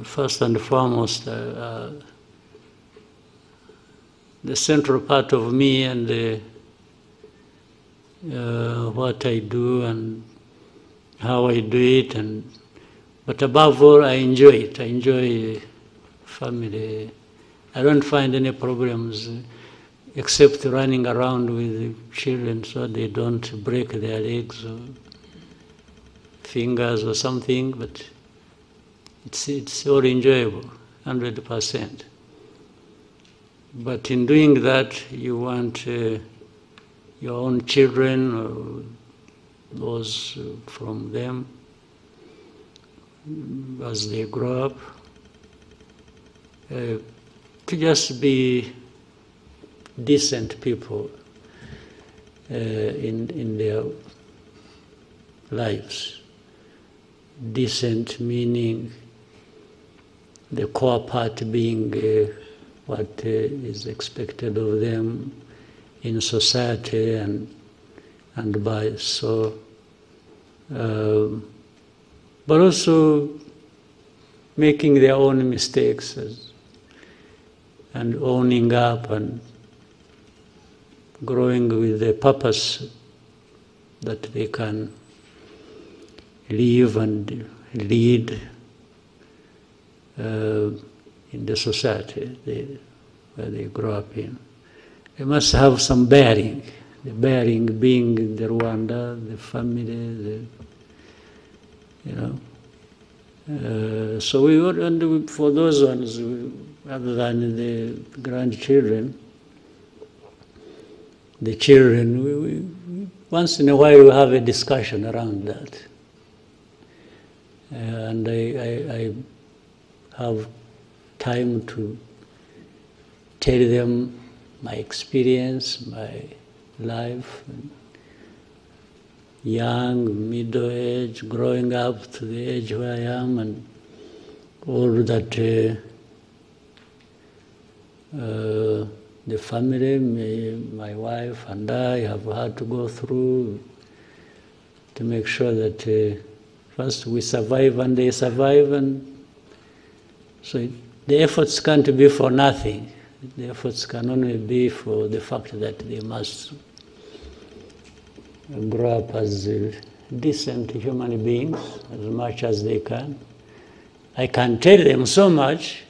first and foremost, the central part of me and what I do and how I do it, but above all, I enjoy it. I enjoy family. I don't find any problems except running around with the children so they don't break their legs or fingers or something, but it's all enjoyable, 100%. But in doing that, you want your own children or those from them, as they grow up, to just be decent people in their lives. Decent meaning the core part being what is expected of them in society and by so. But also making their own mistakes and owning up and growing with a purpose that they can live and lead in the society where they grow up in. They must have some bearing, the bearing being the Rwanda, the family, so we would, and for those ones, other than the grandchildren, the children, we once in a while we have a discussion around that. And I have time to tell them my experience, my life, young, middle age, growing up to the age where I am, and all that the family, my wife and I have had to go through to make sure that first we survive and they survive, and so the efforts can't be for nothing. The efforts can only be for the fact that they must grow up as decent human beings as much as they can. I can tell them so much,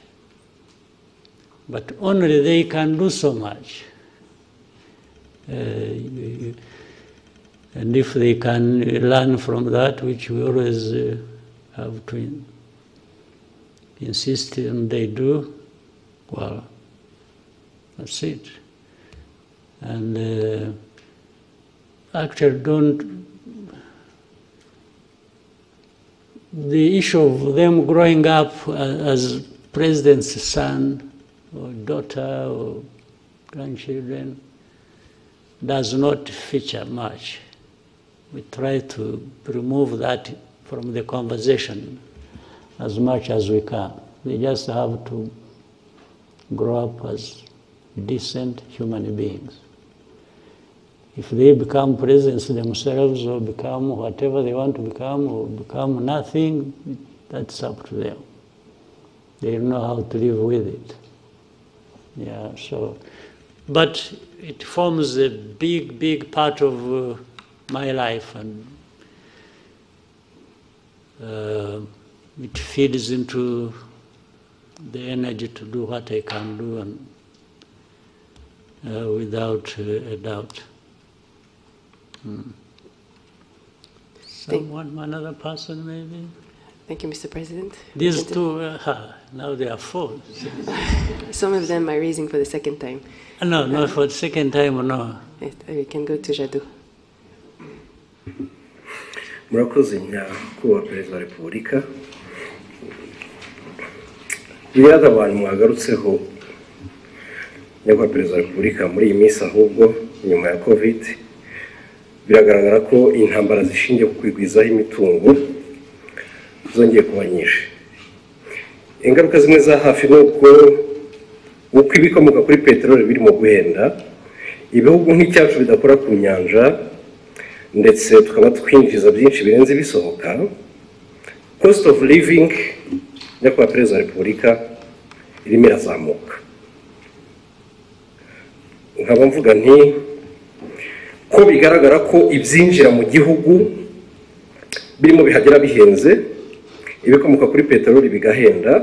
but only they can do so much. And if they can learn from that, which we always have to insist on they do, well, that's it. And actually the issue of them growing up as president's son or daughter or grandchildren does not feature much. We try to remove that from the conversation as much as we can. They just have to grow up as decent human beings. If they become presidents themselves or become whatever they want to become or become nothing, that's up to them. They know how to live with it. Yeah, so, but it forms a big, big part of my life, and it feeds into the energy to do what I can do, and without a doubt. Another person maybe? Thank you, Mr. President. These two, now they are four. Some of them are raising for the second time. No, not for the second time, no. We can go to Jadot. Murakoze nyakubahwa Perezida wa Repubulika. Biriya abantu mwagarutseho nyakubahwa Perezida wa Repubulika muri iyi minsi ahubwo nyuma ya COVID biragaragara ko intambara zishingiye ku kwigwizaho imitungo zongeye kuba nyinshi. Ingaruka zimwe za hafi nuko ibikomoka kuri peteroli birimo guhenda, ibihugu nk'icyacu bidakora ku nyanja ndetse tukaba twinjiza byinshi birenze bisohoka. Cost of living nyakubahwa Perezida wa Repubulika irimo irazamuka. Nkaba mvuga nti ko bigaragara ko ibyinjira mu gihugu birimo bihagera bihenze, ibikomoka kuri peteroli bigahenda,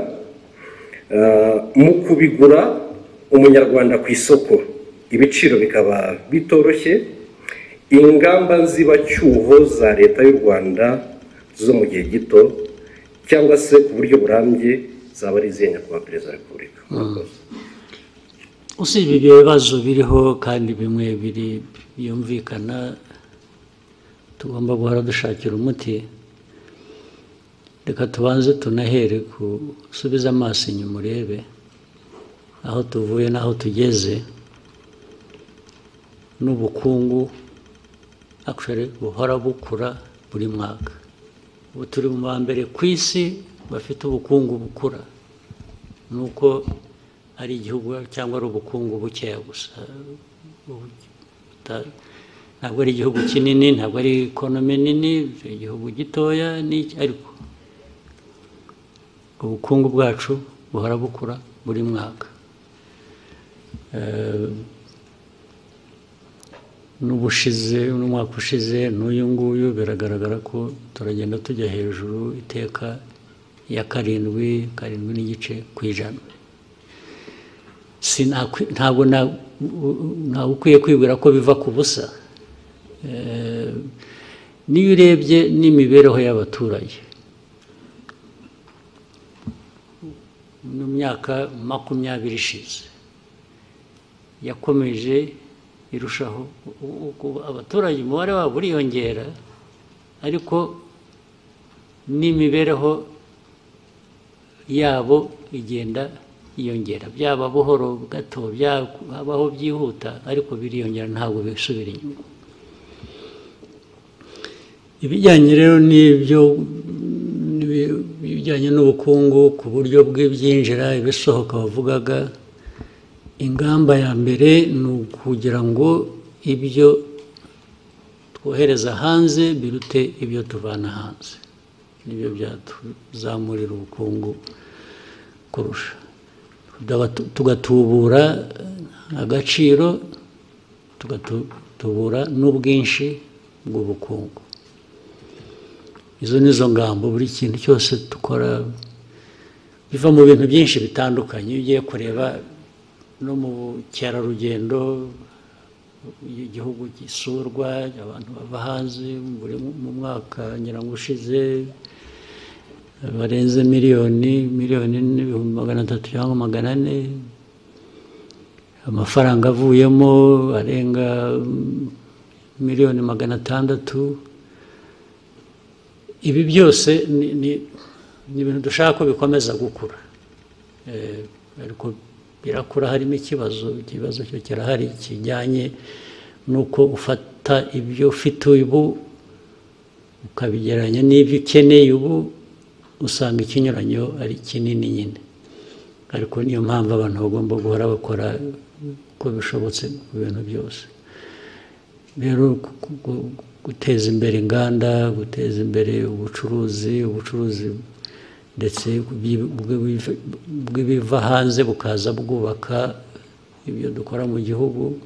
mu kubigura umunyarwanda ku isoko ibiciro bikaba bitoroshye, ingamba zibacyuho za leta y'u Rwanda zo mu gihe gito cyangwa se ku buryo burambye zaba ari izihe nyakubahwa Perezida wa Repubulika? Usibye ibyo bibazo biriho kandi bimwe byumvikana tugomba guhora dushakira umuti, reka tubanze tunahere gusubiza amaso inyuma urebe aho tuvuye n'aho tugeze n'ubukungu actually buhora bukura buri mwaka. Ubu turi mu ba mbere ku isi bafite ubukungu bukura, nuko ari igihugu cyangwa ari ubukungu bukeya gusa, ntabwo ari igihugu kinini, ntabwo ari ekonomi nini, igihugu gitoya ariko ubukungu bwacu buhora bukura buri mwaka. N'umwaka ushize n'uyu nguyu biragaragara ko turagenda tujya hejuru iteka ya karindwi n'igice ku ijana. Ntabwo ukwiye kwibwira ko biva ku busa. Niyo urebye n'imibereho y'abaturage mu myaka 20 ishize yakomeje irushaho, abaturage umubare wabo uriyongera ariko n'imibereho yabo igenda yiyongera, byaba buhoro gato byabaho byihuta ariko biriyongera, ntabwo bisubira inyuma. Ibijyanye rero n'ibyo bijyanye n'ubukungu ku buryo bw'ibyinjira ibisohoka bavugaga, ingamba ya mbere ni ukugira ngo ibyo twohereza hanze birute ibyo tuvana hanze, nibyo byatuzamurira ubukungu kurusha. Tugatubura agaciro, tugatubura n'ubwinshi bw'ubukungu. Izo nizo ngamba. Buri kintu cyose dukora biva mu bintu byinshi bitandukanye. Iyo ugiye kureba no mu bukerarugendo, igihugu gisurwa, abantu bava hanze mu mwaka nyirango ushize barenze miliyoni n'ibihumbi 300 cyangwa 400, amafaranga avuyemo arenga miliyoni 600. Ibi byose ni ibintu dushaka ko bikomeza gukura, ariko birakura harimo ikibazo cyo kirahari kijyanye nuko ufata ibyo ufite ubu ukabigeranya n'ibyo ukeneye ubu, usanga ikinyuranyo ari kinini nyine. Ariko niyo mpamvu abantu bagomba guhora bakora uko bishobotse ku bintu byose. Rero guteza imbere inganda, guteza imbere ubucuruzi ndetse bw'ibiva hanze bukaza bwubaka ibyo dukora mu gihugu.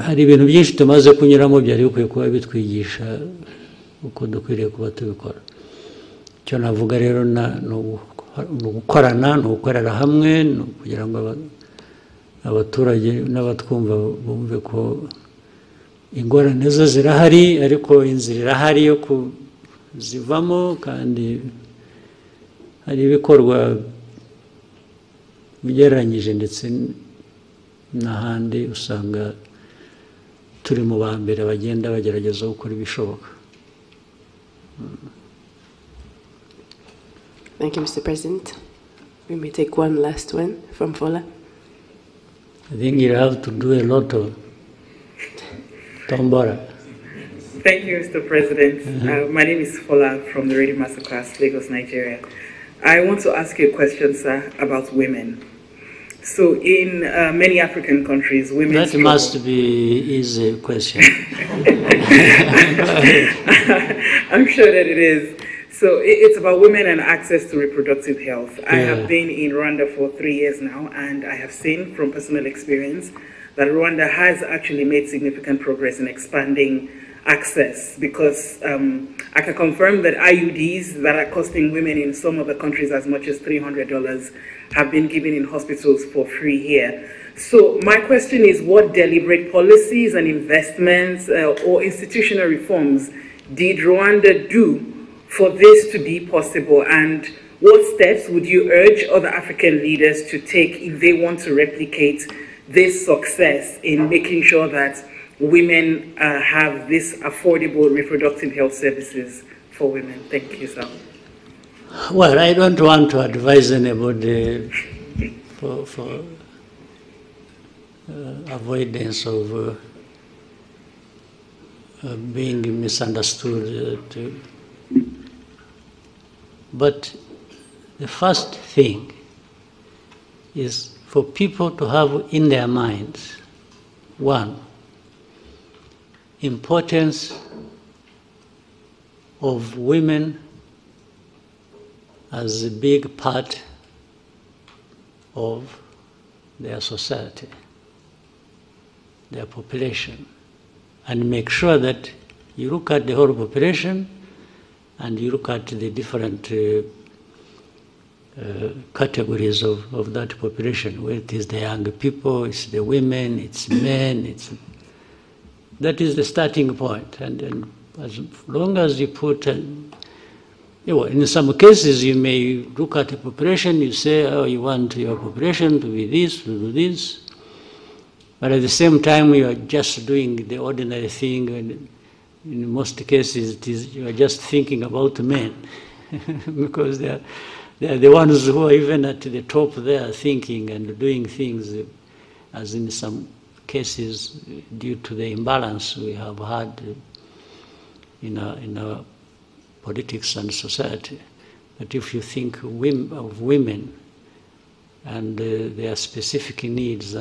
Hari ibintu byinshi tumaze kunyuramo byari bikwiye kuba bitwigisha uko dukwiriye kuba tubikora. Icyo navuga rero ni ugukorana, ni ugukorera hamwe, kugira ngo abaturage n'abatwumva bumve ko ingorane zo zirahari ariko inzira irahari yo kuzivamo kandi hari ibikorwa bigereranyije ndetse n'ahandi usanga turi mu ba mbere bagenda bagerageza gukora ibishoboka. Thank you, Mr. President. We may take one last one from Fola. I think you have to do a lot of Tombora. Thank you, Mr. President. My name is Fola from the Radio Masterclass, Lagos, Nigeria. I want to ask you a question, sir, about women. So in many African countries, women That struggle. must be easy question. I'm sure that it is. So it's about women and access to reproductive health. I have been in Rwanda for 3 years now, and I have seen from personal experience that Rwanda has actually made significant progress in expanding access, because I can confirm that IUDs that are costing women in some of the countries as much as $300 have been given in hospitals for free here. So my question is, what deliberate policies and investments or institutional reforms did Rwanda do for this to be possible, and what steps would you urge other African leaders to take if they want to replicate this success in making sure that women have this affordable reproductive health services for women? Thank you, sir. Well, I don't want to advise anybody for avoidance of being misunderstood. But the first thing is for people to have in their minds, one, importance of women as a big part of their society, their population, and make sure that you look at the whole population and you look at the different categories of that population, where it is the young people, it's the women, it's men, that is the starting point. And as long as you put, in some cases you may look at the population, you say, oh, you want your population to be this, to do this, but at the same time you are just doing the ordinary thing, and in most cases you are just thinking about men, because they are the ones who are even at the top there thinking and doing things, as in some cases due to the imbalance we have had in our politics and society. But if you think of women and their specific needs,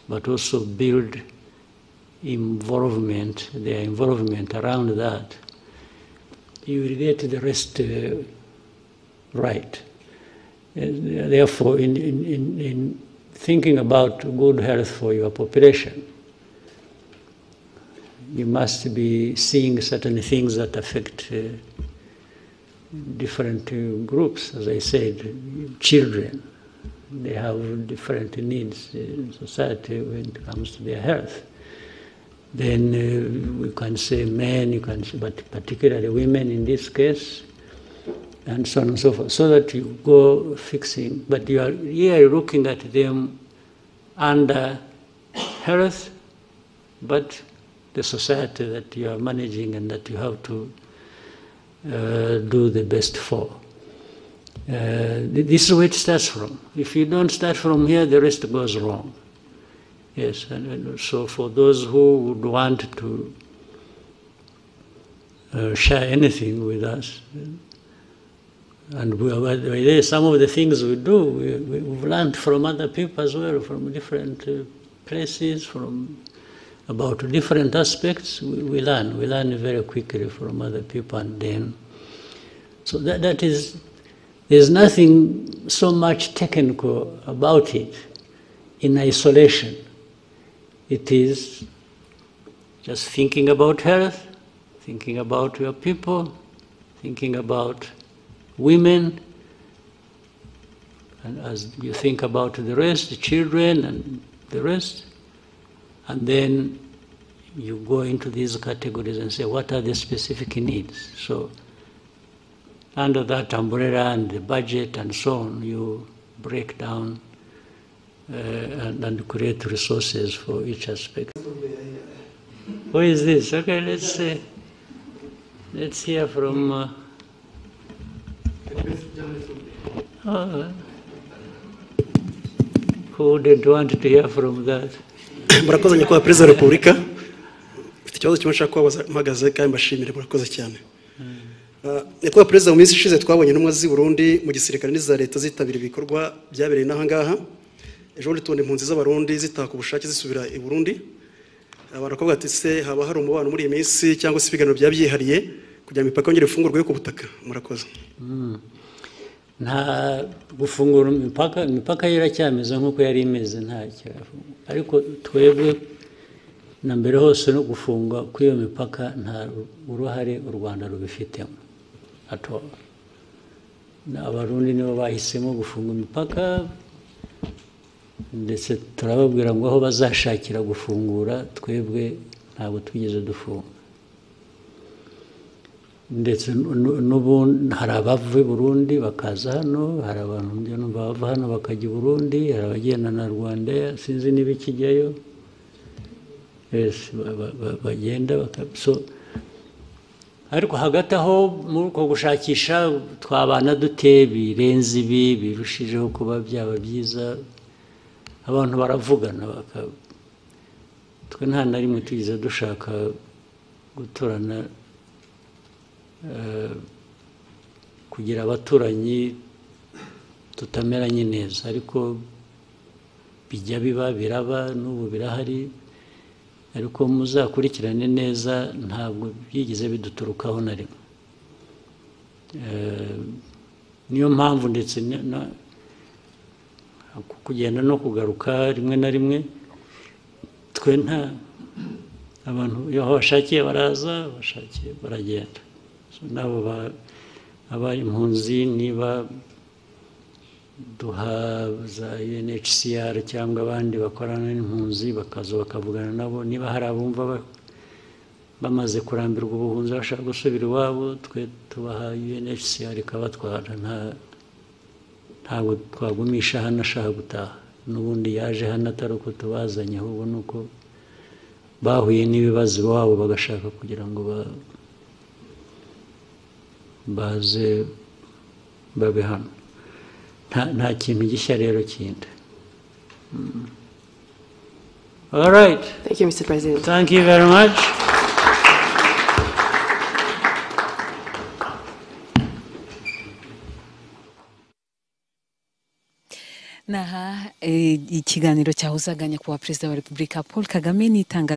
but also build their involvement around that, you will get the rest right. Therefore, in thinking about good health for your population, you must be seeing certain things that affect different groups. As I said, children, they have different needs in society when it comes to their health. Then we can say men, but particularly women in this case, and so on and so forth, so that you go fixing. But you are here looking at them under health, but the society that you are managing and that you have to do the best for. This is where it starts from. If you don't start from here, the rest goes wrong. Yes, and so for those who would want to share anything with us, and some of the things we do, we've learned from other people as well, from different places, about different aspects. We learn very quickly from other people, and then, so that is, there's nothing so much technical about it in isolation. It is just thinking about health, thinking about your people, thinking about women, and as you think about the rest, the children and the rest, and then you go into these categories and say, what are the specific needs? So under that umbrella and the budget and so on, you break down and create resources for each aspect. Who is this? Okay, let's hear from... who did want to hear from that? Murakoze nyakubahwa Perezida wa Repubulika. Mfite ikibazo kimwe nshaka kubabaza mpagaze kandi mbashimire murakoze cyane. Nyakubahwa Perezida, mu minsi ishize twabonye intumwa z'i Burundi mu gisirikare n'iza leta zitabira ibikorwa byabereye n'aha ngaha. Ejo bundi tubona impunzi z'abarundi zitaha ku bushake zisubira i Burundi. Baravuga ati se haba hari umubano muri iyi minsi cyangwa se ibiganiro byabyihariye kugira ngo imipaka yongere ifungurwe yo ku butaka. Murakoze. Nta gufungura imipaka iracyameze nk'uko yari imeze nta kirafunga, ariko twebwe na mbere hose no gufunga kw'iyo mipaka nta uruhare u Rwanda rubifitemo ato. Abarundi nibo bahisemo gufunga imipaka, ndetse turababwira ngo aho bazashakira gufungura twebwe ntabwo twigeze dufunga. Ndetse n'ubundi hari abava i Burundi bakaza hano, hari abantu bava hano bakajya i Burundi, hari abagenda na Rwanda sinzi n'ibikijyayo bagenda so ariko hagati aho muri uko gushakisha twabana dute birenze ibi birushijeho kuba byaba byiza, abantu baravugana twe nta na rimwe tugize dushaka guturana kugira abaturanyi tutameranye neza, ariko bijya biba biraba n'ubu birahari, ariko muzakurikirane neza ntabwo byigeze biduturukaho na rimwe. Niyo mpamvu ndetse kugenda no kugaruka rimwe na rimwe twe nta abantu iyo bashakiye baraza, bashakiye baragenda. Nabo aba impunzi niba duha za UNHCR cyangwa abandi bakorana n'impunzi bakaza bakavugana nabo, niba hari abumva bamaze kurambirwa ubuhunzi bashaka gusubira iwabo, twe tubaha UNHCR ikabatwara. Ntabwo twagumisha hano ashaka gutaha, n'ubundi yaje hano atari uko tubazanye, ahubwo ni uko bahuye n'ibibazo iwabo bagashaka kugira ngo baze babe hano. Nta kintu gishya rero kindi. All right. Thank you, Mr. President. Thank you very much. Naha ikiganiro cyahuzaga nyakubahwa Perezida wa Repubulika Paul Kagame n'itanga